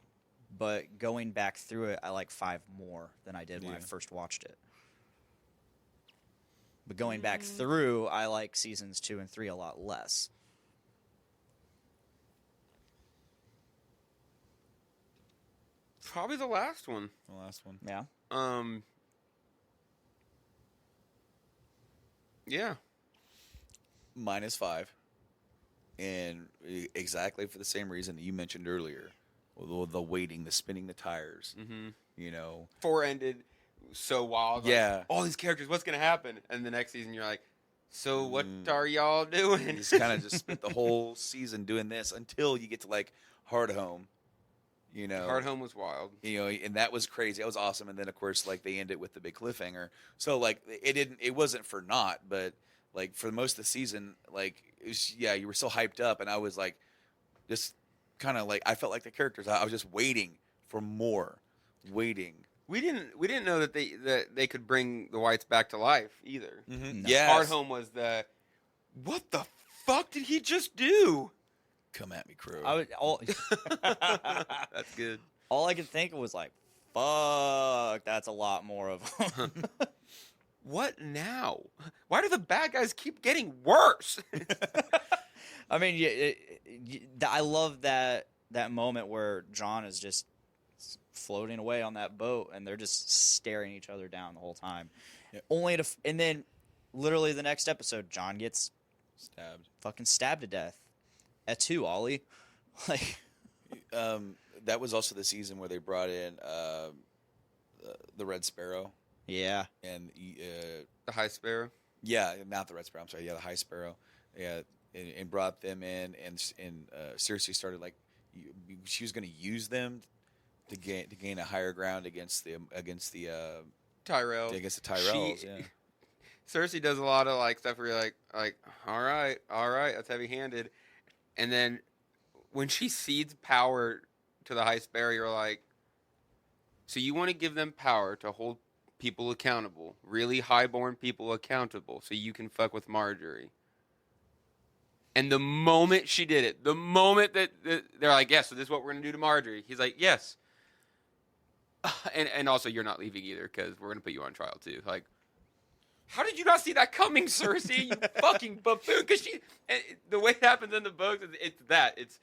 But going back through it, I like 5 more than I did when I first watched it. But going back through, I like seasons 2 and 3 a lot less. Probably the last one. The last one. Yeah. Yeah. Mine is 5. And exactly for the same reason that you mentioned earlier. The waiting, the spinning the tires. Mm-hmm. 4 ended so wild. Like, all these characters, what's going to happen? And the next season, you're like, so what are y'all doing? You just kind of just spent the whole season doing this until you get to like Hardhome. Hardhome was wild. And that was crazy. That was awesome. And then of course, like they ended with the big cliffhanger. So like it wasn't for naught, but like for most of the season, like it was, you were so hyped up, and I was like, just kind of like I felt like the characters. I was just waiting for more, waiting. We didn't know that they could bring the whites back to life either. Mm-hmm. No. Yes. Hardhome was what the fuck did he just do? Come at me, Crow. That's good. All I could think of was like, fuck, that's a lot more of them. What now? Why do the bad guys keep getting worse? I mean, I love that moment where Jon is just floating away on that boat, and they're just staring each other down the whole time. Yep. And then, literally the next episode, Jon gets fucking stabbed to death. At 2, Ollie. Like, that was also the season where they brought in the Red Sparrow. Yeah. And the High Sparrow. Yeah, not the Red Sparrow. I'm sorry. Yeah, the High Sparrow. Yeah, and brought them in, and Cersei started like she was going to use them to gain a higher ground against the Tyrell. against the Tyrells. Yeah. Cersei does a lot of like stuff where you're like, all right, that's heavy-handed, and then when she cedes power to the High Sparrow, you're like, so you want to give them power to hold people accountable, really highborn people accountable, so you can fuck with Marjorie. And the moment she did it, the moment that they're like, yes, so this is what we're going to do to Marjorie. He's like, yes. And also, you're not leaving either because we're going to put you on trial too. Like, how did you not see that coming, Cersei? You fucking buffoon. Because the way it happens in the books, it's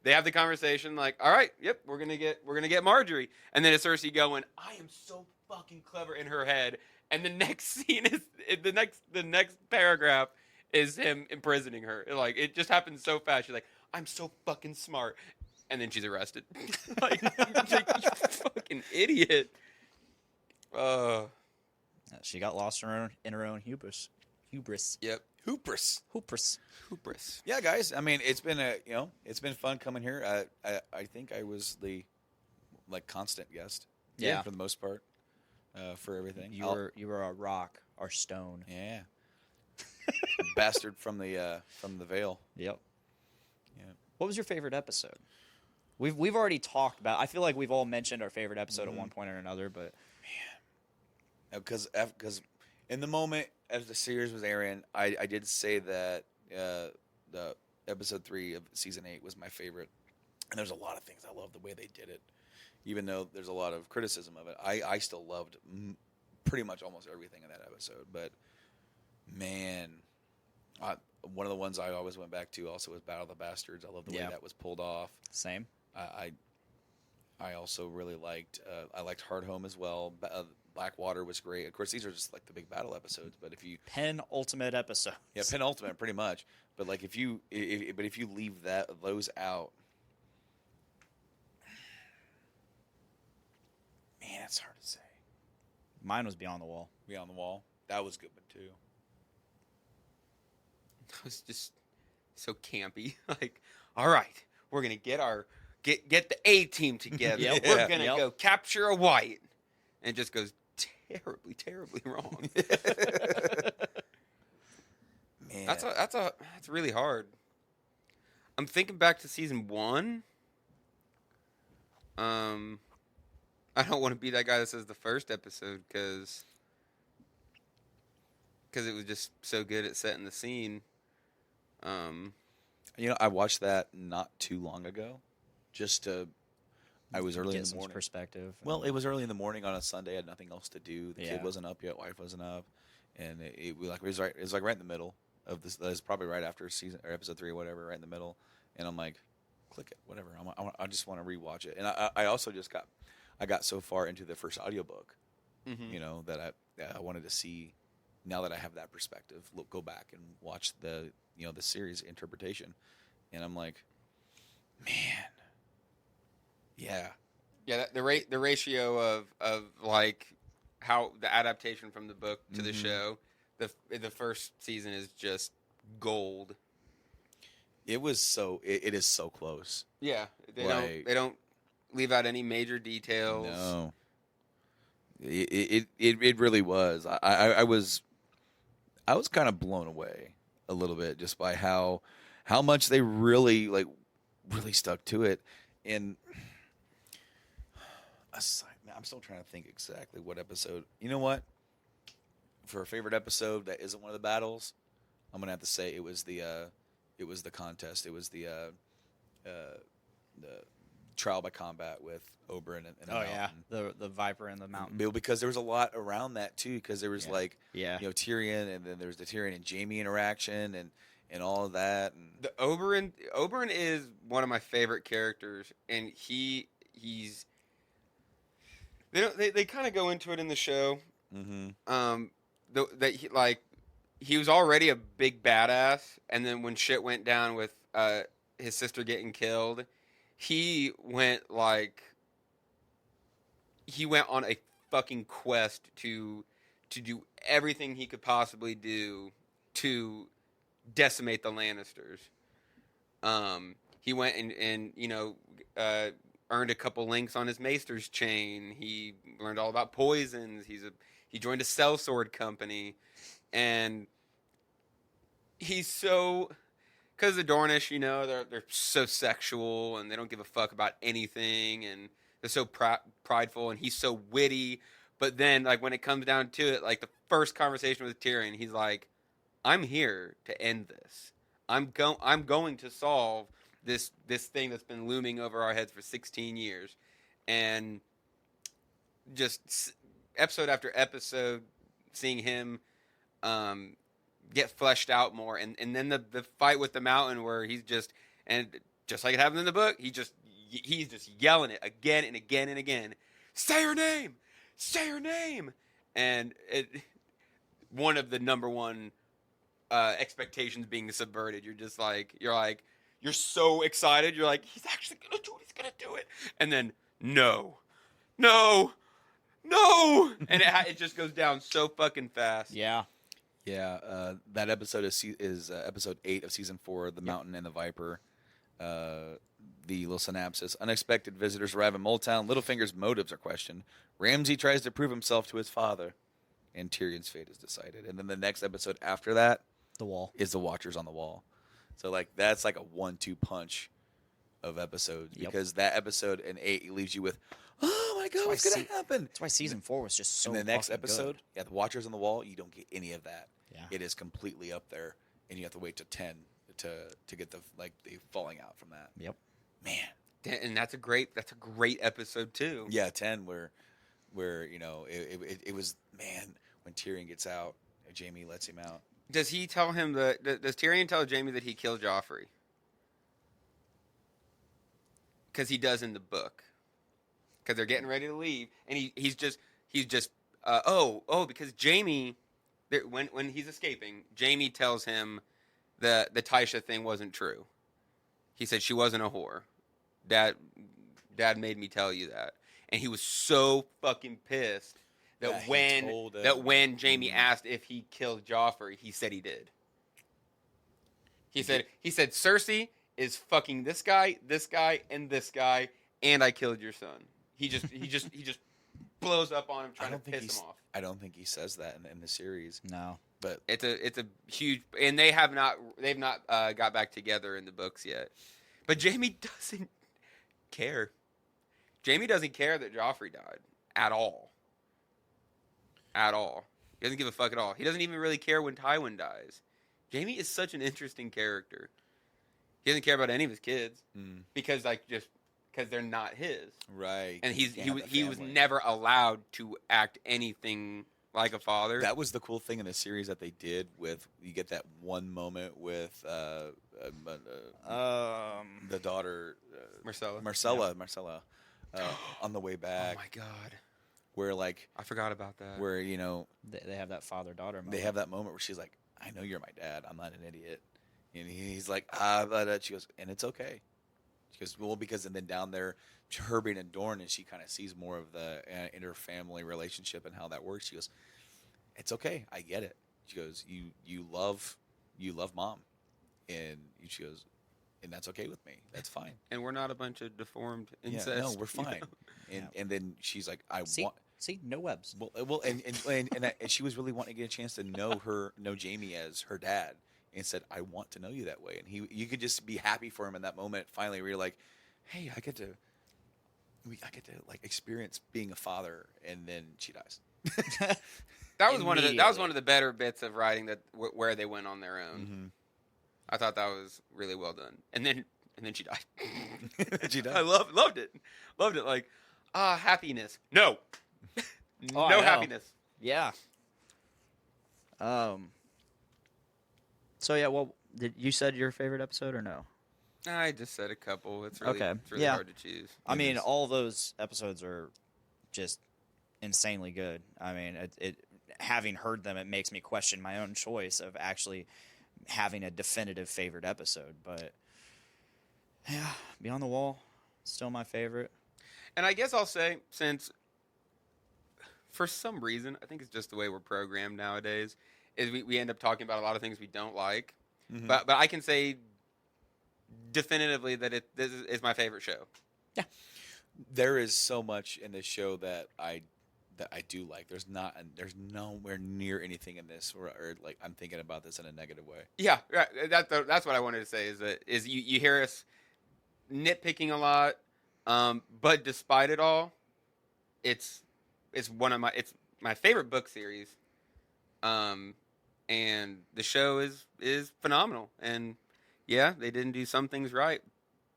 they have the conversation like, all right, yep, we're gonna get Marjorie, and then it's Cersei going, I am so fucking clever in her head, and the next scene is the next paragraph is him imprisoning her. Like, it just happens so fast. She's like, I'm so fucking smart. And then she's arrested. like, you fucking idiot. She got lost in her own hubris. Yep. Hubris. Yeah, guys. I mean, it's been fun coming here. I think I was the constant guest. Yeah. For the most part. For everything. You were a rock, our stone. Yeah. Bastard from the Vale. Yep. Yeah. What was your favorite episode? We've already talked about. I feel like we've all mentioned our favorite episode at one point or another, but because in the moment as the series was airing, I did say that the episode 3 of season 8 was my favorite, and there's a lot of things I love the way they did it, even though there's a lot of criticism of it. I still loved pretty much almost everything in that episode, but man, one of the ones I always went back to also was Battle of the Bastards. I love the way that was pulled off. Same. I also really liked Hardhome as well. Blackwater was great. Of course, these are just like the big battle episodes. But if you penultimate episodes, penultimate pretty much. But like if you leave those out, man, it's hard to say. Mine was Beyond the Wall. Beyond the Wall, that was a good one too. It was just so campy. Like, all right, we're gonna get the A team together. We're gonna go capture a white, and it just goes terribly, terribly wrong. Man, that's really hard. I'm thinking back to season 1. I don't want to be that guy that says the first episode because it was just so good at setting the scene. I watched that not too long ago. I was early in the morning. Perspective. Well, it was early in the morning on a Sunday. I had nothing else to do. The kid wasn't up yet. Wife wasn't up, and it was right in the middle of this. That was probably right after season or episode 3 or whatever, right in the middle. And I'm like, click it, whatever. I just want to rewatch it. And I also got so far into the first audiobook, that I wanted to see. Now that I have that perspective, go back and watch the series interpretation, and I'm like, man, yeah. The ratio of like how the adaptation from the book to the show, the first season is just gold. It is so close. Yeah, they don't leave out any major details. No, it really was. I was kind of blown away a little bit just by how much they really stuck to it. And I'm still trying to think exactly what episode. You know what? For a favorite episode that isn't one of the battles, I'm gonna have to say it was the contest. It was the trial by combat with Oberyn and the mountain. The Viper in the mountain. Because there was a lot around that too. Because there was Tyrion, and then there was the Tyrion and Jaime interaction and all of that. And the Oberyn is one of my favorite characters, and he's they kind of go into it in the show. Mm-hmm. He was already a big badass, and then when shit went down with his sister getting killed, he went on a fucking quest to do everything he could possibly do to decimate the Lannisters. he went and earned a couple links on his maester's chain. He learned all about poisons. He joined a sellsword company, and he's so, because the Dornish, they're so sexual and they don't give a fuck about anything, and they're so prideful, and he's so witty. But then, like, when it comes down to it, like the first conversation with Tyrion, he's like, "I'm here to end this. I'm going to solve this thing that's been looming over our heads for 16 years," and just episode after episode, seeing him get fleshed out more, and then the fight with the mountain where he's just like it happened in the book, he's just yelling it again and again and again. Say her name, and one of the number one expectations being subverted. You're so excited. You're like, he's actually gonna do it. He's gonna do it, and then no, and it just goes down so fucking fast. Yeah. Yeah, that episode is episode 8 of season 4, The Mountain and the Viper. The little synopsis: unexpected visitors arrive in Moldtown. Littlefinger's motives are questioned. Ramsay tries to prove himself to his father, and Tyrion's fate is decided. And then the next episode after that, The Wall, is the Watchers on the Wall. So like that's like a 1-2 punch of episodes, because that episode in 8 leaves you with, oh my god, what's gonna happen? That's why season 4 was just so. And the next fucking episode, good. The Watchers on the Wall, you don't get any of that. Yeah. It is completely up there, and you have to wait till 10 to get the falling out from that. Yep. Man, And that's a great episode too. yeah, 10 where it was, man, when Tyrion gets out, Jaime lets him out. Does he tell him does Tyrion tell Jaime that he killed Joffrey? Because he does in the book. Because they're getting ready to leave, and he's just because Jaime, when he's escaping, Jaime tells him the Tysha thing wasn't true. He said she wasn't a whore. Dad made me tell you that, and he was so fucking pissed that when Jaime asked if he killed Joffrey, he said he did. He said Cersei is fucking this guy, and this guy, and I killed your son. He just blows up on him, trying to piss him off. I don't think he says that in the series. No, but it's a huge, and they've not got back together in the books yet. But Jaime doesn't care. Jaime doesn't care that Joffrey died at all. At all. He doesn't give a fuck at all. He doesn't even really care when Tywin dies. Jaime is such an interesting character. He doesn't care about any of his kids because they're not his. Right. And he was never allowed to act anything like a father. That was the cool thing in the series that they did with, you get that one moment with the daughter Marcella on the way back. Oh my god. Where like I forgot about that. Where they have that father-daughter moment. They have that moment where she's like, I know you're my dad. I'm not an idiot. And he's like, but she goes, and it's okay. She goes, well, because, and then down there, her being in Dorne, and she kind of sees more of the inter-family relationship and how that works. She goes, it's okay. I get it. She goes, you love mom. And she goes, and that's okay with me. That's fine. And we're not a bunch of deformed incest. Yeah, no, we're fine. And then she's like, See, no webs. Well, and she was really wanting to get a chance to know Jaime as her dad, and said, I want to know you that way. And you could just be happy for him in that moment. Finally, where you're like, hey, I get to like experience being a father. And then she dies. That was one of the better bits of writing where they went on their own. Mm-hmm. I thought that was really well done. And then she died. She died. I loved it. Like, happiness. No. Oh, no happiness. Yeah. So yeah, well, you said your favorite episode or no? I just said a couple. It's really Yeah. hard to choose. I mean, all those episodes are just insanely good. I mean, it having heard them, it makes me question my own choice of actually having a definitive favorite episode. But yeah, Beyond the Wall, still my favorite. And I guess I'll say, since for some reason, I think it's just the way we're programmed nowadays, is we end up talking about a lot of things we don't like. Mm-hmm. But I can say definitively that this is my favorite show. There is so much in this show that I do like. There's nowhere near anything in this or like I'm thinking about this in a negative way. Yeah, right. That's what I wanted to say is you hear us nitpicking a lot, but despite it all, it's my favorite book series, and the show is phenomenal. And yeah, they didn't do some things right,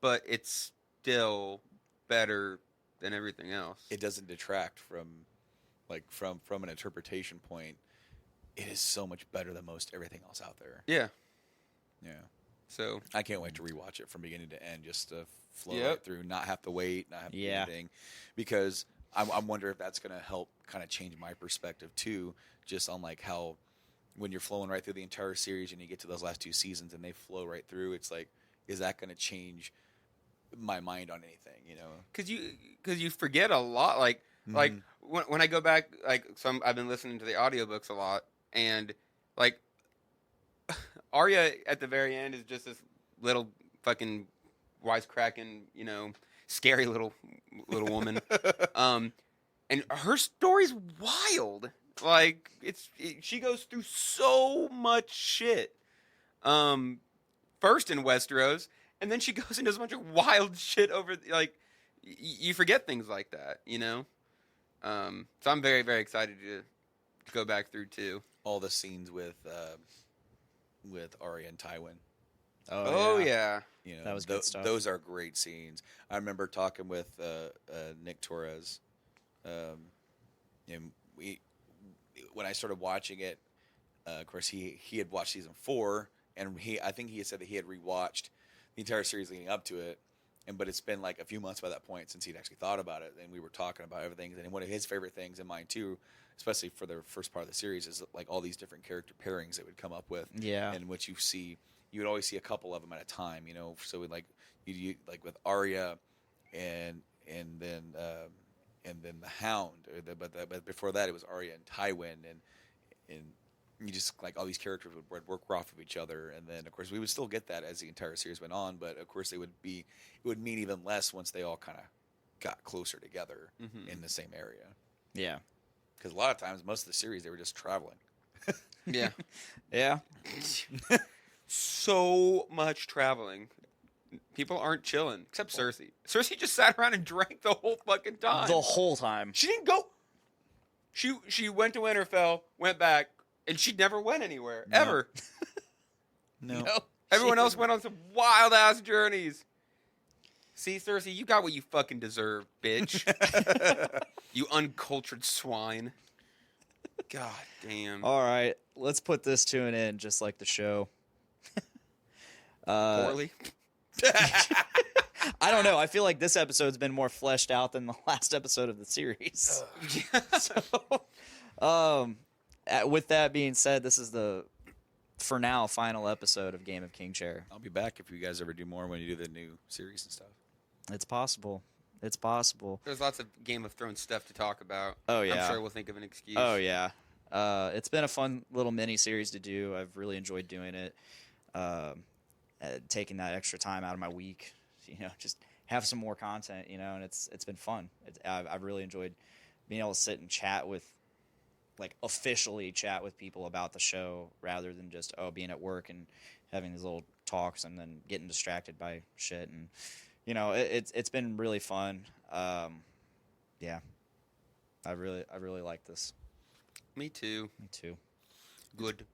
but it's still better than everything else. It doesn't detract from an interpretation point. It is so much better than most everything else out there. Yeah. Yeah. So I can't wait to rewatch it from beginning to end, just to flow Yep. right through, not have to wait, not have to do anything, because I'm wondering if that's going to help kind of change my perspective too, just on like how when you're flowing right through the entire series and you get to those last 2 seasons and they flow right through, it's like, is that going to change my mind on anything? You know, because you forget a lot, like when I go back, like I've been listening to the audiobooks a lot, and like Arya at the very end is just this little fucking wisecracking, scary little woman. And her story's wild. Like she goes through so much shit. First in Westeros, and then she goes into a bunch of wild shit over. Like you forget things like that, So I'm very, very excited to go back through too. all the scenes with Arya and Tywin. Oh yeah. You know, That was good stuff. Those are great scenes. I remember talking with Nick Torres. And when I started watching it, of course he had watched season 4, and I think he had said that he had rewatched the entire series leading up to it, but it's been like a few months by that point since he'd actually thought about it, and we were talking about everything. And one of his favorite things, and mine too, especially for the first part of the series, is like all these different character pairings that would come up with, in which you would always see a couple of them at a time, So like you like with Arya, and then the Hound, but before that it was Arya and Tywin, and you just like all these characters would work off of each other, and then of course we would still get that as the entire series went on, but of course it would mean even less once they all kind of got closer together in the same area. Yeah. Because a lot of times, most of the series, they were just traveling. Yeah. Yeah. So much traveling. People aren't chilling, except Cersei. Cersei just sat around and drank the whole fucking time. The whole time. She didn't go. She went to Winterfell, went back, and she never went anywhere, ever. No. Everyone else went on some wild-ass journeys. See, Cersei, you got what you fucking deserve, bitch. You uncultured swine. God damn. All right, let's put this to an end, just like the show. Poorly? I don't know. I feel like this episode's been more fleshed out than the last episode of the series. With that being said, this is the, for now, final episode of Game of King Chair. I'll be back if you guys ever do more when you do the new series and stuff. It's possible. It's possible. There's lots of Game of Thrones stuff to talk about. Oh, yeah. I'm sure we'll think of an excuse. Oh, yeah. It's been a fun little mini-series to do. I've really enjoyed doing it. Taking that extra time out of my week, just have some more content, and it's been fun. I've really enjoyed being able to sit and chat with, like, officially chat with people about the show rather than just, being at work and having these little talks and then getting distracted by shit. And, it's been really fun. Yeah. I really like this. Me too. Me too. Good.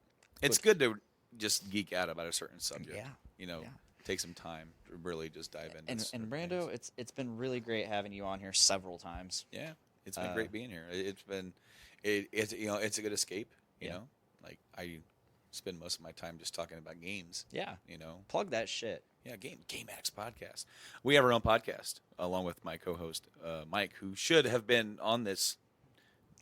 It's good to just geek out about a certain subject. Yeah. Take some time to really just dive into And Brando, it's been really great having you on here several times. Yeah, it's been great being here. It's a good escape. You know, like I spend most of my time just talking about games. Yeah. Plug that shit. Yeah, Game Addicts podcast. We have our own podcast along with my co-host Mike, who should have been on this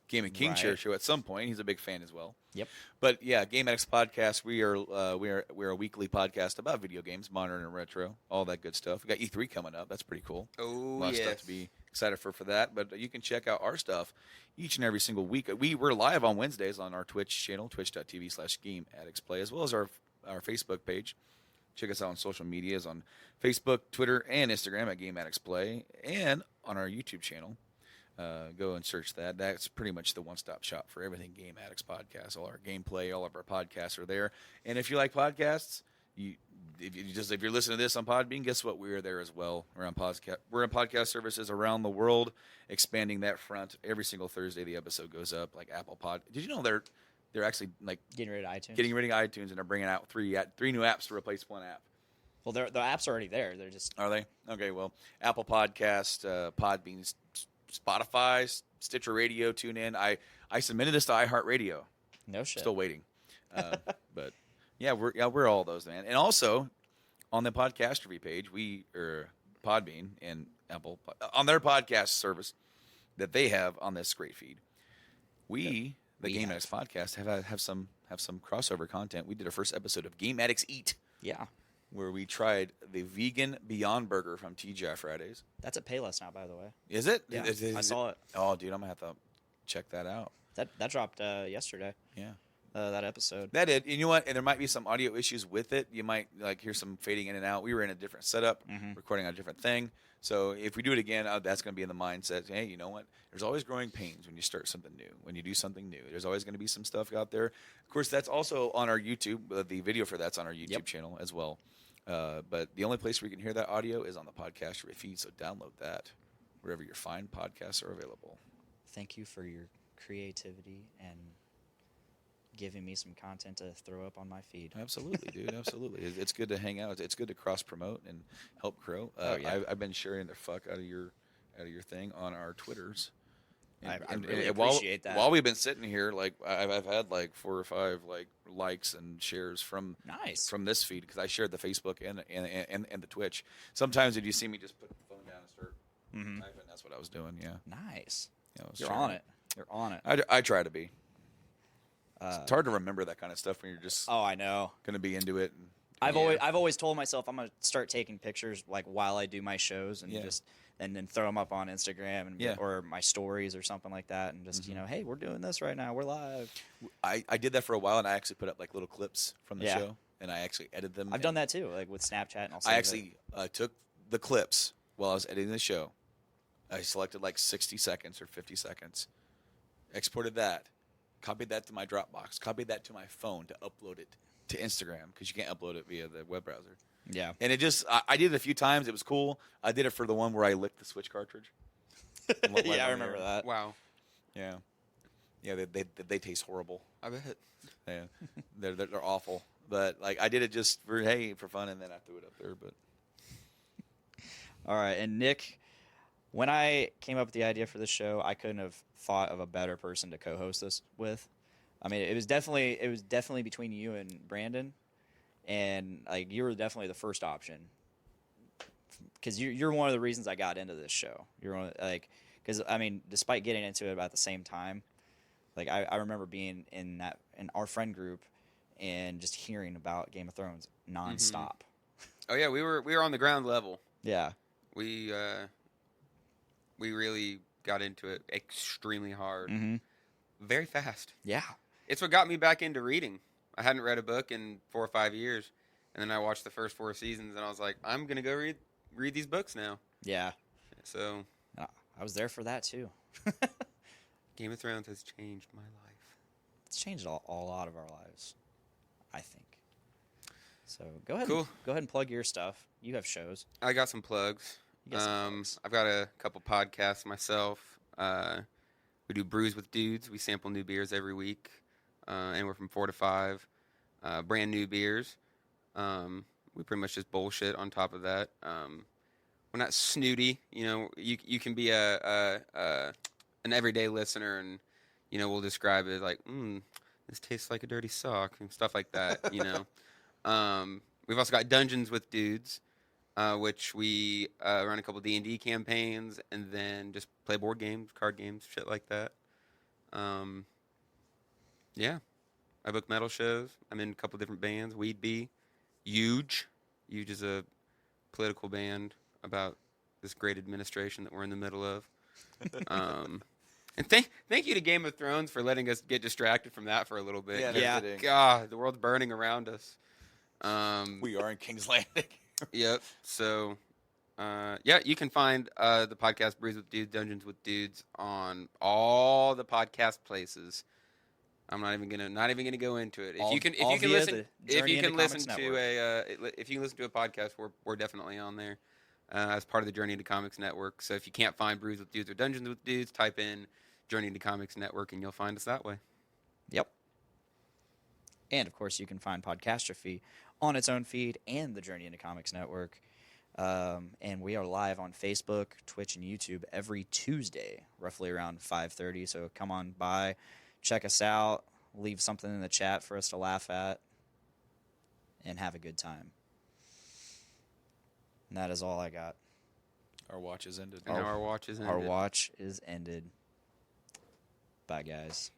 Game of King Chair show at some point. He's a big fan as well. Yep. But yeah, Game Addicts podcast. We're a weekly podcast about video games, modern and retro, all that good stuff. We got E3 coming up. That's pretty cool. Oh, a lot of stuff to be excited for that. But you can check out our stuff each and every single week. We're live on Wednesdays on our Twitch channel, twitch.tv/GameAddictsPlay, as well as our Facebook page. Check us out on social medias on Facebook, Twitter, and Instagram at Game Addicts Play, and on our YouTube channel. Go and search that. That's pretty much the one-stop shop for everything Game Addicts Podcast. All our gameplay, all of our podcasts are there. And if you like podcasts, if you're listening to this on Podbean, guess what? We are there as well. We're on podcast services around the world, expanding that front. Every single Thursday, the episode goes up. Like Apple Pod. Did you know they're actually like Getting rid of iTunes. Getting rid of iTunes, and they're bringing out three new apps to replace one app. Well, the app's already there. They're just. Are they? Okay. Well, Apple Podcast, Podbean, Spotify, Stitcher Radio, TuneIn. I submitted this to iHeartRadio. No shit. Still waiting. But yeah, we're all those, man. And also on the Podcastrophe page, we are Podbean and Apple on their podcast service that they have on this great feed. The Game Addicts Podcast have some crossover content. We did our first episode of Game Addicts Eat. Yeah. Where we tried the vegan Beyond Burger from TGI Fridays. That's at Payless now, by the way. Is it? Yeah, I saw it. Oh, dude, I'm gonna have to check that out. That dropped yesterday. Yeah. That episode. That did. And you know what? And there might be some audio issues with it. You might hear some fading in and out. We were in a different setup, recording on a different thing. So if we do it again, that's going to be in the mindset. Hey, you know what? There's always growing pains when you start something new. When you do something new, there's always going to be some stuff out there. Of course, that's also on our YouTube. The video for that's on our YouTube channel as well. But the only place where you can hear that audio is on the Podcastrophe feed. So download that wherever your fine podcasts are available. Thank you for your creativity and giving me some content to throw up on my feed. Absolutely, dude. Absolutely. It's good to hang out. It's good to cross promote and help grow. I've been sharing the fuck out of your thing on our Twitters. I really appreciate that. While we've been sitting here, like I've had like 4 or 5 likes and shares from this feed because I shared the Facebook and the Twitch. Sometimes if you see me just put the phone down and start typing, that's what I was doing. Yeah. Nice. Yeah, You're on it. You're on it. I try to be. It's hard to remember that kind of stuff when you're just I know going to be into it. I've always told myself I'm going to start taking pictures like while I do my shows and then throw them up on Instagram or my stories or something like that and just hey, we're doing this right now, we're live. I did that for a while and I actually put up like little clips from the show and I actually edited them. I've done that too, like with Snapchat and all. I actually took the clips while I was editing the show. I selected like 60 seconds or 50 seconds, exported that, copied that to my Dropbox, copied that to my phone to upload it to Instagram because you can't upload it via the web browser. Yeah. And it just, I did it a few times. It was cool. I did it for the one where I licked the Switch cartridge. Yeah, I remember that. Wow. Yeah. Yeah, they taste horrible. I bet. Yeah. They're awful. But like I did it just for fun and then I threw it up there. But all right. And Nick, when I came up with the idea for this show, I couldn't have thought of a better person to co-host this with. I mean, it was definitely between you and Branden, and like you were definitely the first option because you're one of the reasons I got into this show. You're one of, because I mean, despite getting into it about the same time, like I remember being in our friend group and just hearing about Game of Thrones nonstop. Oh yeah, we were on the ground level. Yeah, we really got into it extremely hard, very fast. Yeah. It's what got me back into reading. I hadn't read a book in 4 or 5 years, and then I watched the first 4 seasons, and I was like, I'm gonna go read these books now. Yeah. So I was there for that too. Game of Thrones has changed my life. It's changed a lot of our lives, I think. So go ahead. Cool. Go ahead and plug your stuff. You have shows. I got some plugs. I've got a couple podcasts myself. We do Brews with Dudes. We sample new beers every week, anywhere from 4 to 5. Brand new beers. We pretty much just bullshit on top of that. We're not snooty. You can be an everyday listener, and we'll describe it like, this tastes like a dirty sock and stuff like that. We've also got Dungeons with Dudes. Which we run a couple D&D campaigns and then just play board games, card games, shit like that. Yeah. I book metal shows. I'm in a couple different bands. Weed Bee. Huge. Huge is a political band about this great administration that we're in the middle of. And thank you to Game of Thrones for letting us get distracted from that for a little bit. Yeah. God, the world's burning around us. We are in King's Landing. Yep. So, yeah, you can find the podcast Brews with Dudes, Dungeons with Dudes on all the podcast places. I'm not even gonna go into it. If you can listen to a podcast, we're definitely on there as part of the Journey into Comics Network. So if you can't find Brews with Dudes or Dungeons with Dudes, type in Journey into Comics Network and you'll find us that way. Yep. And of course, you can find Podcastrophe on its own feed and the Journey into Comics Network. And we are live on Facebook, Twitch, and YouTube every Tuesday, roughly around 5:30. So come on by, check us out, leave something in the chat for us to laugh at, and have a good time. And that is all I got. Our watch is ended. And our watch is ended. Our watch is ended. Bye, guys.